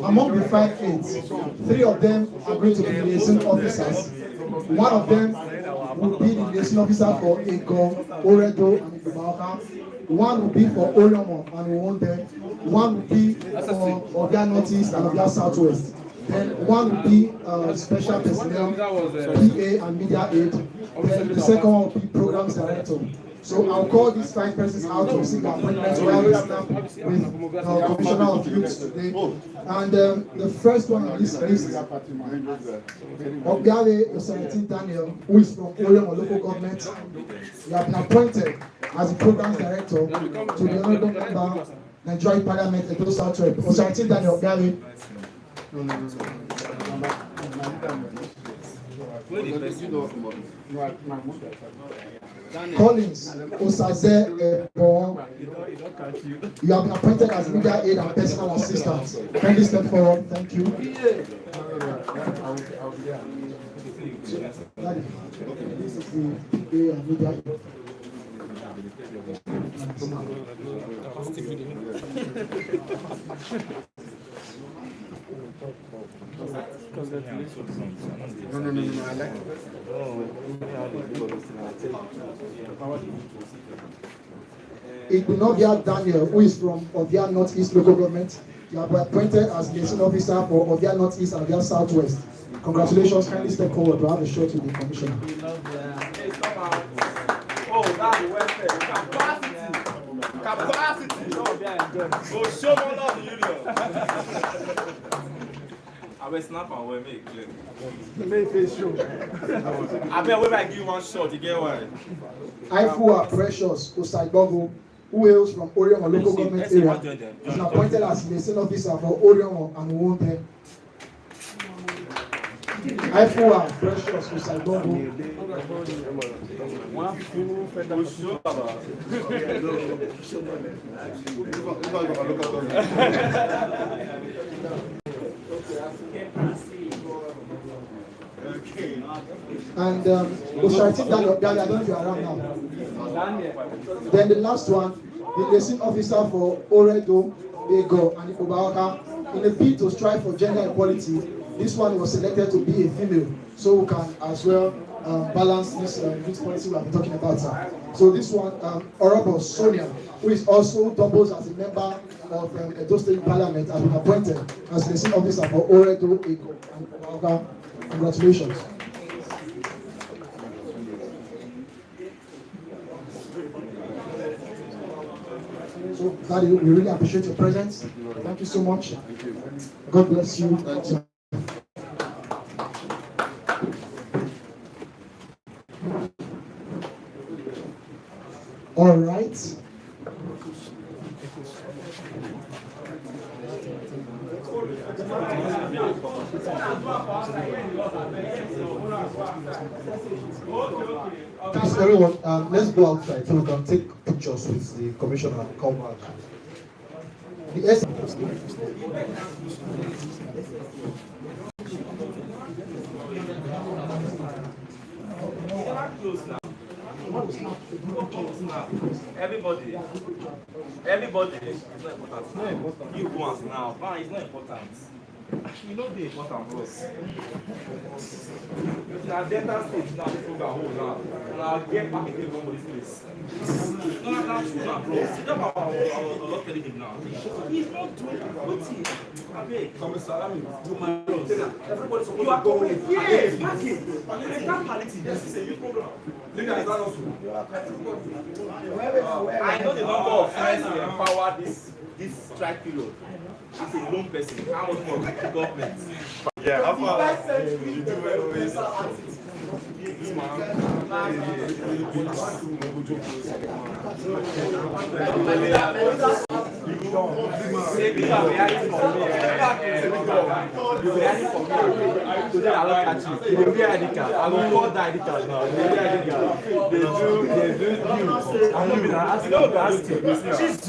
Among the 5 aides, 3 of them are going to be liaison officers. One of them will be the liaison officer for Ego, Oredo, and Ibaoka. One will be for Olomo and Wonde. One will be for Odia Northeast and Odia Southwest. Then one will be special personnel, PA and media aid. Then the second one will be programs director. So I'll call these 5 persons out to receive appointments. We always start with Commissioner of Youth today. And the first one on this list, Obiale Osanitin Daniel, who is from Orion local government. He has been appointed as the programs director to the honorable member, Nigerian Parliament, Edo South Rep. Osanitin Daniel, Obiale. Collins Osaze you have been appointed as media aid and personal assistant. Kindly step forward. Thank you. This is the PA and media aid. No, I like it. It will not be Daniel, who is from Odia Northeast local government. You have been appointed as liaison officer for Odia Northeast and Odia Southwest. Congratulations. Kindly step forward to have a shot with the commissioner. Oh, that's the welfare. Capacity. Oh, show more love, Union. I will snap and we'll make clear. Make face show. I bet when I give one shot, you get one. Ifua Precious Osaibogo, who hails from Orion local government area, is appointed as liaison officer for Orion and Wonde. Ifua Precious Osaibogo. And Oshariti Daniel, I don't know if you are around now. Then the last one, the liaison officer for Oredo, Ego, and Ibaoka. In a bid to strive for gender equality, this one was selected to be a female, so we can as well balance this youth policy we have been talking about. So this one, Honorable Sonia, who is also doubles as a member of Edo State Parliament, has been appointed as liaison officer for Oredo, Ego, and Ibaoka. Congratulations. So, Daddy, we really appreciate your presence. Thank you so much. God bless you. All right. Please, everyone, let's go outside so we can take pictures with the commissioner and come back. The S Everybody, it's not important. You go as now, but it's not important. You know the important for us. Now, Delta State now, people are home now. Now, get back again from this place. No, that's true now, bro. See, that's what I was telling him now. He's not doing it. Okay, everybody's supposed to go. Yes, palliative. Yes, it's a new program. I know the number of friends we empower this strike period. It's a lone person. How much more the government? Yeah, how far? You do always. This man. Today I look at you. They wear ID card. I will call the ID card now. They wear ID card. They do you. I'm not going to ask you. No, ask you. Jesus.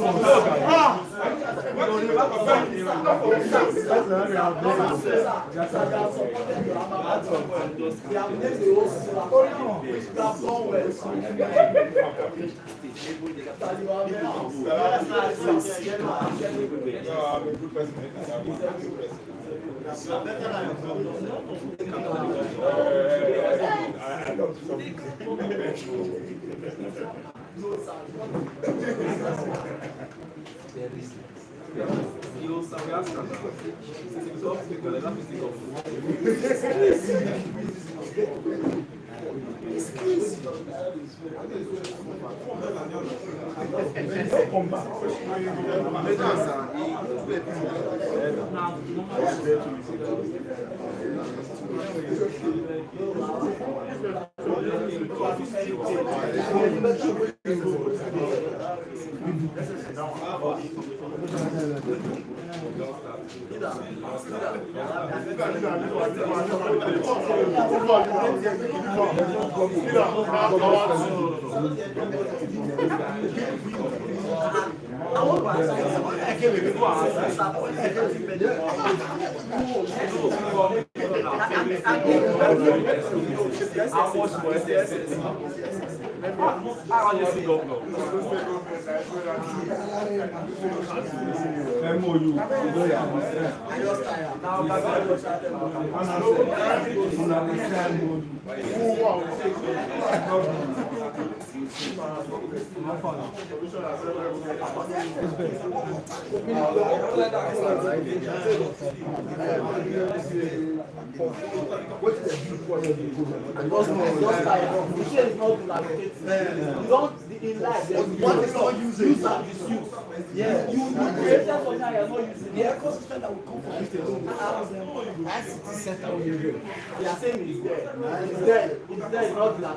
No, in life, what is not using? Use and misuse. Yeah. You created for now, you're not using the ecosystem that will come from it alone. ICT center will be real. They are saying it's there. It's there. It's there. It's not that.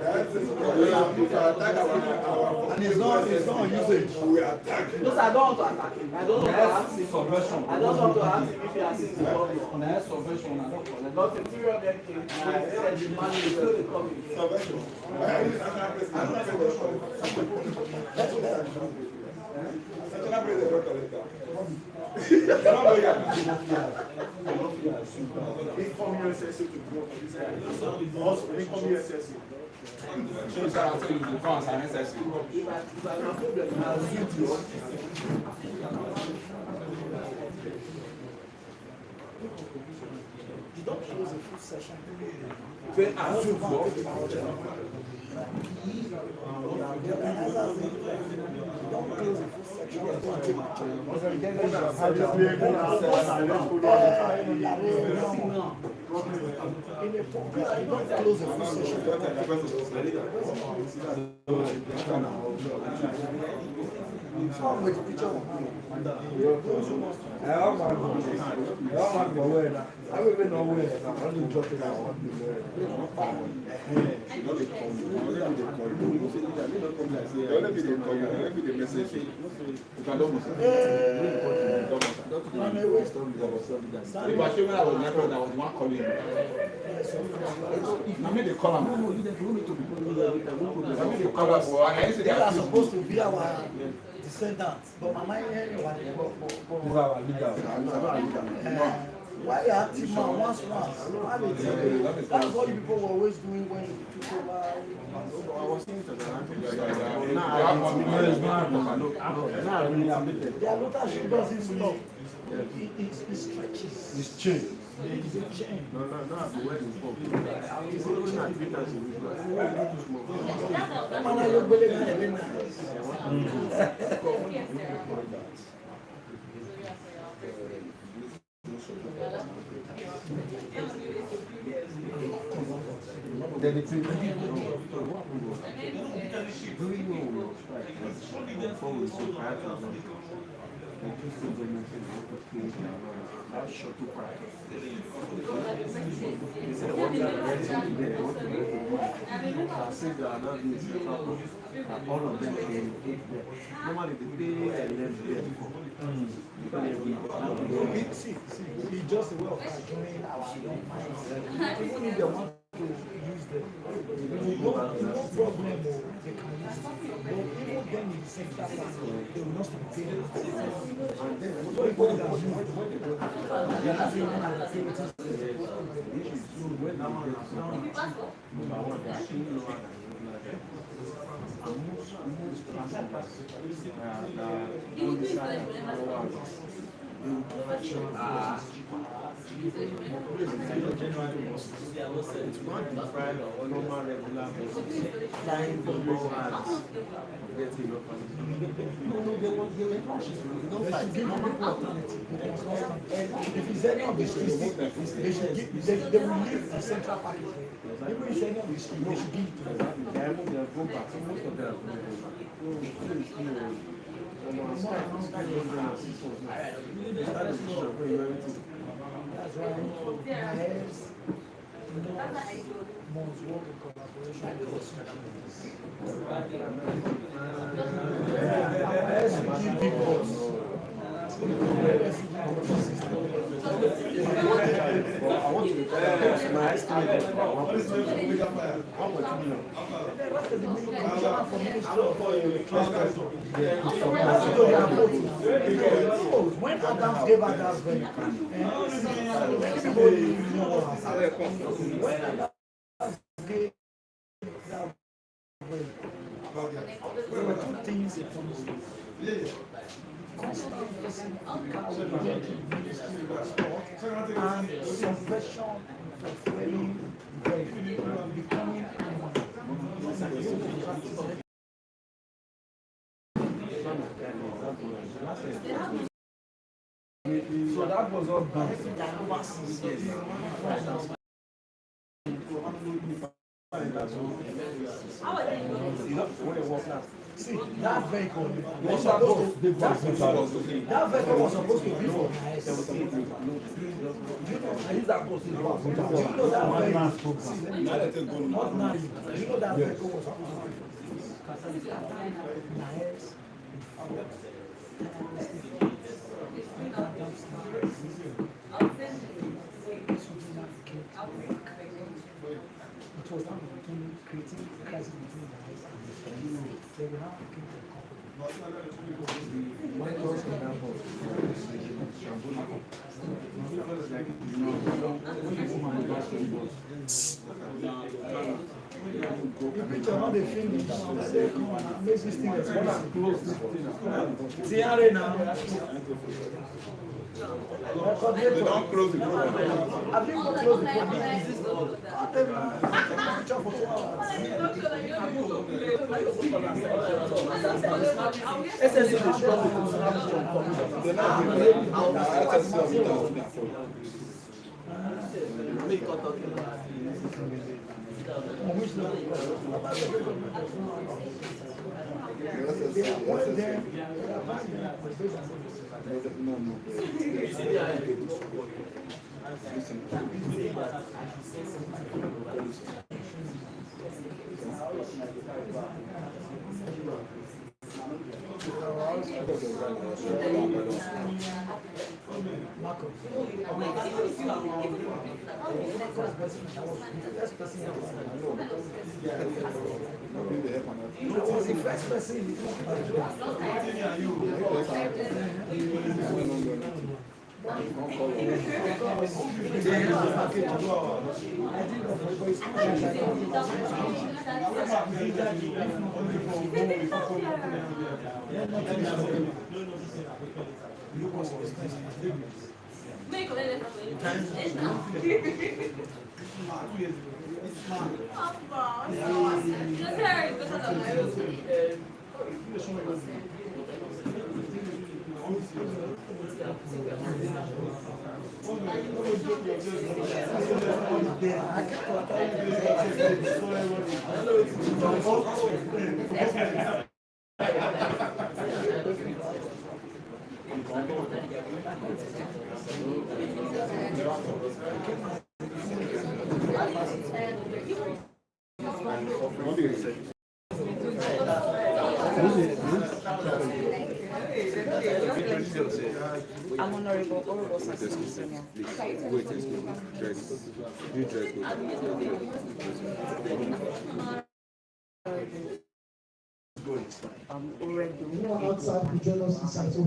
And it's not usage. We attack. Because I don't want to attack him. I don't want to ask him. I don't want to ask him if he has seen the problem. On the subversion, I don't collect. Not a period of everything. I said the money is still the coming. Subversion. You don't close a full session. close the full session. With the picture of they are supposed to be our descendants, but my mind why you active man once? That's what you people were always doing when you took over. Their leadership doesn't stop. It stretches. It's changed. It's a chain. All of them came. Normally they pay and then see, it's just a way of controlling our young minds. Even if they want to use them, no problem, they can use it. But even then in the sector, they will not be paying. So people that use they have even activities. If it's any of the streets, they will leave the central package. Even if it's any of the streets, they should give it to them. That's why NIGERIAN must work in collaboration with when Adams gave Adams very everybody knows when Adams gave that very there were two things he promised us. Constant facing accountability ministry of sport and subversion for failing becoming so that was all done. See, that vehicle was supposed to be that vehicle was supposed to be for nice. I use that post in the box. Do you know that vehicle? Not nice. Do you know that vehicle was supposed to be nice? It was not creating crisis between the eyes and the they were not looking for the picture not the finish. Say, come on, make this thing expensive. See, now. They don't close the program. I think we'll close the program. I'm Honorable Orobo Senior. Outside to join us inside, so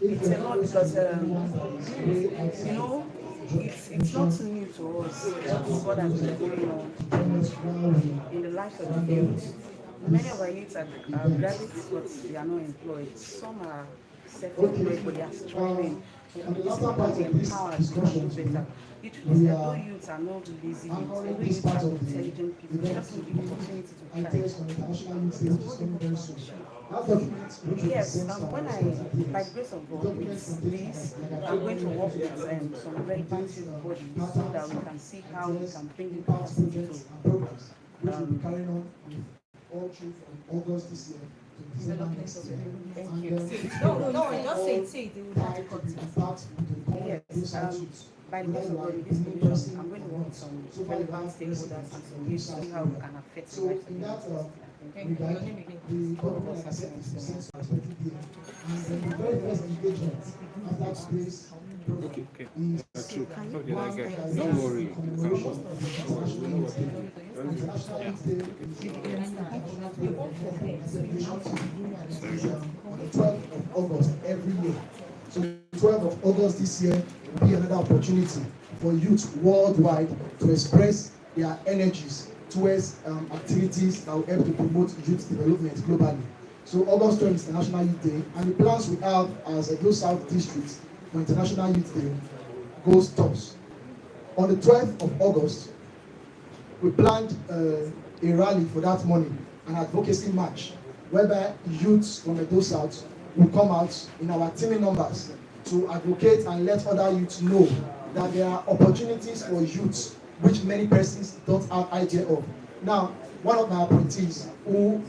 It's a lot because, you know, it's not new to us. What has been going on in the lives of the youth. Many of our youths are graduates, but they are not employed. Some are self-employed, but they are struggling. And the latter part of this discussion today, we are youths are not lazy. anchoring this part of the intelligent people. event Just give opportunity to try. entails on International Youth Day, which is coming very soon. That document, which Yes, represents when by the grace of God, with this, I'm going to work with some relevant bodies so that we can see how we can bring the capacity to which will be carrying on with all through from August this year to December next year. Thank you. No, just say it. Yes, by the grace of God, in this mission, I'm going to work with some relevant stakeholders and some youth to see how we can affect the So lives of in the that youth. regard, the government, like I said, is to send some expected here. And then the very first engagement after today's program is Don't worry. commemoration of the International Youth Day. International Youth Day is on the 12th of August every year. So the 12th of August this year will be another opportunity for youth worldwide to express their energies towards activities that will help to promote youth development globally. So August 12th is International Youth Day, and the plans we have as a Edo South District for International Youth Day goes tops. On the 12th of August, we planned a rally for that morning, an advocacy march, whereby youths from Edo South will come out in our teaming numbers to advocate and let other youths know that there are opportunities for youths which many persons don't have idea of. Now, one of my appointees, who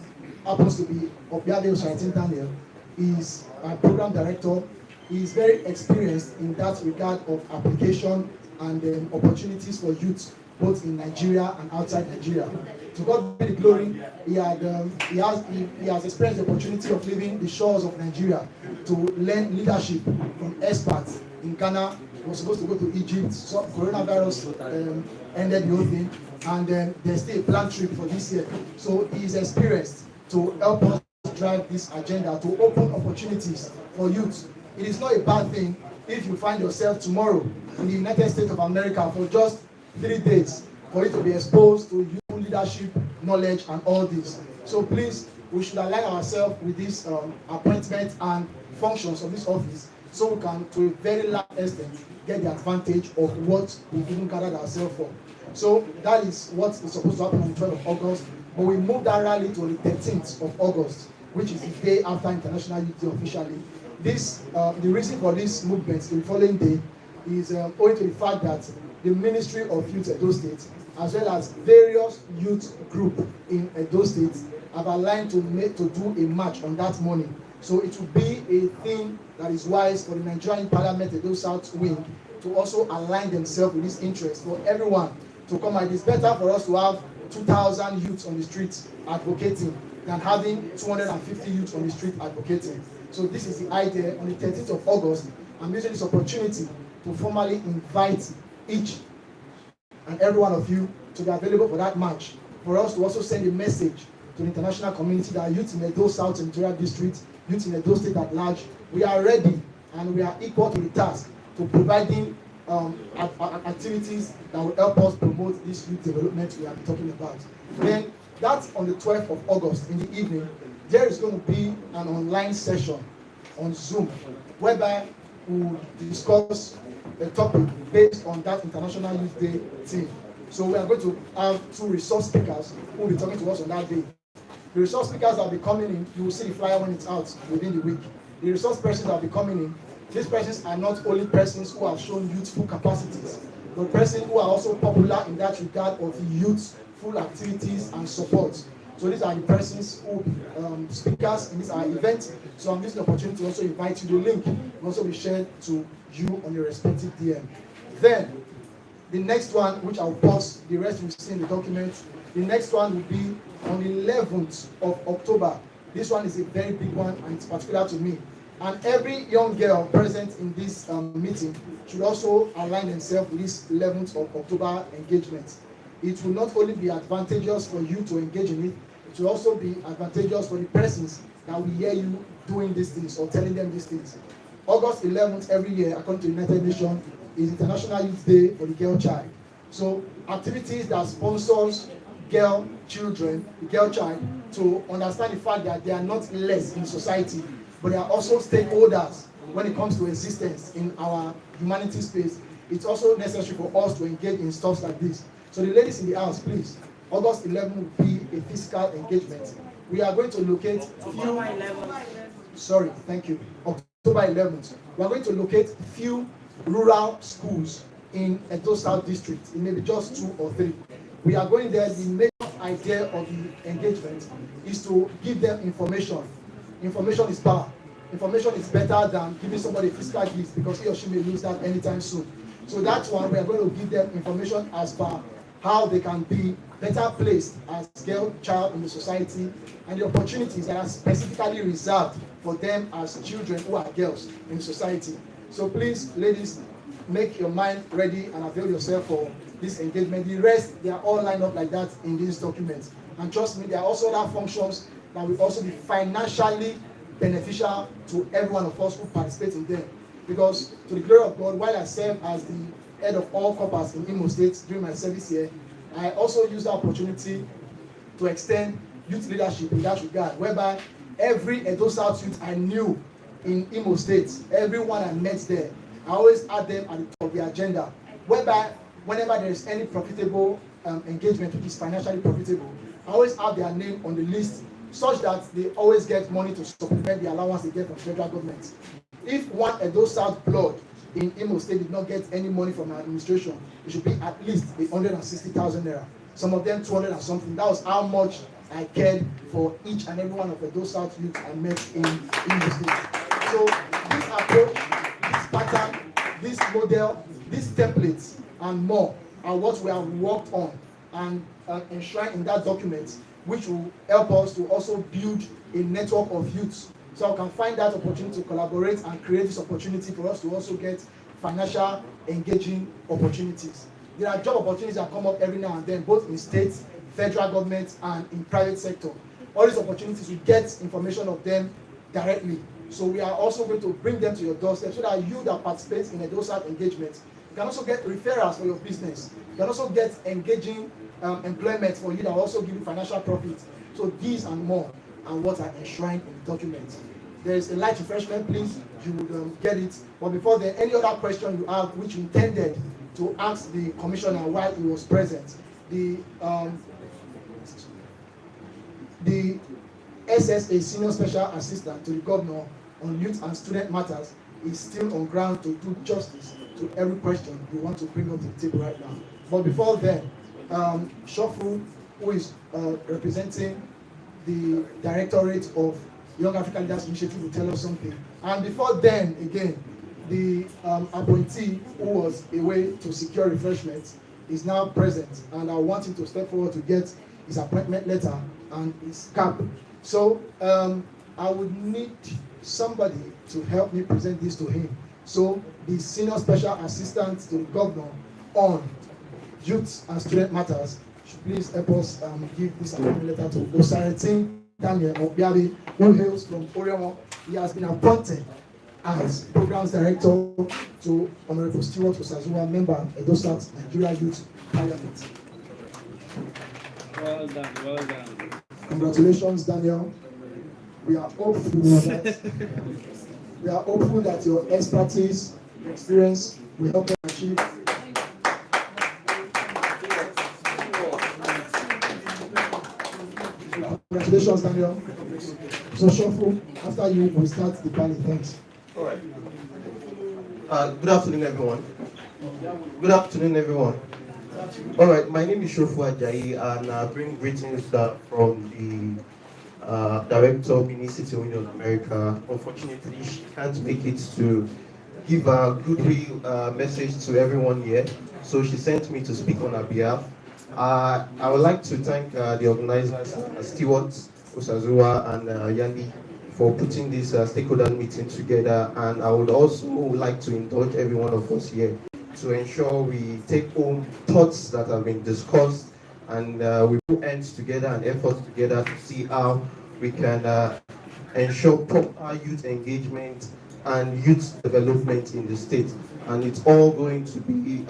happens to be Obiade Oshaitin Daniel, is my program director. He is very experienced in that regard of application and opportunities for youth, both in Nigeria and outside Nigeria. To God be the glory, he has experienced the opportunity of leaving the shores of Nigeria to learn leadership from experts in Ghana. He was supposed to go to Egypt. So coronavirus ended the whole thing, and then there's still a planned trip for this year. So he is experienced to help us drive this agenda to open opportunities for youth. It is not a bad thing if you find yourself tomorrow in the United States of America for just 3 days, for you to be exposed to youth leadership, knowledge, and all this. So please, we should align ourselves with this appointment and functions of this office, so we can, to a very large extent, get the advantage of what we even gathered ourselves for. So that is what is supposed to happen on the 12th of August, but we moved that rally to the 13th of August, which is the day after International Youth Day officially. This, the reason for this movement is the following day. is owing to the fact that the Ministry of Youth Edo State, as well as various youth groups in Edo State, have aligned to do a match on that money. So it will be a thing that is wise for the Nigerian Parliament Edo South Wing to also align themselves with this interest for everyone to come out. It is better for us to have 2,000 youths on the streets advocating than having 250 youths on the street advocating. So this is the idea. On the 13th of August, I'm using this opportunity to formally invite each and every one of you to be available for that match, for us to also send a message to the international community that youth in Edo South Senatorial District, youth in Edo State at large, we are ready and we are equal to the task to providing activities that will help us promote this youth development we are talking about. Then that's on the 12th of August in the evening. There is going to be an online session on Zoom whereby we will discuss a topic based on that International Youth Day theme. So we are going to have 2 resource speakers who will be talking to us on that day. The resource speakers that will be coming in, you will see the flyer when it's out within the week. The resource persons that will be coming in, these persons are not only persons who have shown youthful capacities, but persons who are also popular in that regard of youthful activities and support. So these are the persons who speakers in this our event. So I'm using the opportunity to also invite you. The link will also be shared to you on your respective DM. Then the next one, which I'll pause, the rest you'll see in the document. The next one will be on the 11th of October. This one is a very big one and it's particular to me. And every young girl present in this meeting should also align themselves with this 11th of October engagement. It will not only be advantageous for you to engage in it, it will also be advantageous for the persons that will hear you doing these things or telling them these things. August 11th every year, according to the United Nations, is International Youth Day for the girl child. So activities that sponsors girl children, the girl child, to understand the fact that they are not less in society, but they are also stakeholders when it comes to existence in our humanity space. It's also necessary for us to engage in stuff like this. So the ladies in the house, please, August 11th will be a physical engagement. We are going to locate few, sorry, thank you, October 11th. We are going to locate few rural schools in Edo South District, in maybe just 2 or 3. We are going there. The major idea of the engagement is to give them information. Information is power. Information is better than giving somebody physical gifts because he or she may lose that anytime soon. So that's why we are going to give them information as per how they can be better placed as girl child in the society and the opportunities that are specifically reserved for them as children who are girls in society. So please, ladies, make your mind ready and avail yourself for this engagement. The rest, they are all lined up like that in this document. And trust me, there are also other functions that will also be financially beneficial to every one of us who participate in them. Because to the glory of God, while I serve as the head of all corpers in Imo State during my service here, I also use the opportunity to extend youth leadership in that regard, whereby every Edo South youth I knew in Imo State, everyone I met there, I always add them at the top of the agenda, whereby whenever there is any profitable engagement which is financially profitable, I always have their name on the list such that they always get money to supplement the allowance they get from federal government. If one Edo South blood in Imo State did not get any money from our administration, it should be at least 160,000 naira. Some of them 200 and something. That was how much I cared for each and every one of Edo South youth I met in Imo State. So this approach, this pattern, this model, these templates, and more are what we have worked on and enshrined in that document, which will help us to also build a network of youths. So I can find that opportunity to collaborate and create this opportunity for us to also get financial engaging opportunities. There are job opportunities that come up every now and then, both in state, federal government, and in private sector. All these opportunities, we get information of them directly. So we are also going to bring them to your doorstep so that you that participate in a DOSAT engagement can also get referrals for your business. You can also get engaging employment for you that will also give you financial profit. So these and more are what are enshrined in the document. There is a light refreshment, please. You would get it. But before then, any other question you have which you intended to ask the commissioner while he was present, the SSA, Senior Special Assistant to the Governor on Youth and Student Matters, is still on ground to do justice to every question you want to bring up to the table right now. But before then, Shofu, who is representing the Directorate of Young African Leaders Initiative, will tell us something. And before then, again, the appointee who was away to secure refreshments is now present, and I want him to step forward to get his appointment letter and his cap. So I would need somebody to help me present this to him. So the Senior Special Assistant to the Governor on Youth and Student Matters should please help us give this appointment letter to Osaretin Daniel Obiari, who hails from Orion. He has been appointed as Programs Director to Honorable Stewart Osazuwa, member Edo South Nigeria Youth Parliament. Well done, well done. Congratulations, Daniel. We are hopeful that your expertise, experience will help us achieve. Congratulations, Daniel. So, Shofu, after you, we'll start the panel. Thanks. All right. Good afternoon, everyone. Good afternoon, everyone. All right, my name is Shofu Ajayi, and I bring greetings from the Director of Benin City Union of America. Unfortunately, she can't make it to give a goodwill message to everyone here, so she sent me to speak on her behalf. I would like to thank the organizers, Stewart Osazuwa and Yandi, for putting this stakeholder meeting together, and I would also like to indulge every one of us here to ensure we take home thoughts that have been discussed, and we put ends together and efforts together to see how we can ensure proper youth engagement and youth development in the state. And it's all going to be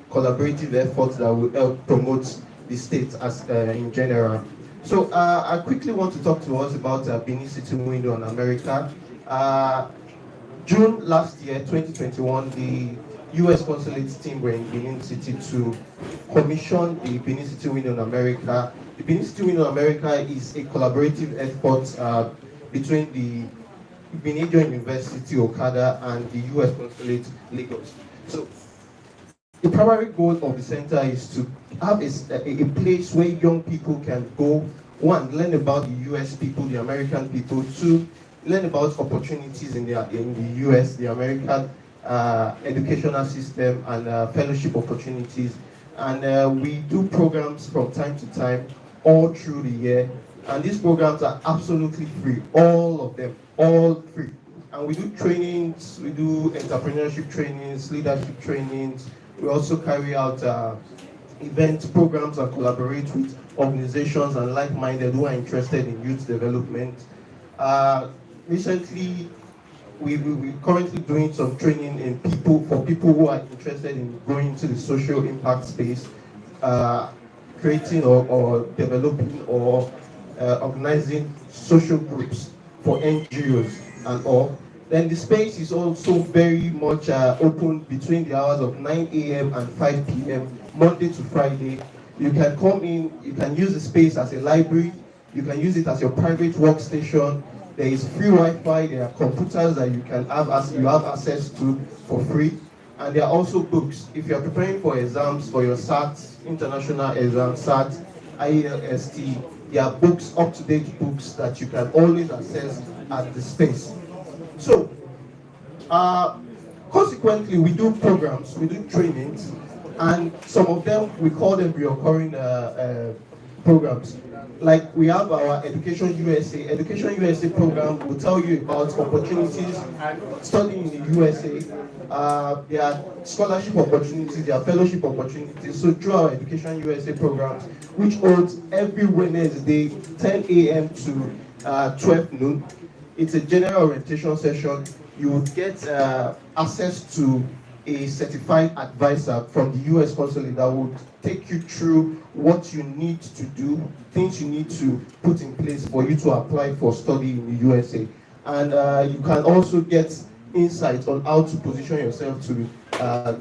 collaborative efforts that will help promote the state as in general. So I quickly want to talk to us about Benin City Window on America. June last year, 2021, the U.S. consulate team were in Benin City to commission the Benin City Window on America. The Benin City Window on America is a collaborative effort between the Benin University, Okada, and the U.S. consulate, Lagos. So the primary goal of the center is to have a place where young people can go, one, learn about the US people, the American people, two, learn about opportunities in the US, the American educational system, and fellowship opportunities. And we do programs from time to time, all through the year. And these programs are absolutely free, all of them, all free. And we do trainings, we do entrepreneurship trainings, leadership trainings. We also carry out event programs and collaborate with organizations and like-minded who are interested in youth development. Recently, we're currently doing some training in for people who are interested in going into the social impact space, creating or developing or organizing social groups for NGOs and all. Then the space is also very much open between the hours of 9 a.m. and 5 p.m. Monday to Friday. You can come in, you can use the space as a library, you can use it as your private workstation. There is free Wi-Fi, there are computers that you can have access to for free. And there are also books. If you are preparing for exams, for your SAT, international exams, SAT, IELST, there are books, up-to-date books that you can always access at the space. So, consequently, we do programs, we do trainings, and some of them, we call them recurring programs. Like we have our Education USA. Education USA program will tell you about opportunities studying in the USA. There are scholarship opportunities, there are fellowship opportunities. So through our Education USA programs, which holds every Wednesday, 10 a.m. to 12 noon, it's a general orientation session. You would get access to a certified advisor from the U.S. consulate that would take you through what you need to do, things you need to put in place for you to apply for study in the USA. And you can also get insights on how to position yourself to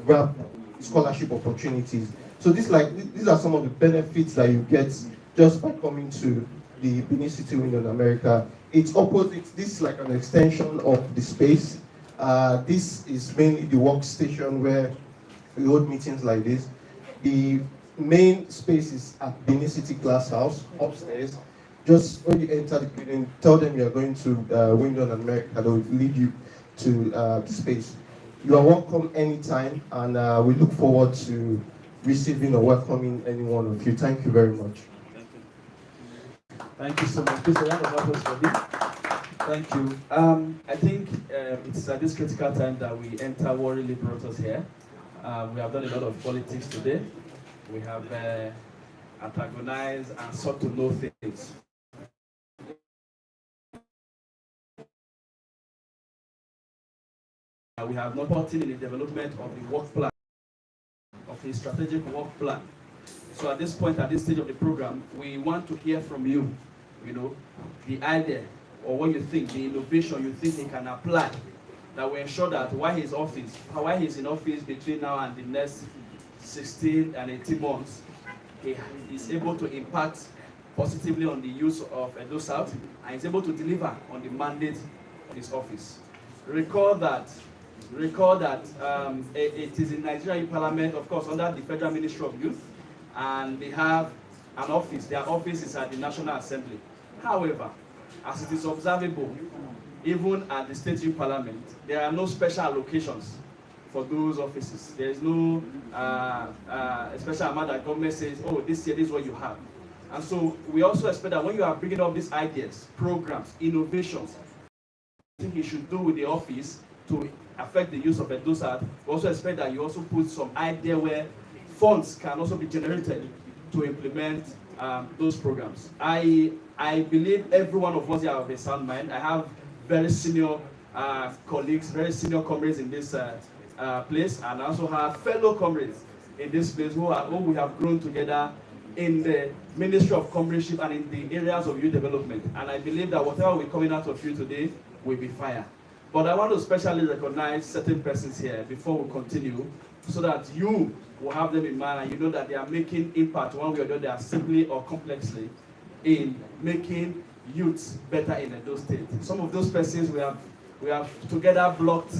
grab scholarship opportunities. So these are some of the benefits that you get just by coming to the Benin City Window in America. It's opposite, this is like an extension of the space. This is mainly the workstation where we hold meetings like this. The main space is at Benin City Glass House upstairs. Just when you enter the building, tell them you're going to Wyndham and America. They'll lead you to the space. You are welcome anytime, and we look forward to receiving or welcoming any one of you. Thank you very much. Thank you so much. Please, a round of applause for him. Thank you. I think it's at this critical time that we enter what really brought us here. We have done a lot of politics today. We have antagonized and sought to know things. We have not put in the development of the work plan, of the strategic work plan. So at this point, at this stage of the program, we want to hear from you, the idea or what you think, the innovation you think he can apply, that will ensure that while he's in office between now and the next 16 and 18 months, he is able to impact positively on the use of Edo South and is able to deliver on the mandate of his office. Recall that it is in Nigerian Parliament, of course, under the Federal Ministry of Youth, and they have an office. Their office is at the National Assembly. However, as it is observable, even at the State Youth Parliament, there are no special allocations for those offices. There is no special amount that government says, oh, this year, this is what you have. And so we also expect that when you are bringing up these ideas, programs, innovations, I think you should do with the office to affect the use of EDOSAT. We also expect that you also put some idea where funds can also be generated to implement those programs. I believe every one of us here have a sound mind. I have very senior colleagues, very senior comrades in this place, and I also have fellow comrades in this place who we have grown together in the Ministry of Comradeship and in the areas of youth development. And I believe that whatever we're coming out of you today will be fire. But I want to especially recognize certain persons here before we continue, so that you will have them in mind and you know that they are making impact one way or the other, simply or complexly, in making youths better in Edo State. Some of those persons we have together blocked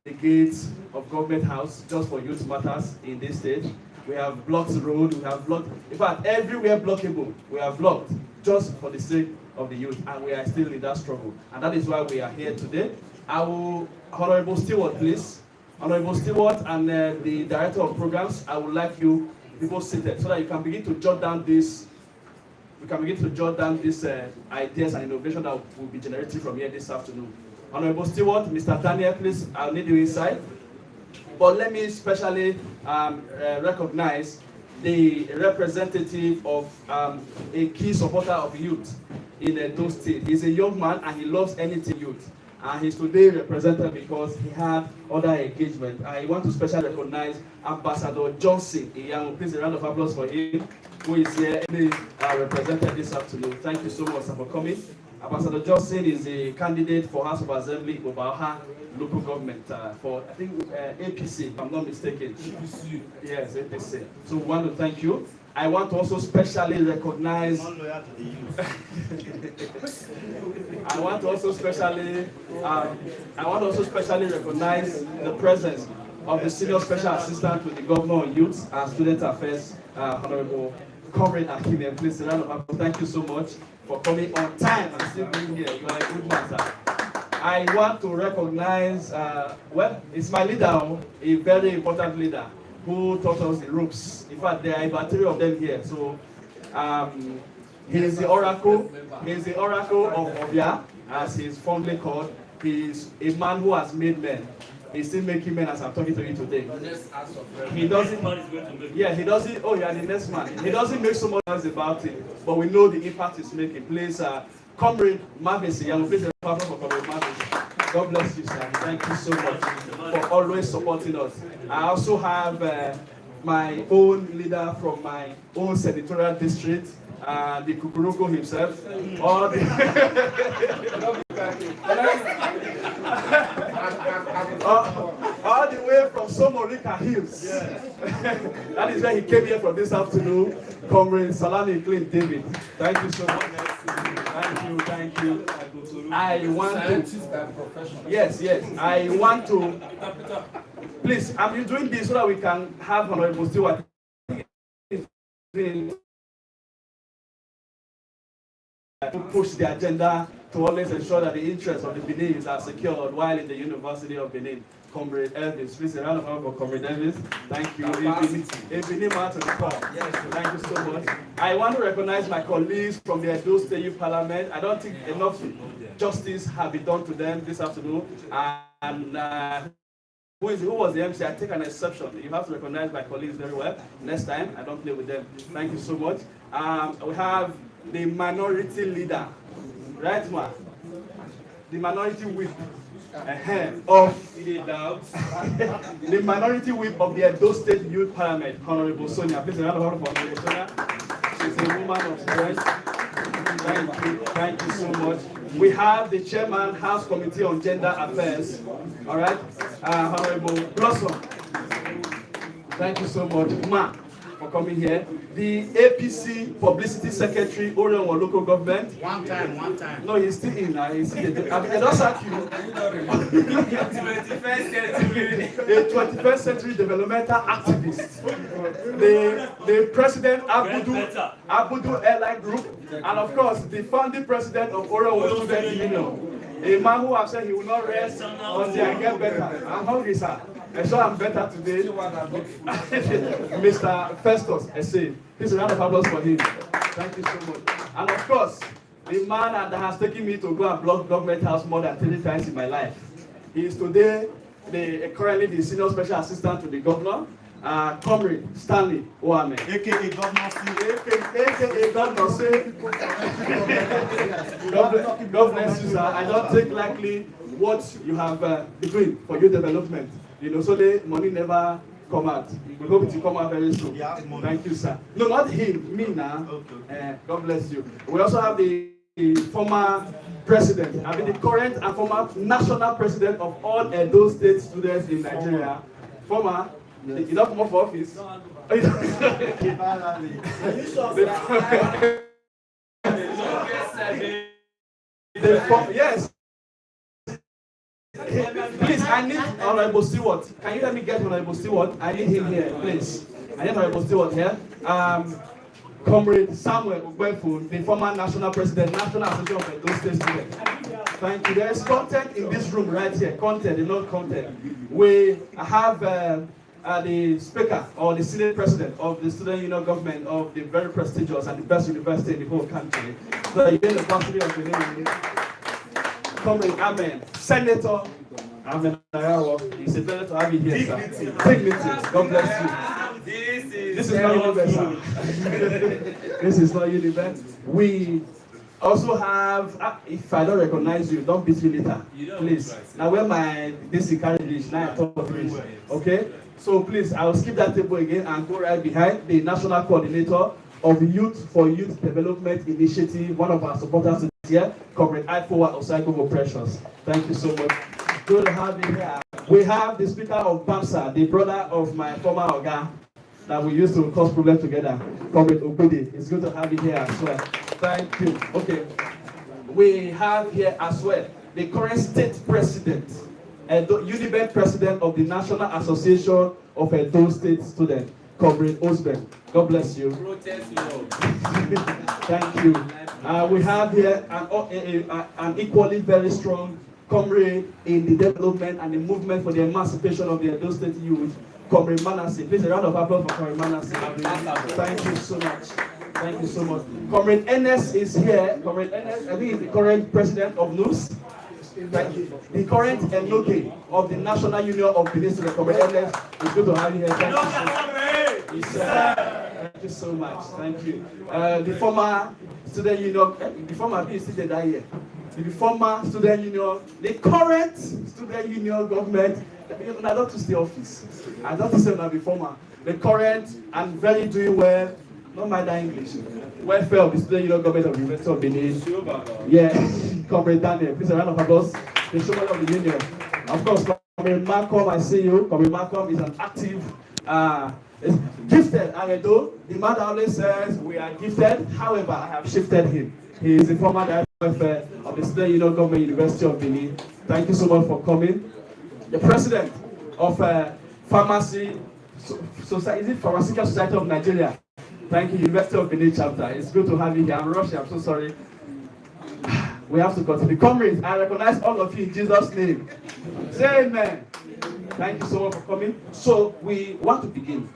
the gates of Government House just for youth matters in this state. We have blocked the road, we have blocked, in fact, everywhere blockable, we have blocked just for the sake of the youth, and we are still in that struggle. And that is why we are here today. Honorable Stewart, please. Honorable Stewart and the Director of Programs, I would like you people seated so that you can begin to jot down these ideas and innovation that will be generated from here this afternoon. Honorable Stewart, Mr. Daniel, please, I'll need you inside. But let me especially recognize the representative of a key supporter of youth in Edo State. He's a young man and he loves anything youth. And he's today represented because he had other engagement. I want to especially recognize Ambassador Johnson. Please, a round of applause for him, who is here represented this afternoon. Thank you so much for coming. Ambassador Johnson is a candidate for House of Assembly in Obaha local government for, I think, APC, if I'm not mistaken. APC. Yes, APC. So we want to thank you. I want to also specially recognize. I want to also specially recognize the presence of the Senior Special Assistant to the Governor on Youth and Student Affairs, Honorable Comrade Akime. Please, a round of applause. Thank you so much for coming on time and still being here. You are a good man, sir. I want to recognize, well, it's my leader, a very important leader, who taught us the ropes. In fact, there are about 3 of them here. So he is the oracle. He is the oracle of Obia, as he is fondly called. He is a man who has made men. He's still making men as I'm talking to you today. He doesn't. Yeah, he doesn't. Oh, yeah, the next man. He doesn't make so much noise about it, but we know the impact he's making. Please, Comrade Mavesi, young please for Comrade Mavesi. God bless you, sir. Thank you so much for always supporting us. I also have my own leader from my own senatorial district, the Kukuruko himself. All the way from Somorika Hills. That is where he came here from this afternoon. Comrade Salami Clean David. Thank you so much. Thank you. I want to. Yes. I want to. Please, I'm doing this so that we can have Honorable Stewart to push the agenda to always ensure that the interests of the Benin are secured while in the University of Benin. Comrade Elvis, please a round of applause for Comrade Elvis. Thank you. A Benin man to the top. Yes, thank you so much. I want to recognize my colleagues from the Edo State Youth Parliament. I don't think enough justice has been done to them this afternoon. And who was the MC? I take an exception. You have to recognize my colleagues very well. Next time, I don't play with them. Thank you so much. We have the minority leader, right, ma? The minority whip of the minority whip of the Edo State Youth Parliament, Honorable Sonia. Please a round of applause for Honorable Sonia. She's a woman of strength. Thank you so much. We have the chairman, House Committee on Gender Affairs. All right, Honorable Blossom. Thank you so much, ma, for coming here. The APC Publicity Secretary, Orion Local Government. One time. No, he's still in. He's still in. I don't sack you. A 21st century developmental activist. The president, Abudu Airline Group. And of course, the founding president of Orion Student Union. A man who has said he will not rest until I get better. I'm hungry, sir. And so I'm better today. Mr. Festus Essay. Please a round of applause for him. Thank you so much. And of course, the man that has taken me to go and block government house more than 3 times in my life. He is today currently the senior special assistant to the governor, Comrade Stanley Oame. AKA Governor C. AKA Governor C. God bless you, sir. I don't take lightly what you have been doing for youth development. You know, so the money never come out. We hope it will come out very soon. Thank you, sir. No, not him, me now. God bless you. We also have the former president, the current and former national president of all Edo State students in Nigeria. Former, you don't come up for office. Yes. Please, I need Honorable Stewart. Can you let me get Honorable Stewart? I need him here, please. I need Honorable Stewart here. Comrade Samuel Ugbefu, the former national president, National Association of Edo State Students. Thank you. There is content in this room right here. Content, not content. We have the speaker or the senate president of the student union government of the very prestigious and the best university in the whole country, the University of Benin. Comrade Amen, Senator Amen Ayawo. It's a pleasure to have you here, sir. Dignity. God bless you. This is not universal. This is not universal. We also have, if I don't recognize you, don't beat me later, please. Now when my DC carry reach, now I talk reach. Okay? So please, I'll skip that table again and go right behind the national coordinator of the Youth for Youth Development Initiative, one of our supporters here, Comrade Ifowa Osaikovo Precious. Thank you so much. Good to have you here. We have the speaker of BAMSA, the brother of my former Oga, that we used to cause problems together, Comrade Okudi. It's good to have you here as well. Thank you. Okay. We have here as well the current state president, Unibank president of the National Association of Edo State Students, Comrade Osben. God bless you. Thank you. We have here an equally very strong comrade in the development and the movement for the emancipation of the Edo State youth, Comrade Manasseh. Please a round of applause for Comrade Manasseh. Thank you so much. Thank you so much. Comrade Enes is here. Comrade Enes, I think, is the current president of NUS. The current MOK of the National Union of Benin Students. Comrade Enes, it's good to have you here. Thank you so much. Thank you so much. Thank you. The former student union, the former student that year. The former student union, the current student union government. I don't to stay office. I don't say now the former. The current and very doing well. Not mind that English. Welfare of the student union government of the University of Benin. Yeah, Comrade Daniel. Please a round of applause. The showman of the union. Of course, Comrade Malcolm, I see you. Comrade Malcolm is an active Gifted, Aredo, the man that always says we are gifted. However, I have shifted him. He is the former director of the Student Union Government University of Benin. Thank you so much for coming. The president of Pharmacy Society, is it Pharmaceutical Society of Nigeria? Thank you, University of Benin chapter. It's good to have you here. I'm rushing, I'm so sorry. We have to continue. Comrades, I recognize all of you in Jesus' name. Say amen. Thank you so much for coming. So we want to begin.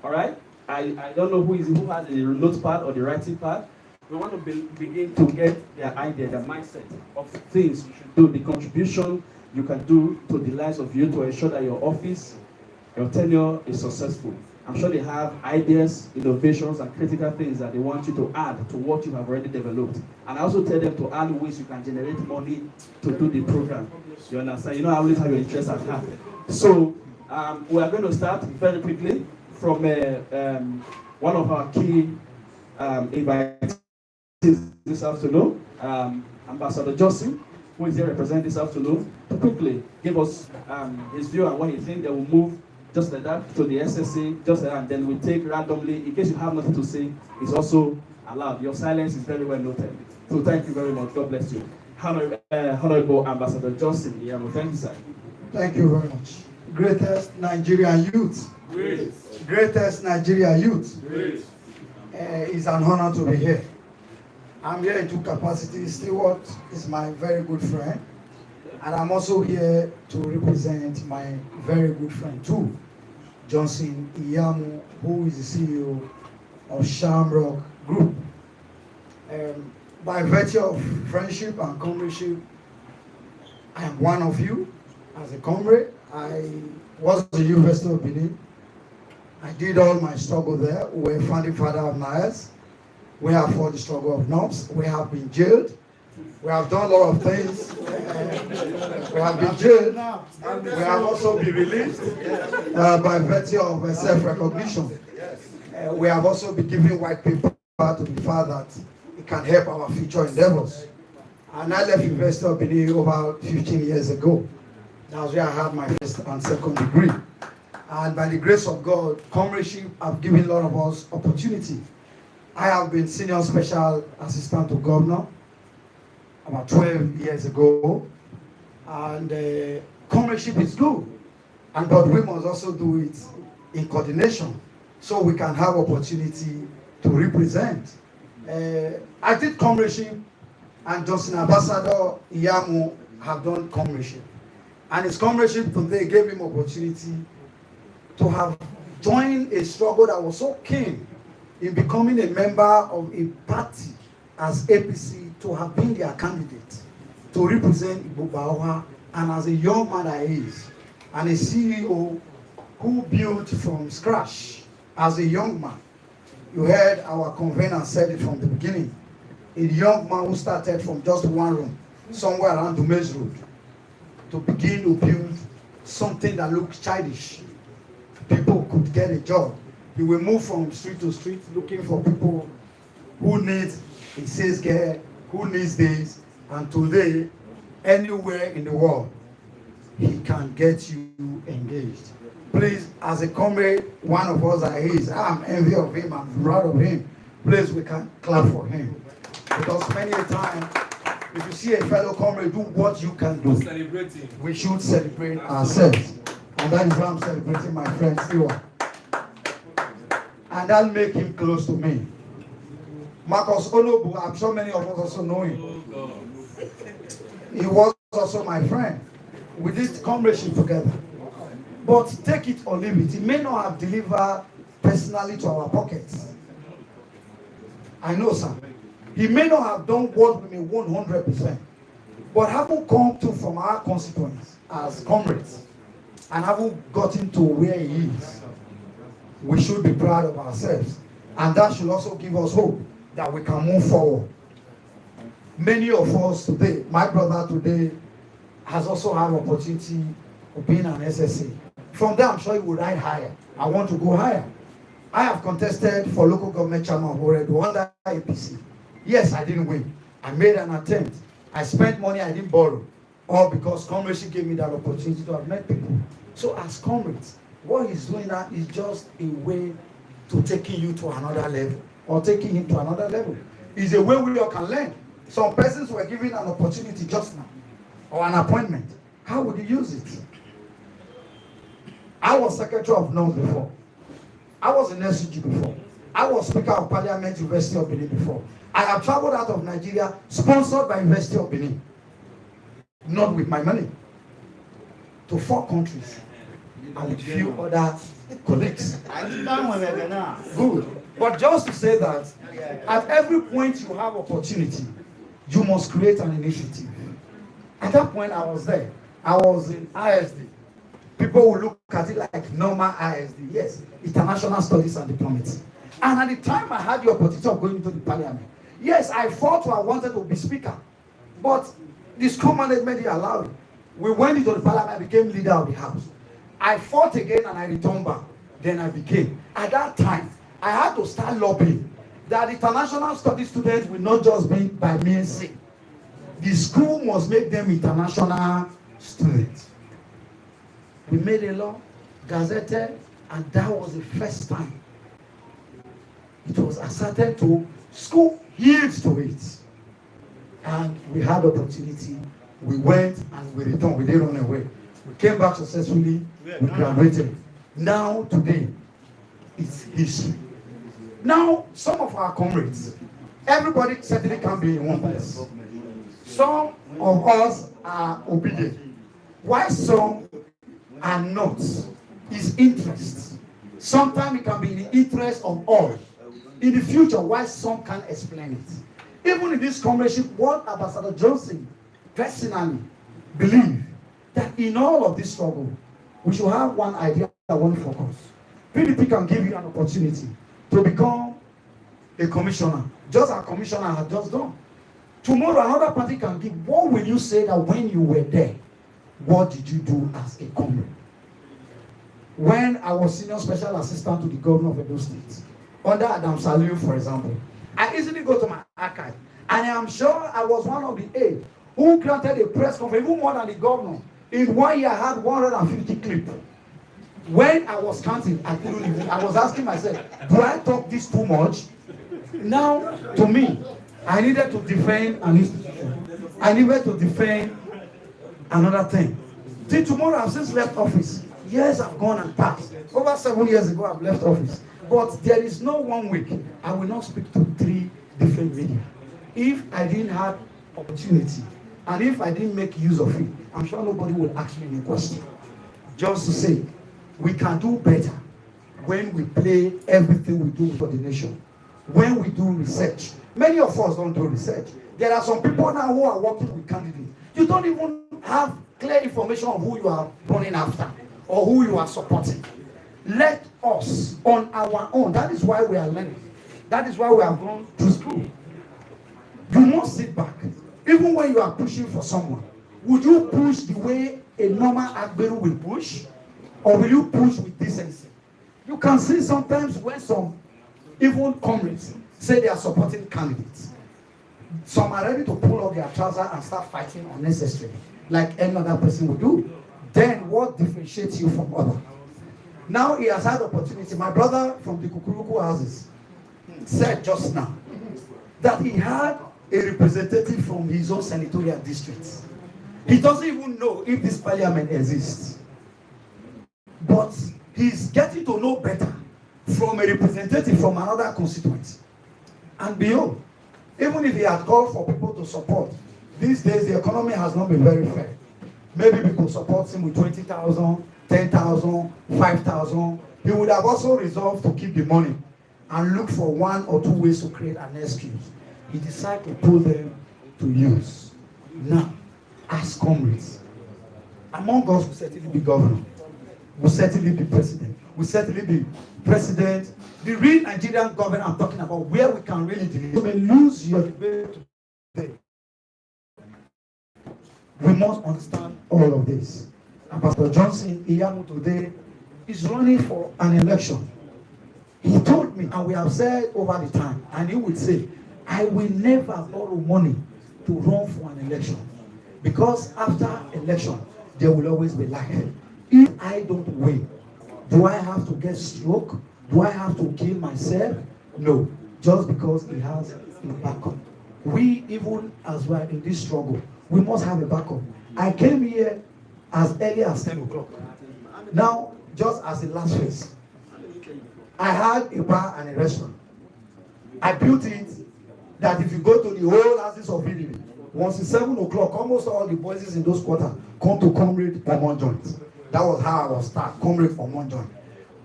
All right? I don't know who has the notepad or the writing pad. We want to begin to get their idea, their mindset of things you should do, the contribution you can do to the lives of you to ensure that your office, your tenure is successful. I'm sure they have ideas, innovations, and critical things that they want you to add to what you have already developed. And I also tell them to add ways you can generate money to do the program. You understand? You know, I always have your interest at heart. So we are going to start very quickly from one of our key invitees this afternoon, Ambassador Johnson, who is here representing this afternoon, to quickly give us his view on what he thinks. They will move just like that to the SSA, just like that, and then we take randomly. In case you have nothing to say, it's also allowed. Your silence is very well noted. So thank you very much. God bless you. Honorable Ambassador Johnson, thank you, sir. Thank you very much. Greatest Nigerian youth. Great. Greatest Nigerian youth. Great. It's an honor to be here. I'm here in two capacities. Stewart is my very good friend, and I'm also here to represent my very good friend too, Johnson Iyamu, who is the CEO of Shamrock Group. By virtue of friendship and comradeship, I am one of you. As a comrade, I was at the University of Benin. I did all my struggle there. We were founding father of NIGERIAN. We have fought the struggle of norms. We have been jailed. We have done a lot of things. We have been jailed. We have also been released by virtue of self-recognition. We have also been given white paper to the fact that it can help our future endeavors. And I left University of Benin over 15 years ago. That was where I had my first and second degree. And by the grace of God, comradeship have given a lot of us opportunity. I have been senior special assistant to governor about 12 years ago. And comradeship is good. But we must also do it in coordination so we can have opportunity to represent. I did comradeship, and Johnson Ambassador Iyamu have done comradeship. And his comradeship today gave him opportunity to have joined a struggle that was so keen in becoming a member of a party as APC, to have been their candidate to represent Igbo, and as a young man that he is, and a CEO who built from scratch as a young man. You heard our convener said it from the beginning. A young man who started from just one room, somewhere around Dumes Road, to begin to build something that looked childish. People could get a job. He will move from street to street looking for people who need a sales girl, who needs this, and today, anywhere in the world, he can get you engaged. Please, as a comrade, one of us that he is, I'm envy of him, I'm proud of him. Please, we can clap for him. Because many a time, if you see a fellow comrade do what you can do, we should celebrate ourselves. And that is why I'm celebrating my friend Stewart. And that'll make him close to me. Marcus Onobu, I'm sure many of us also know him. He was also my friend. We did comradeship together. But take it or leave it, he may not have delivered personally to our pockets. I know, sir. He may not have done what we may 100%. But having come to from our constituents as comrades, and haven't gotten to where he is, we should be proud of ourselves. And that should also give us hope that we can move forward. Many of us today, my brother today, has also had opportunity of being an SSA. From there, I'm sure he will ride higher. I want to go higher. I have contested for local government chairman of Oredo under APC. Yes, I didn't win. I made an attempt. I spent money I didn't borrow. All because comradeship gave me that opportunity to have met people. So as comrades, what he's doing now is just a way to taking you to another level or taking him to another level. It's a way we all can learn. Some persons were given an opportunity just now or an appointment. How would you use it? I was Secretary of NOS before. I was in SUG before. I was Speaker of Parliament, University of Benin before. I have traveled out of Nigeria, sponsored by University of Benin. Not with my money. To 4 countries. And a few other colleagues. Good. But just to say that, at every point you have opportunity, you must create an initiative. At that point, I was there. I was in ISD. People will look at it like normal ISD. Yes, International Studies and Diplomacy. And at the time I had the opportunity of going into the parliament, yes, I thought I wanted to be speaker. But the school management didn't allow it. We went into the parliament, I became leader of the house. I fought again and I returned back. Then I became. At that time, I had to start lobbying that international studies students will not just be by means. The school must make them international students. We made a law, gazetted, and that was the first time it was asserted to school yields to it. And we had opportunity. We went and we returned. We didn't run away. We came back successfully. We graduated. Now, today, it's history. Now, some of our comrades, everybody certainly can be in one place. Some of us are obedient. Why some are not? Is interest. Sometimes it can be in the interest of all. In the future, why some can't explain it. Even in this comradeship, what Ambassador Johnson personally believe that in all of this struggle, we should have one idea, one focus. PDP can give you an opportunity to become a commissioner, just as a commissioner has just done. Tomorrow, another party can give. What will you say that when you were there, what did you do as a comrade? When I was senior special assistant to the governor of Edo State, under Adam Saliu, for example, I easily go to my archive, and I am sure I was one of the 8 who granted a press conference, even more than the governor. In 1 year, I had 150 clips. When I was counting, I couldn't even. I was asking myself, do I talk this too much? Now, to me, I needed to defend an institution. I needed to defend another thing. Till tomorrow, I've since left office. Years have gone and passed. Over 7 years ago, I've left office. But there is no 1 week I will not speak to 3 different media. If I didn't have opportunity, and if I didn't make use of it, I'm sure nobody will ask me any question. Just to say, we can do better when we play everything we do for the nation. When we do research. Many of us don't do research. There are some people now who are working with candidates. You don't even have clear information on who you are running after or who you are supporting. Let us, on our own, that is why we are learning. That is why we have gone to school. You must sit back. Even when you are pushing for someone, would you push the way a normal Agberu will push? Or will you push with decency? You can see sometimes when some even comrades say they are supporting candidates. Some are ready to pull off their trousers and start fighting unnecessarily, like any other person would do. Then what differentiates you from others? Now he has had opportunity. My brother from the Kukuruku houses said just now that he had a representative from his own senatorial district. He doesn't even know if this parliament exists. But he's getting to know better from a representative from another constituency. And behold, even if he had called for people to support, these days the economy has not been very fair. Maybe people support him with 20,000, 10,000, 5,000. He would have also resolved to keep the money and look for 1 or 2 ways to create an excuse. He decided to put them to use. Now, as comrades, among us will certainly be governor, will certainly be president, will certainly be president. The real Nigerian government I'm talking about, where we can really deliver. You may lose your debate today. We must understand all of this. Ambassador Johnson Iyamu today is running for an election. He told me, and we have said over the time, and he would say, I will never borrow money to run for an election. Because after election, there will always be life. If I don't win, Do I have to get stroke? Do I have to kill myself? No, just because he has a backup. We, even as we are in this struggle, we must have a backup. I came here as early as 10 o'clock. Now, just as a last phase, I had a bar and a restaurant. I built it that if you go to the whole axis of building, once it's 7 o'clock, almost all the boys in those quarters come to Comrade for one joint. That was how I was started, Comrade for one joint.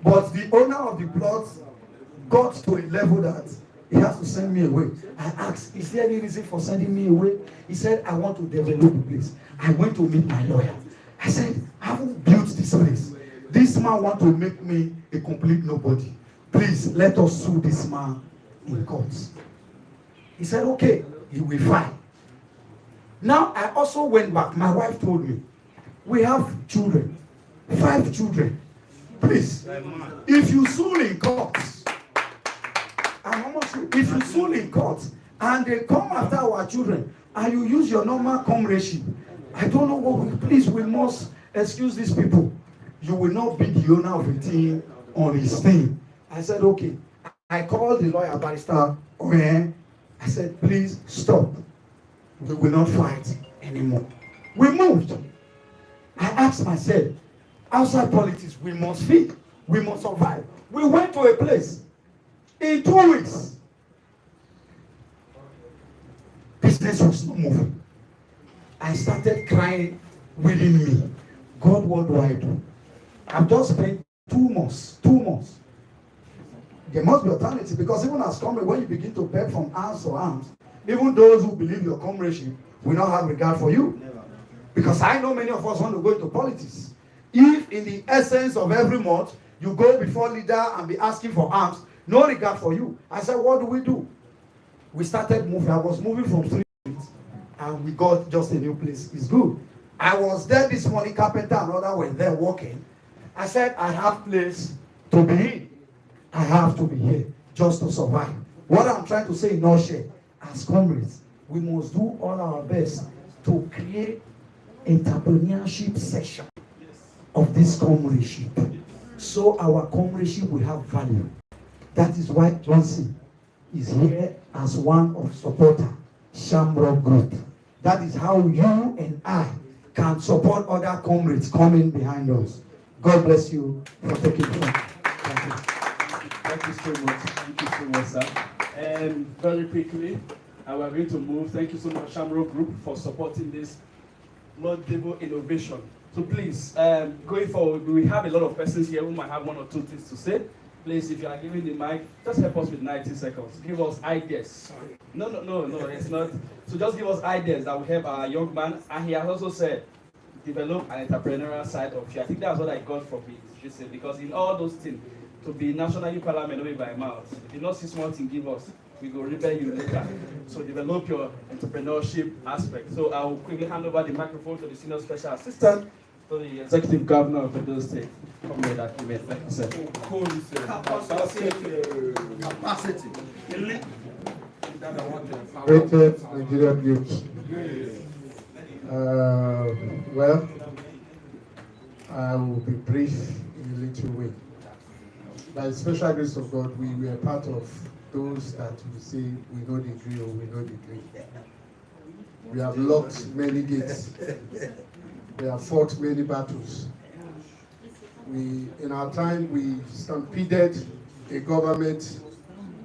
But the owner of the plot got to a level that he has to send me away. I asked, is there any reason for sending me away? He said, I want to develop the place. I went to meet my lawyer. I said, I haven't built this place. This man wants to make me a complete nobody. Please, let us sue this man in court. He said, okay, you will fine. Now, I also went back. My wife told me, we have children, 5 children. Please, if you sue in court, if you sue in court and they come after our children and you use your normal comradeship, I don't know what, please, we must excuse these people. You will not be the owner of a thing on his thing. I said, okay. I called the lawyer, barrister, I said, please stop. We will not fight anymore. We moved. I asked myself, outside politics, we must feed, we must survive. We went to a place. In 2 weeks, business was not moving. I started crying within me. God, what do I do? I've just spent 2 months. 2 months. There must be alternative, because even as comrade, when you begin to beg from arms to arms, even those who believe your comradeship will not have regard for you. Because I know many of us want to go into politics. If in the essence of every month, you go before leader and be asking for arms, no regard for you. I said, what do? We started moving. I was moving from 3 streets and we got just a new place. It's good. I was there this morning, Carpenter and others were there working. I said, I have place to be in. I have to be here just to survive. What I'm trying to say in nutshell, as comrades, we must do all our best to create entrepreneurship session of this comradeship, so our comradeship will have value. That is why Johnson is here as one of supporter Shamrock Group. That is how you and I can support other comrades coming behind us. God bless you for taking time. Thank you. Thank you so much. Thank you so much, sir. And very quickly, I was going to move. Thank you so much, Shamrock Group, for supporting this laudable innovation. So please, going forward, we have a lot of persons here who might have 1 or 2 things to say. Please, if you are giving the mic, just help us with 90 seconds. Give us ideas. No, it's not. So just give us ideas that will help our young man. And he has also said, develop an entrepreneurial side of you. I think that's what I got from it, because in all those things, to be national youth parliament only by mouth, if you not 6 months in give us, we go rebel you later. So develop your entrepreneurship aspect. So I will quickly hand over the microphone to the senior special assistant to the executive governor of Edo State. Come with that email. Thank you, sir. Capacity. Rated Nigerian youth. Well, I will be brief in a little way. By the special grace of God, we were part of those that we say we know the drill, we know the drill. We have locked many gates. We have fought many battles. In our time, we stampeded a government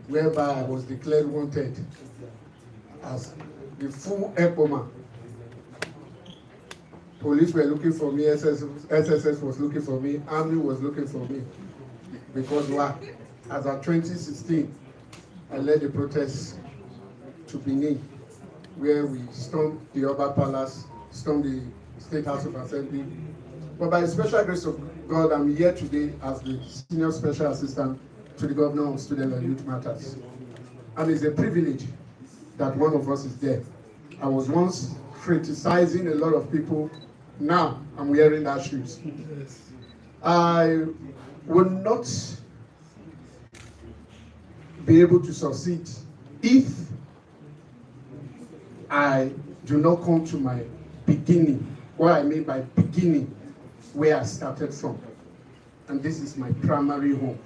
whereby I was declared wanted as the full EPOMA. Police were looking for me, SSS was looking for me, Army was looking for me. Because why? As of 2016, I led the protest to Benin, where we stormed the Oba Palace, stormed the State House of Assembly. But by the special grace of God, I'm here today as the Senior Special Assistant to the Governor of Student and Youth Matters. And it's a privilege that one of us is there. I was once criticizing a lot of people. Now I'm wearing that shoes. I will not be able to succeed if I do not come to my beginning. What I mean by beginning, where I started from. and this is my primary home.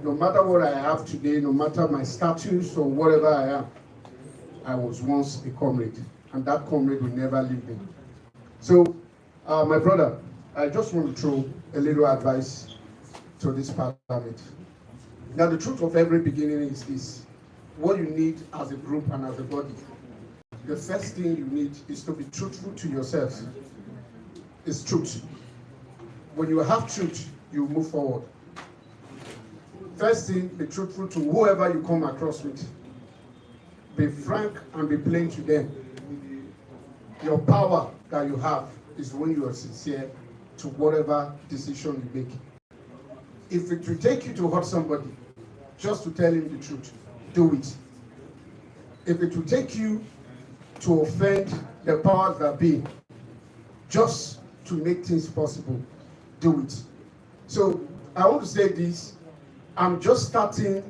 No matter what I have today, no matter my status or whatever I am, I was once a comrade, and that comrade will never leave me. So, my brother, I just want to throw a little advice to this parliament. Now, the truth of every beginning is this: what you need as a group and as a body. The first thing you need is to be truthful to yourself. It's truth. When you have truth, you move forward. First thing, be truthful to whoever you come across with. Be frank and be plain to them. Your power that you have is when you are sincere to whatever decision you make. If it will take you to hurt somebody, just to tell him the truth, do it. If it will take you to offend the powers that be, just to make things possible, do it. So I want to say this: I'm just starting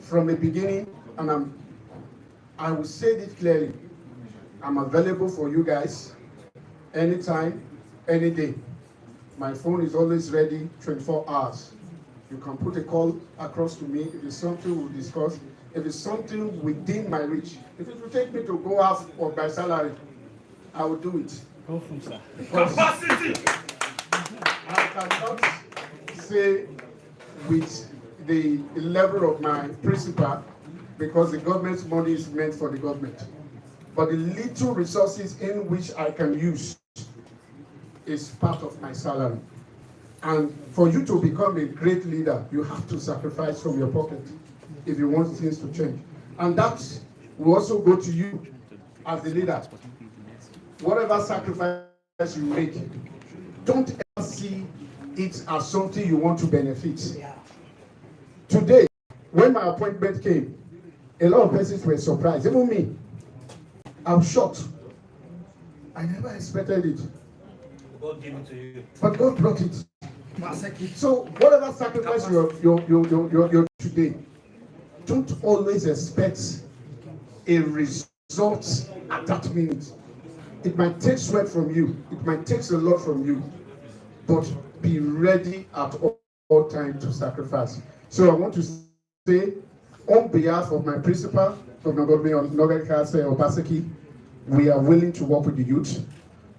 from the beginning, and I will say this clearly. I'm available for you guys anytime, any day. My phone is always ready 24 hours. You can put a call across to me if it's something we'll discuss. If it's something within my reach, if it will take me to go half of my salary, I will do it. Go from sir. Capacity! I cannot say with the level of my principal, because the government's money is meant for the government. But the little resources in which I can use is part of my salary. And for you to become a great leader, you have to sacrifice from your pocket if you want things to change. And that will also go to you as the leader. Whatever sacrifice you make, don't ever see it as something you want to benefit. Today, when my appointment came, a lot of persons were surprised, even me. I was shocked. I never expected it. God gave it to you. But God brought it. So whatever sacrifice you're today, don't always expect a result at that minute. It might take sweat from you. It might take a lot from you. But be ready at all times to sacrifice. So I want to say, on behalf of my principal, Governor Godwin Obaseki, we are willing to work with the youth.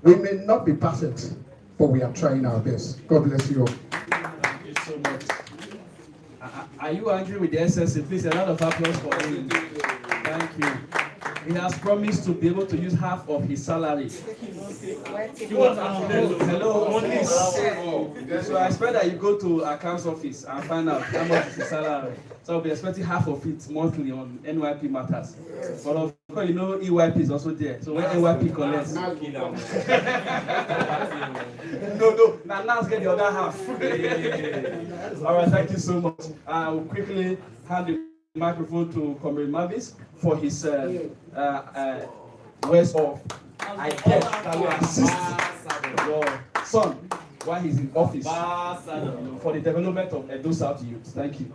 We may not be perfect, but we are trying our best. God bless you all. Thank you so much. Are you angry with the SSC? Please, a lot of applause for him. Thank you. He has promised to be able to use half of his salary. Hello, please. So I expect that you go to accounts office and find out how much is his salary. So I'll be expecting half of it monthly on NYP matters. But of course, you know EYP is also there. So when NYP collects, no, now let's get the other half. All right, thank you so much. I will quickly hand the microphone to Comrade Mavis for his words of I guess that will assist your son while he's in office for the development of Edo South youth. Thank you.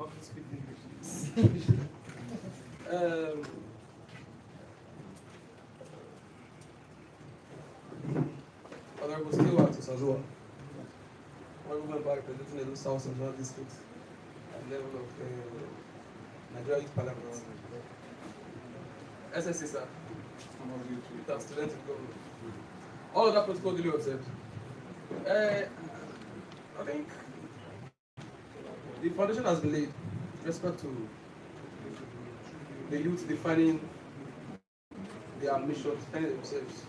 Honorable Stewart Sazoa, Honorable Member representing Edo South Central District at the level of Nigeria Youth Parliament. SSC, sir. That's student in government. All of that protocol duly observed. I think the foundation has been laid with respect to the youth defining their mission, defining themselves,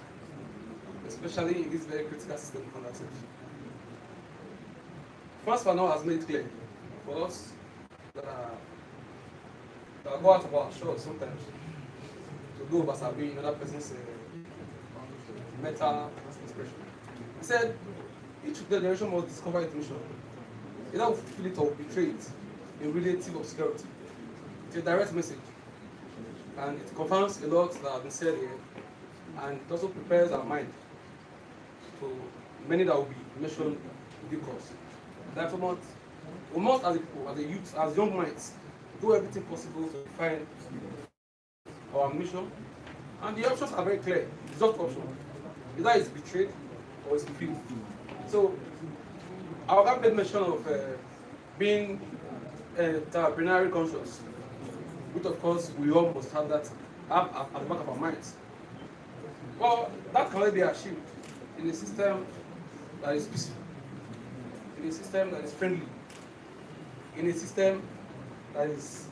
especially in this very critical system we find ourselves. First for now has made it clear for us that go out of our shores sometimes to go Basabi in another person's meta expression. He said each generation must discover its mission. Either will fulfill it or betray it in relative obscurity. It's a direct message. And it confirms a lot that has been said here. And it also prepares our mind to many that will be mentioned in due course. Therefore, we must, as a people, as a youth, as young minds, do everything possible to define our mission. And the options are very clear. It's just option. Either it's betrayed or it's fulfilled. So, our government mention of being entrepreneurial conscious, which of course we all must have that at the back of our minds. Well, that can only be achieved in a system that is peaceful, in a system that is friendly, in a system that is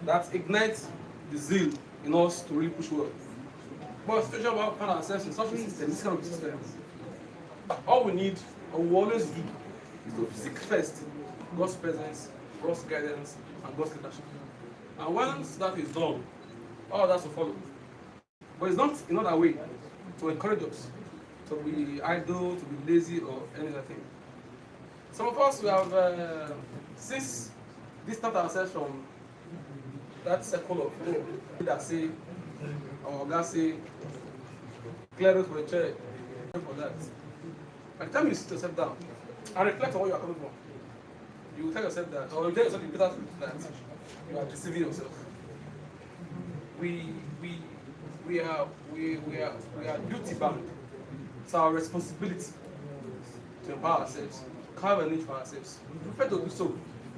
that ignites the zeal in us to really push well. But especially when we find ourselves in such a system, this kind of system, all we need, or we always do, is to seek first God's presence, God's guidance, and God's leadership. And once that is done, all that will follow. But it's not in other way to encourage us to be idle, to be lazy, or any other thing. Some of us, we have, since distance ourselves from that circle of that say, or God say, clear out for the chair, for that. By the time you sit yourself down and reflect on where you are coming from, you will tell yourself that, or you tell yourself in better truth that you are deceiving yourself. We are duty bound. It's our responsibility to empower ourselves, carve a niche for ourselves. We prefer to do so.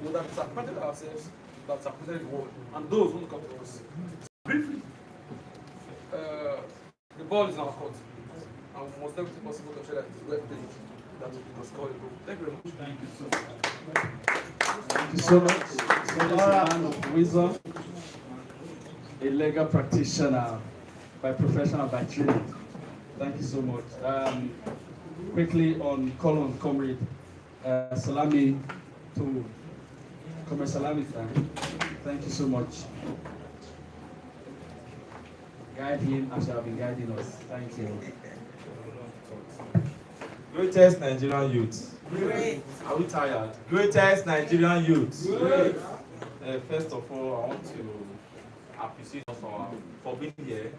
We would have disappointed ourselves, that disappointed the world, and those who come to us. Briefly, the ball is in our court, and we must do everything possible to ensure that it is well played, that we can score a goal. Thank you very much. Thank you so much. Thank you so much. So this is a man of wisdom, a legal practitioner by profession and by trade. Thank you so much. Quickly on call on Comrade Salami to Comrade Salami. Thank you so much. Guide him as you have been guiding us. Thank you. Greatest Nigerian youth. Great. Are we tired? Greatest Nigerian youth. Great. First of all, I want to appreciate us for being here.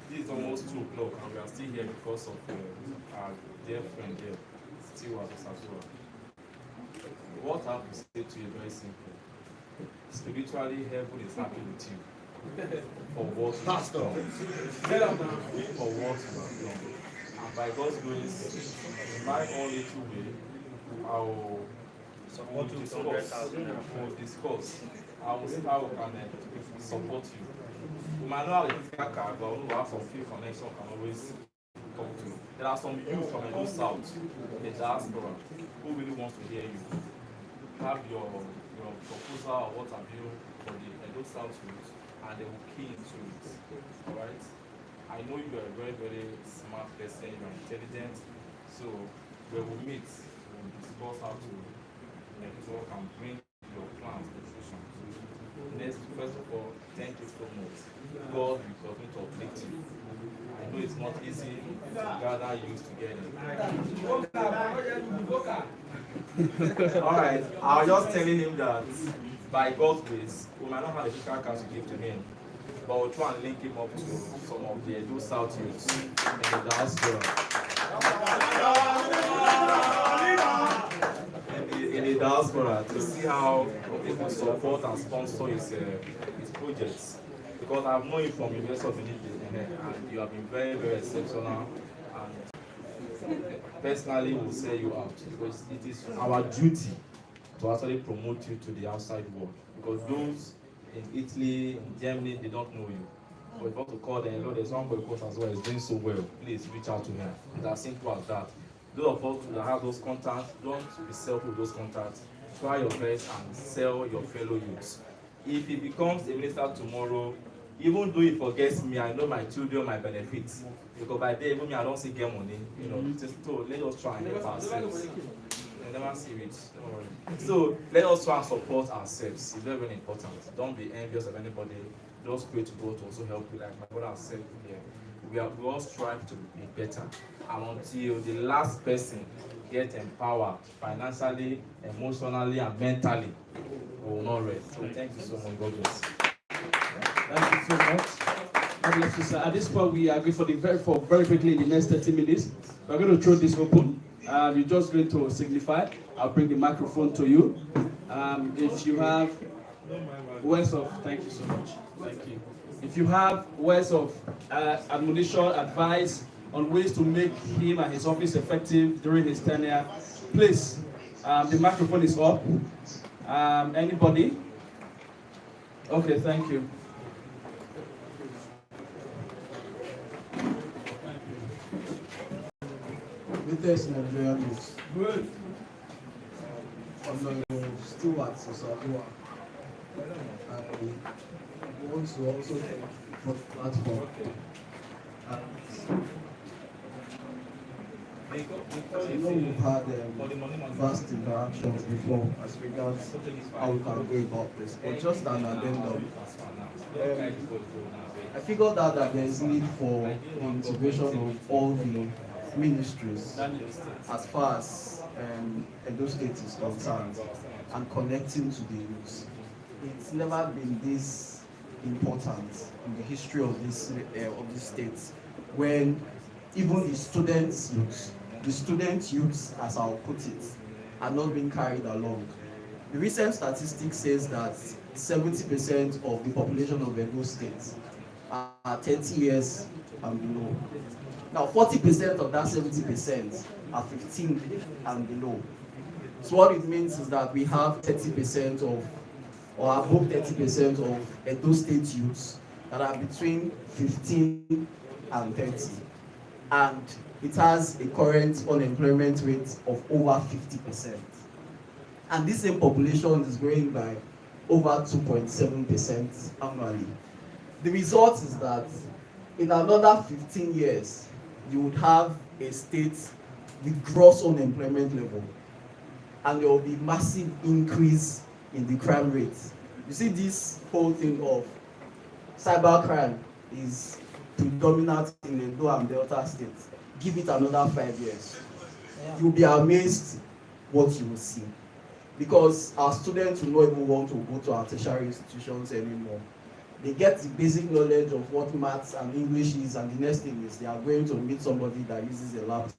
This is almost 2 o'clock and we are still here because of our dear friend here, Stewart Osasua. What I have to say to you is very simple. Spiritually, heaven is happy with you for what you have done. For what you have done. And by God's grace, in my own little way, I will discuss. I will see how we can support you. We might not have a physical card, but we have some few connections can always come to. There are some youth from the South, the diaspora, who really wants to hear you. Have your proposal or what have you for the Edo South youth, and they will key into it. Alright? I know you are a very, very smart person, you are intelligent, so when we meet, we'll discuss how to network and bring your plans to fruition. First of all, thank you so much. God will continue to uplift you. I know it's not easy to gather youth together. Alright, I was just telling him that by God's grace, we might not have a physical card to give to him, but we'll try and link him up to some of the Edo South youths in the diaspora. In the diaspora to see how they can support and sponsor his projects. Because I've known you from University of Benin and you have been very, very exceptional, and personally will say you out because it is our duty to actually promote you to the outside world. Because those in Italy, in Germany, they don't know you. But if you want to call them, you know, there's one boy coach as well, he's doing so well. Please reach out to him. It's as simple as that. Those of us that have those contacts, don't be selfish with those contacts. Try your best and sell your fellow youths. If he becomes a minister tomorrow, even though he forgets me, I know my children might benefit. Because by then, even me, I don't see get money. You know, just so let us try and help ourselves. I never see it. Don't worry. So let us try and support ourselves. It's very, very important. Don't be envious of anybody. Just pray to God to also help you, like my brother said here. We all strive to be better. And until the last person gets empowered financially, emotionally, and mentally, we will not rest. So thank you so much. God bless. Thank you so much. God bless you, sir. At this point, we agree for very quickly in the next 30 minutes. We're going to throw this open. You're just going to signify. I'll bring the microphone to you. If you have words of, thank you so much. Thank you. If you have words of admonition, advice on ways to make him and his office effective during his tenure, Please, the microphone is up. Anybody? Okay, thank you. Latest Nigerian news. Good. Stewart Osadua. I want to also thank you for the platform. I know we've had vast interactions before as regards how we can go about this, but just an addendum. I figured out that there is need for the integration of all the ministries as far as Edo State is concerned and connecting to the youth. It's never been this important in the history of this state when even the student youths, as I'll put it, are not being carried along. The recent statistic says that 70% of the population of Edo State are 30 years and below. Now, 40% of that 70% are 15 and below. So what it means is that we have 30% of, or above 30% of Edo State youths that are between 15 and 30. And it has a current unemployment rate of over 50%. And this same population is growing by over 2.7% annually. The result is that in another 15 years, you would have a state with gross unemployment level, and there will be massive increase in the crime rate. You see, this whole thing of cybercrime is predominant in Edo and Delta states. Give it another 5 years. You'll be amazed what you will see. Because our students will not even want to go to our tertiary institutions anymore. They get the basic knowledge of what maths and English is, and the next thing is they are going to meet somebody that uses a laptop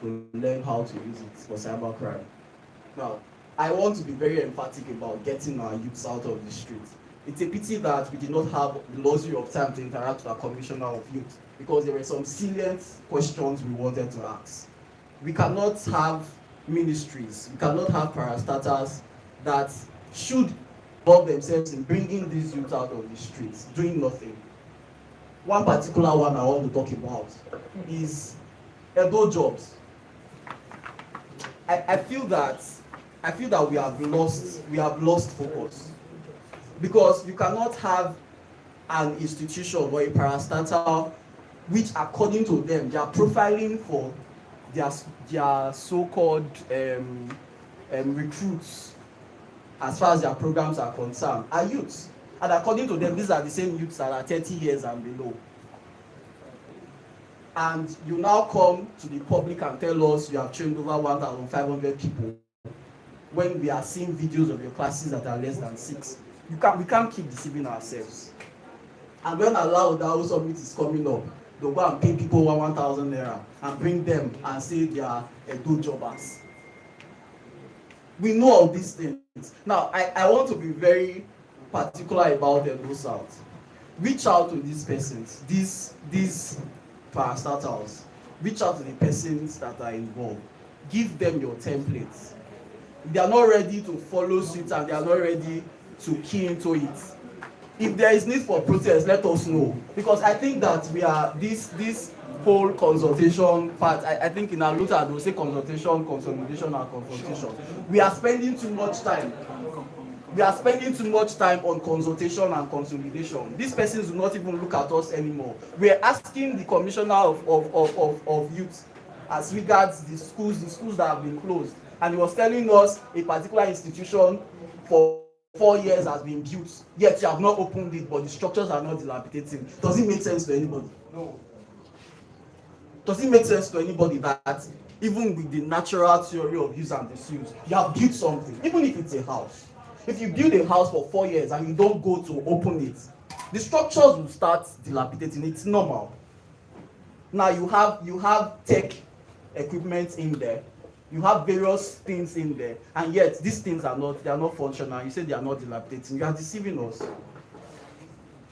to learn how to use it for cybercrime. Now, I want to be very emphatic about getting our youths out of the streets. It's a pity that we did not have the luxury of time to interact with our Commissioner of Youth, because there were some salient questions we wanted to ask. We cannot have ministries, we cannot have parastatals that should involve themselves in bringing these youth out of the streets, doing nothing. One particular one I want to talk about is Edo jobs. I feel that we have lost focus, because you cannot have an institution or a parastatal which, according to them, they are profiling for their so-called recruits, as far as their programs are concerned, are youths. And according to them, these are the same youths that are 30 years and below. And you now come to the public and tell us you have trained over 1,500 people when we are seeing videos of your classes that are less than 6. We can't keep deceiving ourselves. And when Allow Dao Summit is coming up, they'll go and pay people 1,000 naira and bring them and say they are Edo jobbers. We know all these things. Now, I want to be very particular about Edo South. Reach out to these persons, these parastatals. Reach out to the persons that are involved. Give them your templates. If they are not ready to follow suit and they are not ready to key into it, if there is need for protest, let us know. Because I think that we are this whole consultation part. I think in Aluta they will say consultation, consolidation, and confrontation. We are spending too much time. We are spending too much time on consultation and consolidation. These persons do not even look at us anymore. We are asking the commissioner of youth as regards the schools that have been closed, and he was telling us a particular institution for 4 years has been built, yet you have not opened it, but the structures are not dilapidating. Does it make sense to anybody? No. Does it make sense to anybody that even with the natural theory of use and disuse, you have built something, even if it's a house? If you build a house for 4 years and you don't go to open it, the structures will start dilapidating. It's normal. Now you have tech equipment in there. You have various things in there, and yet these things are not functional. You say they are not dilapidating. You are deceiving us.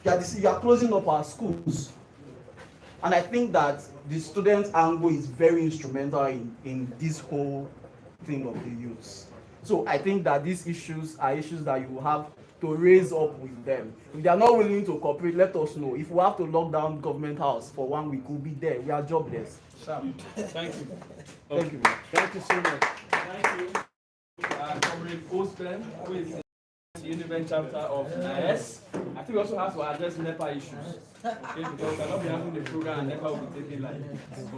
You are closing up our schools. And I think that the student angle is very instrumental in this whole thing of the youths. So I think that these issues are issues that you have to raise up with them. If they are not willing to cooperate, let us know. If we have to lock down government house for 1 week, we'll be there. We are jobless. Thank you. Thank you. Thank you so much. Thank you. Comrade Osben, who is the Univen chapter of NIS. I think we also have to address NEPA issues. Okay, because we cannot be having the program and NEPA will be taking life.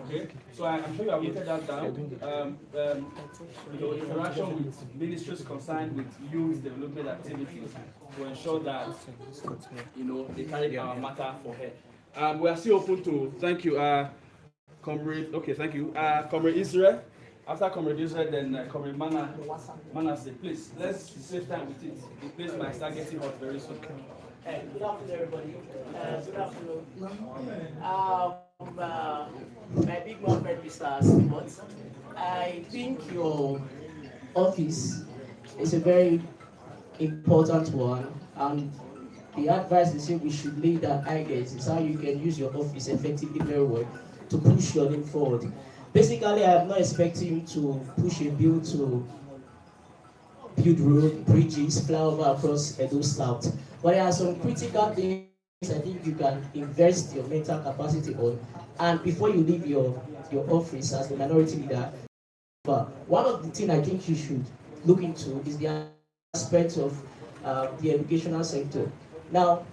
Okay, so I'm sure you have noted that down. Interaction with ministries concerned with youth development activities to ensure that they carry our matter for her. We are still open to thank you, Comrade. Okay, thank you, Comrade Israel. After Comrade Israel, then Comrade Manasseh, please, let's save time with it. The place might start getting hot very soon. Good afternoon, everybody. Good afternoon. My big man friend, Mr. Simon, I think your office is a very important one, and the advice they say we should lay down, I guess, is how you can use your office effectively very well to push your name forward. Basically, I'm not expecting you to push a bill to build road, bridges, fly over across Edo South. But there are some critical things I think you can invest your mental capacity on. And before you leave your office as the minority leader, but one of the things I think you should look into is the aspect of the educational sector. Now,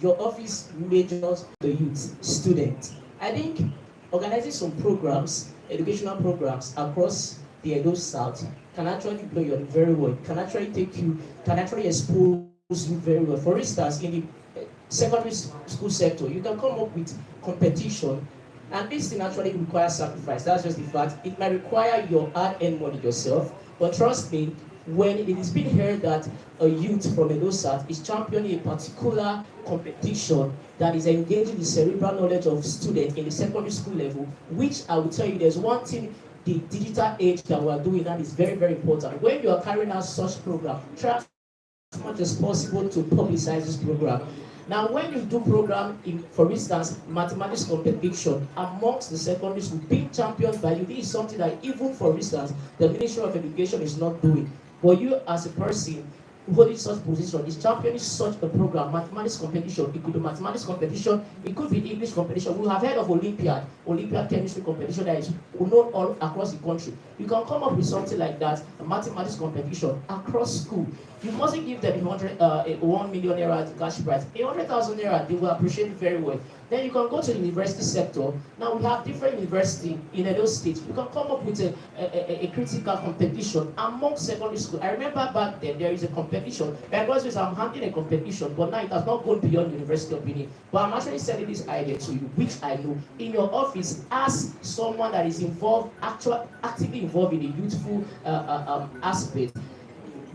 your office majors the youth, students. I think organizing some programs, educational programs across the Edo South can actually blow you very well, can actually expose you very well. For instance, in the secondary school sector, you can come up with competition, and this thing actually requires sacrifice. That's just the fact. It might require your hard-earned money yourself, but trust me, when it is being heard that a youth from Edo South is championing a particular competition that is engaging the cerebral knowledge of students in the secondary school level, which I will tell you, there's one thing the digital age that we are doing that is very, very important. When you are carrying out such program, try as much as possible to publicize this program. Now, when you do program in, for instance, mathematics competition amongst the secondary school, being championed by you, this is something that even, for instance, the Ministry of Education is not doing. But you as a person holding such position is championing such a program, mathematics competition. It could be mathematics competition, it could be English competition. We have heard of Olympiad chemistry competition that is known all across the country. You can come up with something like that, a mathematics competition across school. You mustn't give them 1 million naira cash prize. 100,000 naira, they will appreciate it very well. Then you can go to the university sector. Now we have different universities in Edo State. You can come up with a critical competition among secondary school. I remember back then there is a competition. Because I'm handling a competition, but now it has not gone beyond University of Benin. But I'm actually selling this idea to you, which I know in your office, as someone that is involved, actively involved in the youthful aspect.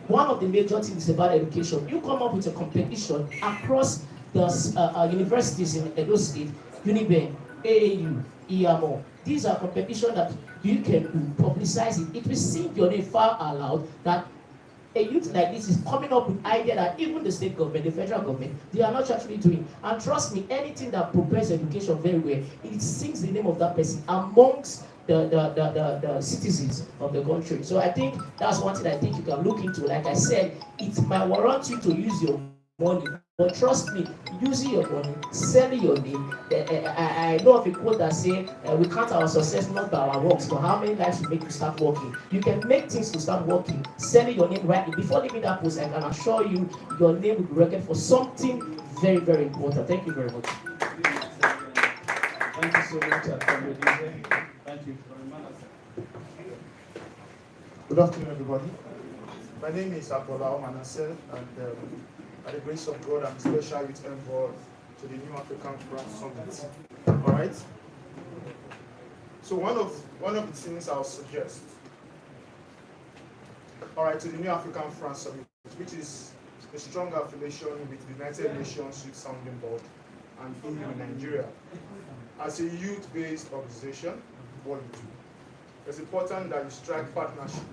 One of the major things about education, you come up with a competition across the universities in Edo State, Uniben, AAU, EMO. These are competitions that you can publicize it. It will sing your name far aloud that a youth like this is coming up with idea that even the state government, the federal government, they are not actually doing. And trust me, anything that propels education very well, it sings the name of that person amongst the citizens of the country. So I think that's one thing I think you can look into. Like I said, it might warrant you to use your money, but trust me, using your money, selling your name. I know of a quote that says, we count our success not by our works, but how many lives we make to start working. You can make things to start working, selling your name rightly. Before leaving that post, I can assure you, your name will be recorded for something very, very important. Thank you very much. Thank you so much, Thank you. Good afternoon, everybody. My name is Abola Manasseh, and by the grace of God, I'm special youth envoy to the New African France Summit. All right. So one of the things I'll suggest, all right, to the New African France Summit, which is a strong affiliation with the United Nations Youth Sounding Board and EU in Nigeria. As a youth-based organization, what you do. It's important that you strike partnership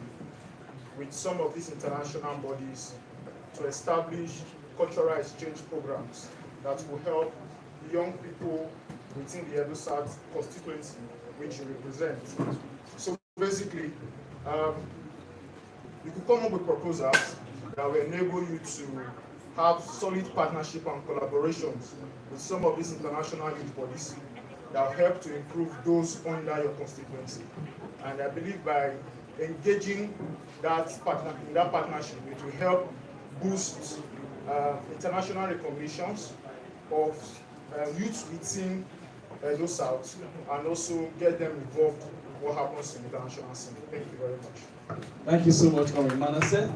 with some of these international bodies to establish cultural exchange programs that will help young people within the Edo South constituency which you represent. So basically, you could come up with proposals that will enable you to have solid partnership and collaborations with some of these international youth bodies that will help to improve those under your constituency. And I believe by engaging in that partnership, it will help boost international recognitions of youth within Edo South and also get them involved in what happens in the international scene. Thank you very much. Thank you so much, Honorable Manasseh.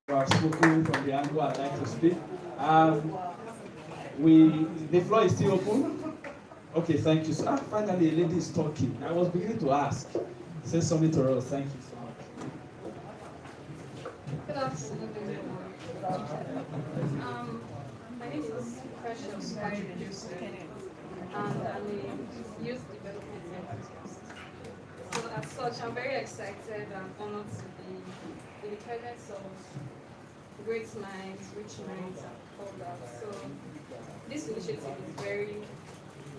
You have spoken from the angle I'd like to speak. The floor is still open. Okay, thank you. So finally, a lady is talking. I was beginning to ask. Say something to us. Thank you so much. Good afternoon, everyone. My name is Precious Patrick, and I'm a youth development enthusiast. So as such, I'm very excited and honored to be in the presence of great minds, rich minds, and all that. So this initiative is very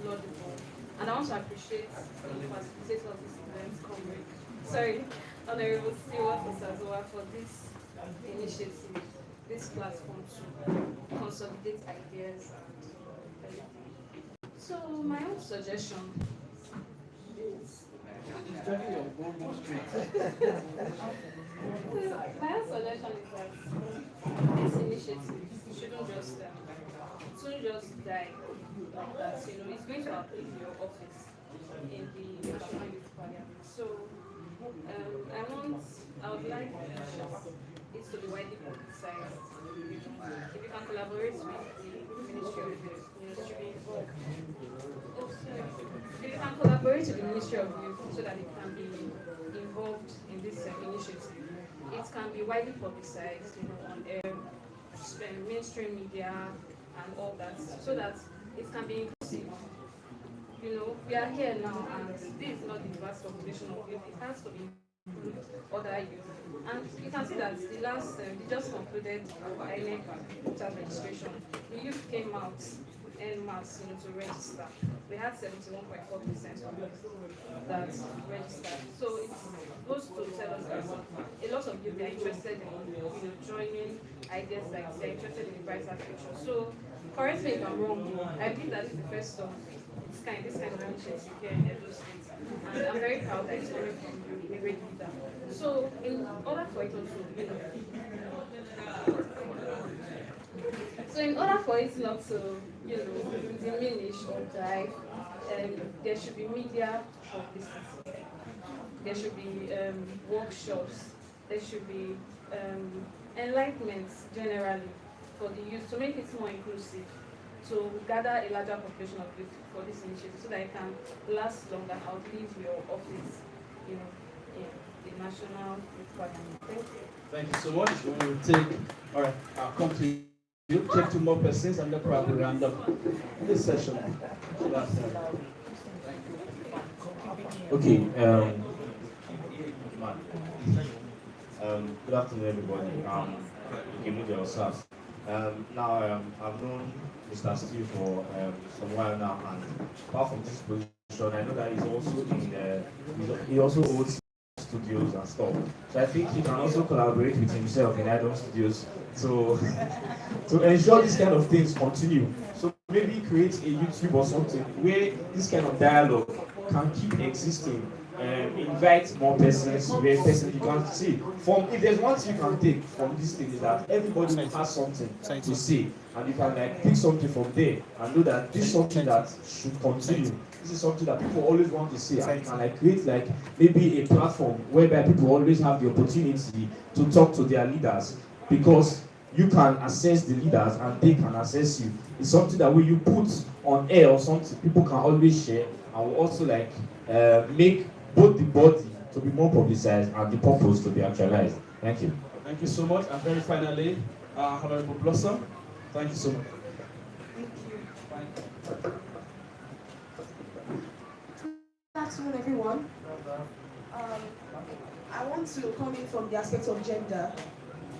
laudable, and I want to appreciate the facilitator of this event, Honorable Stewart Osazoa, for this initiative, this platform to consolidate ideas and everything. So my own suggestion is my own suggestion is that this initiative shouldn't just die like that. It's going to uplift your office in the National Youth Parliament. So I would like it to be widely publicized. If you can collaborate with the Ministry of Youth, if you can collaborate with the Ministry of Youth so that it can be involved in this initiative, it can be widely publicized, on mainstream media and all that, so that it can be inclusive. We are here now, and this is not the vast population of youth. It has to be other youth. And you can see that the last, they just concluded our INEC voter registration. The youth came out en masse, to register. We had 71.4% of youth that registered. So it goes to tell us that a lot of youth are interested in, joining ideas like they're interested in the brighter future. So correct me if I'm wrong. I believe that is the first of this kind of initiative here in Edo State, and I'm very proud that it's coming from a great leader. So in order for it not to, diminish or die, there should be media publicity. There should be workshops. There should be enlightenment generally for the youth to make it more inclusive, to gather a larger population of youth for this initiative so that it can last longer, outlive your office, in the National Youth Parliament. Thank you. Thank you so much. We will take, all right, I'll come to you. Take 2 more persons and then probably round up this session. Okay. Good afternoon, everybody. Now, I've known Mr. Steve for some while now, and apart from this position, I know that he also owns studios and stuff. So I think he can also collaborate with himself in Idol Studios to ensure these kind of things continue. So maybe create a YouTube or something where this kind of dialogue can keep existing. Invite more persons, where persons you can see. If there's one thing you can take from this thing is that everybody has something to say, and you can pick something from there and know that this is something that should continue. This is something that people always want to say, and you can create maybe a platform whereby people always have the opportunity to talk to their leaders, because you can assess the leaders and they can assess you. It's something that when you put on air or something, people can always share, and will also make both the body to be more publicized and the purpose to be actualized. Thank you. Thank you so much. And very finally, Honorable Blossom, thank you so much. Good afternoon, everyone. I want to come in from the aspect of gender.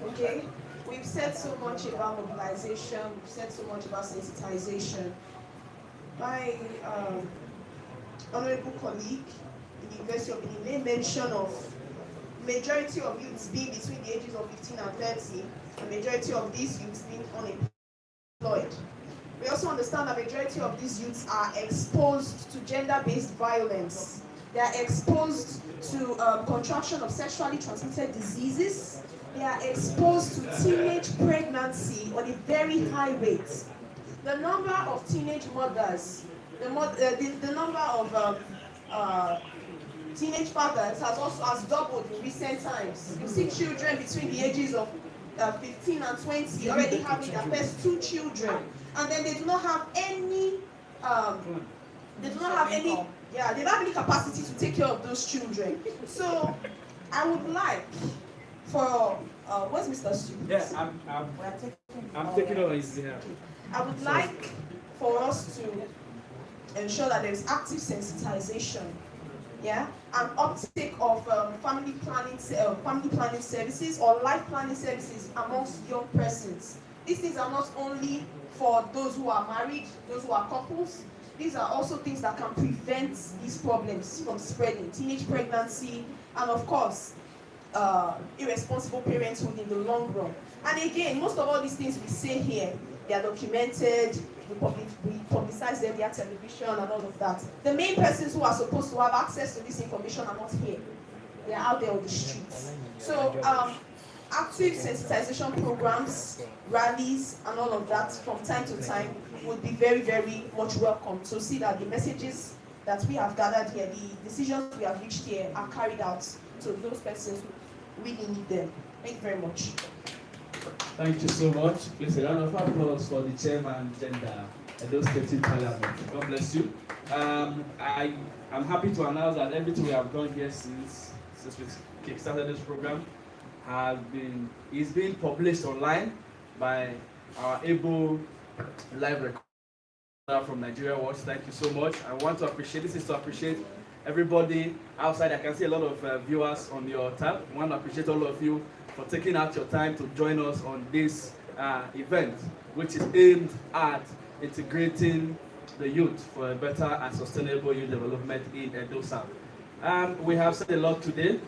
Okay, we've said so much about mobilization, we've said so much about sensitization, My honorable colleague in the University of Benin made mention of majority of youths being between the ages of 15 and 30, the majority of these youths being unemployed. We also understand that majority of these youths are exposed to gender-based violence. They are exposed to contraction of sexually transmitted diseases. They are exposed to teenage pregnancy on a very high rate. The number of teenage mothers, the number of teenage fathers has doubled in recent times. You see children between the ages of 15 and 20 already having their first 2 children, and then they do not have any they don't have any capacity to take care of those children. So I would like for where's Mr. Stu? Yes, I'm taking over his behalf. I would like for us to ensure that there is active sensitization, and uptake of family planning services or life planning services amongst young persons. These things are not only for those who are married, those who are couples. These are also things that can prevent these problems from spreading, teenage pregnancy, and of course, irresponsible parenthood in the long run. And again, most of all these things we say here, they are documented, we publicize them via television and all of that. The main persons who are supposed to have access to this information are not here. They are out there on the streets. So active sensitization programs, rallies, and all of that from time to time would be very, very much welcome to see that the messages that we have gathered here, the decisions we have reached here are carried out to those persons who really need them. Thank you very much. Thank you so much. Please a round of applause for the chairman gender Edo State Parliament. God bless you. I'm happy to announce that everything we have done here since we kickstarted this program is being published online by our able live recorder from Nigeria Watch. Thank you so much. I want to appreciate everybody outside. I can see a lot of viewers on your tab. I want to appreciate all of you for taking out your time to join us on this event, which is aimed at integrating the youth for a better and sustainable youth development in Edo South. We have said a lot today,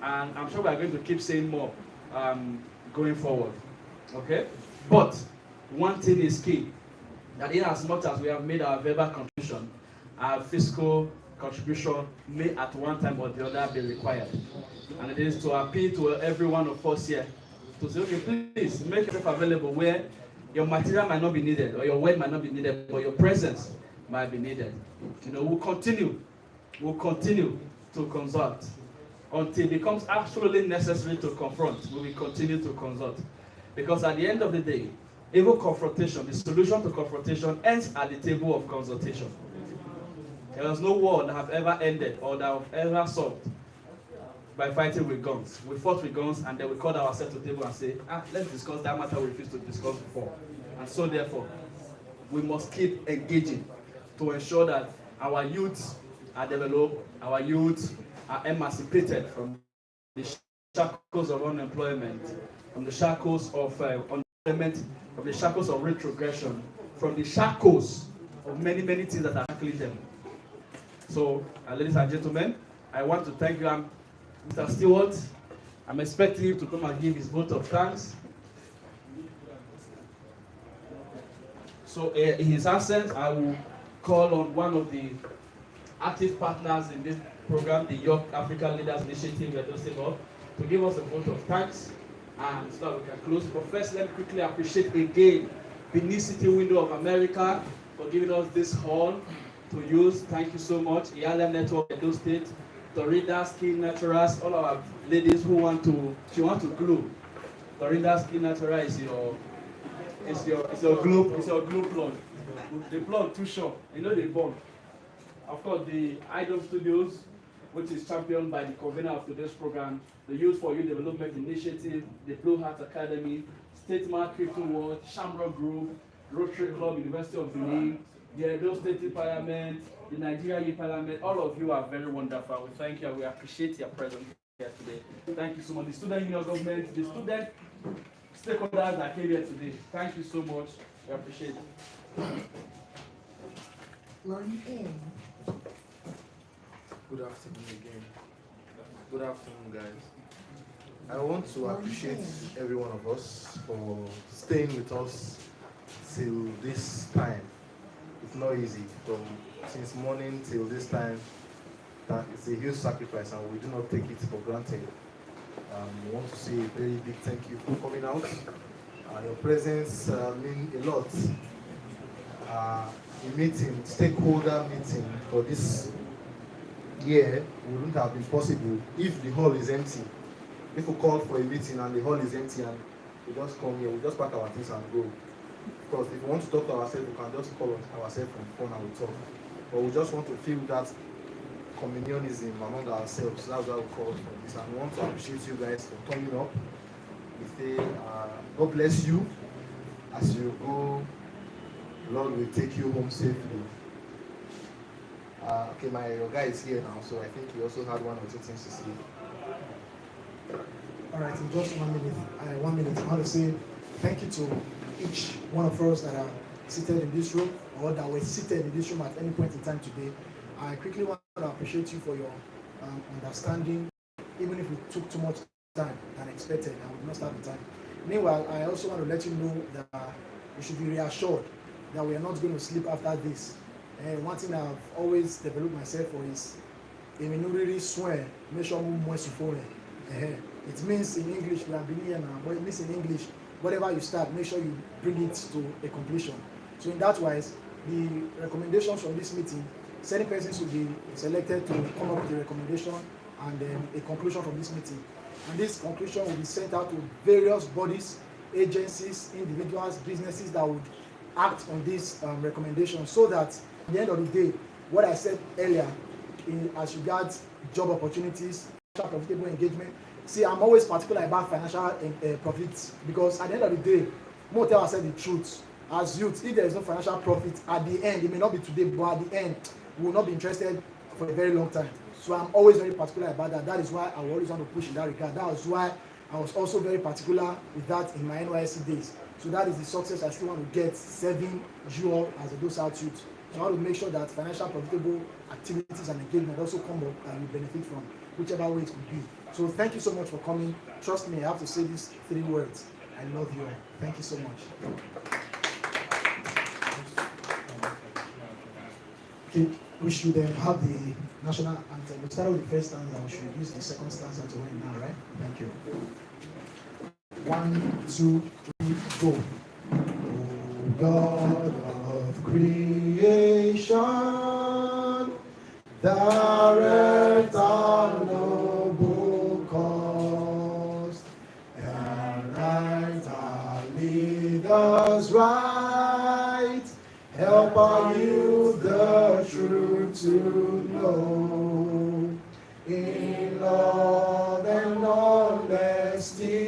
and I'm sure we are going to keep saying more going forward. Okay? But one thing is key, that in as much as we have made our verbal contribution, our fiscal contribution may at one time or the other be required. And it is to appeal to every one of us here to say, okay, please make yourself available where your material might not be needed or your word might not be needed, but your presence might be needed. We'll continue to consult until it becomes absolutely necessary to confront. We will continue to consult. Because at the end of the day, even confrontation, the solution to confrontation ends at the table of consultation. There is no war that have ever ended or that have ever solved by fighting with guns. We fought with guns and then we called ourselves to the table and say, let's discuss that matter we refused to discuss before. And so therefore, we must keep engaging to ensure that our youths are developed, our youths are emancipated from the shackles of unemployment, from the shackles of unemployment, from the shackles of retrogression, from the shackles of many, many things that are shackling them. So, ladies and gentlemen, I want to thank you, Mr. Stewart. I'm expecting him to come and give his vote of thanks. So, in his absence, I will call on one of the active partners in this program, the Young African Leaders Initiative, to give us a vote of thanks, and so that we can close. But first, let me quickly appreciate again Benin City Window of America for giving us this hall to use. Thank you so much. ELM Network, Edo State, Dorinda Skin Naturals, all our ladies who want to glue. Dorinda Skin Natural is your glue plug. The plug too short. They bond. Of course, the Idol Studios, which is championed by the convener of today's program, the Youth for Youth Development Initiative, the Blue Heart Academy, State Crypto World, Shamrock Group, Rotary Club, University of Benin, the Edo State Parliament, the Nigerian Parliament. All of you are very wonderful. We thank you and we appreciate your presence here today. Thank you so much. The student union government, the student stakeholders that came here today. Thank you so much. We appreciate it. Line in. Good afternoon again. Good afternoon, guys. I want to appreciate every one of us for staying with us till this time. It's not easy from since morning till this time. That it's a huge sacrifice, and we do not take it for granted. We want to say a very big thank you for coming out. Your presence means a lot. A meeting, stakeholder meeting for this year wouldn't have been possible if the hall is empty. If we call for a meeting and the hall is empty and we just come here, we just pack our things and go. Because if we want to talk to ourselves, we can just call ourselves on the phone and we talk. But we just want to feel that communionism among ourselves. That's why we called for this. And we want to appreciate you guys for coming up. We say, God bless you as you go. Lord will take you home safely. Okay, your guy is here now, so I think he also had one or two things to say. All right, in just 1 minute, I want to say thank you to each one of us that are seated in this room or that were seated in this room at any point in time today. I quickly want to appreciate you for your understanding, even if it took too much time than expected and we did not start the time. Meanwhile, I also want to let you know that you should be reassured that we are not going to sleep after this. And one thing I've always developed myself for is if you really swear, make sure you more. It means in English, we have been here now, but it means in English, whatever you start, make sure you bring it to a completion. So in that wise, the recommendations from this meeting, certain persons will be selected to come up with a recommendation and a conclusion from this meeting. And this conclusion will be sent out to various bodies, agencies, individuals, businesses that would act on this recommendation, so that at the end of the day, what I said earlier, as regards job opportunities, profitable engagement. See, I'm always particular about financial profits, because at the end of the day, more tell ourselves the truth. As youth, if there is no financial profit at the end, it may not be today, but at the end, we will not be interested for a very long time. So I'm always very particular about that. That is why I always want to push in that regard. That was why I was also very particular with that in my NYSC days. So that is the success I still want to get, serving you all as a those out youth. So I want to make sure that financial profitable activities and engagement also come up and we benefit from whichever way it could be. So thank you so much for coming. Trust me, I have to say these 3 words. I love you all. Thank you so much. Okay, we should have the national anthem. We started with the first stanza, we should use the second stanza to win now, right? Thank you. 1, 2, 3, go. Oh God of creation, direct our noble cause, and right our leaders right, help our youth the truth to know, in love and honesty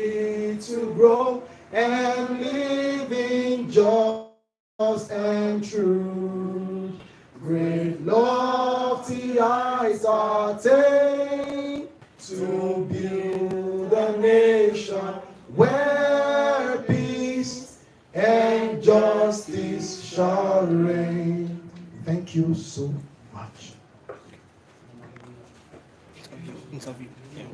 to grow, and live in just and truth. Great lofty heights attain to build a nation where peace and justice shall reign. Thank you so much. Interview. Yeah.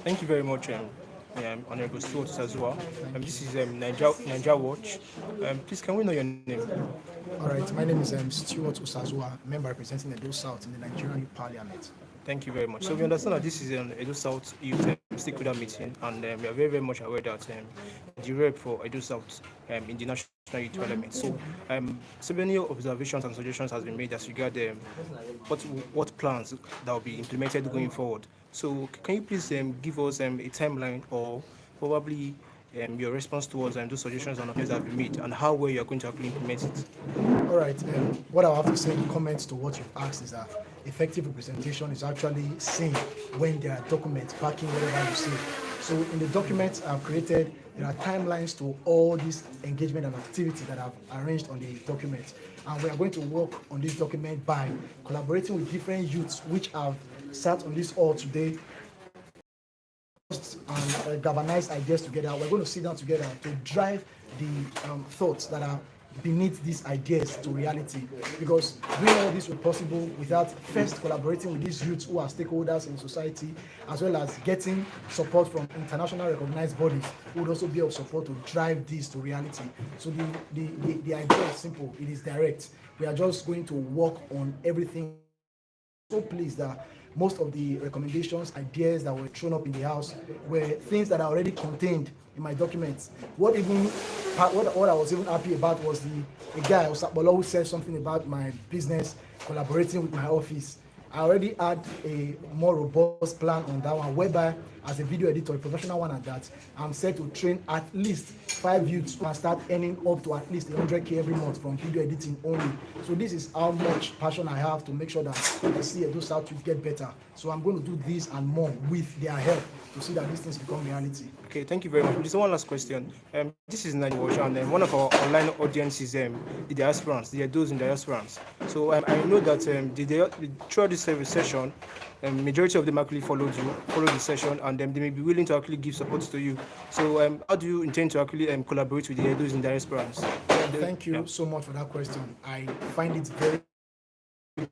Thank you very much, Honorable Stuart as well. This is NIGERIA Watch. Please, can we know your name? All right, my name is Stuart Usazua, member representing Edo South in the Nigerian Parliament. Thank you very much. So we understand that this is an Edo South Youth Stakeholder meeting, and we are very, very much aware that the rep for Edo South in the National Youth Parliament. So, so many observations and suggestions has been made as regard what plans that will be implemented going forward. So, can you please give us a timeline or probably your response towards those suggestions and plans that have been made, and how well you are going to actually implement it? All right, what I have to say in comments to what you've asked is that effective representation is actually seen when there are documents backing whatever you say. So in the documents I've created, there are timelines to all these engagement and activity that I've arranged on the document. And we are going to work on this document by collaborating with different youths which have sat on this hall today. galvanize ideas together. We're going to sit down together to drive the thoughts that are beneath these ideas to reality, because doing all this was possible without first collaborating with these youths who are stakeholders in society, as well as getting support from international recognized bodies who would also be of support to drive this to reality. So the idea is simple, it is direct. We are just going to work on everything. So pleased that most of the recommendations, ideas that were thrown up in the house were things that are already contained in my documents. What I was even happy about was a guy, Osapolo, who said something about my business collaborating with my office. I already had a more robust plan on that one, whereby as a video editor, a professional one at that, I'm set to train at least 5 youths and start earning up to at least 100K every month from video editing only. So this is how much passion I have to make sure that I see those out to get better. So I'm going to do this and more with their help to see that these things become reality. Okay, thank you very much. Just one last question. This is NIGERIAN, and one of our online audiences, the diasporans, those in diasporans. So I know that throughout this service session, majority of them actually follow the session, and they may be willing to actually give support to you. So how do you intend to actually collaborate with those in diasporans? Thank you so much for that question. I find it very,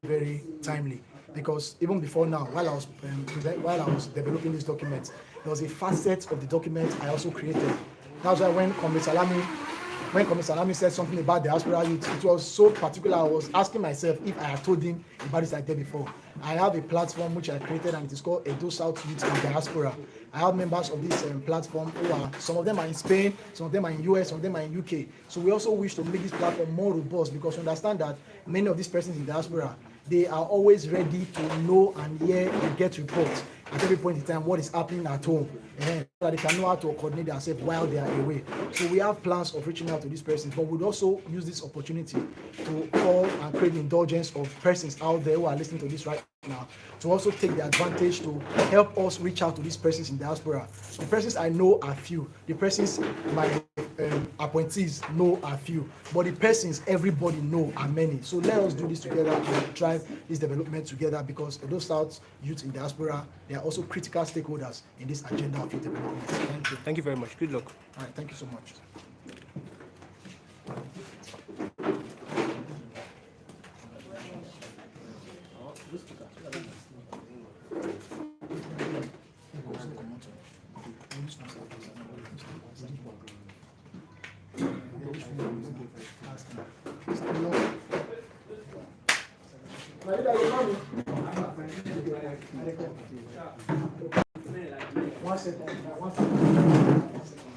very timely, because even before now, while I was developing this document, there was a facet of the document I also created. That's why when Comrade Salami said something about diaspora youth, it was so particular. I was asking myself if I had told him about this idea before. I have a platform which I created, and it is called Edo South Youth in Diaspora. I have members of this platform who are, some of them are in Spain, some of them are in US, some of them are in UK. So we also wish to make this platform more robust, because we understand that many of these persons in diaspora, they are always ready to know and hear and get reports at every point in time what is happening at home, and that they can know how to coordinate themselves while they are away. So we have plans of reaching out to these persons, but we'd also use this opportunity to call and create the indulgence of persons out there who are listening to this right now, to also take the advantage to help us reach out to these persons in diaspora. The persons I know are few. The persons my appointees know are few, but the persons everybody know are many. So let us do this together and drive this development together, because those South youth in diaspora, they are also critical stakeholders in this agenda of youth development. Thank you. Thank you very much. Good luck. All right, thank you so much. One second.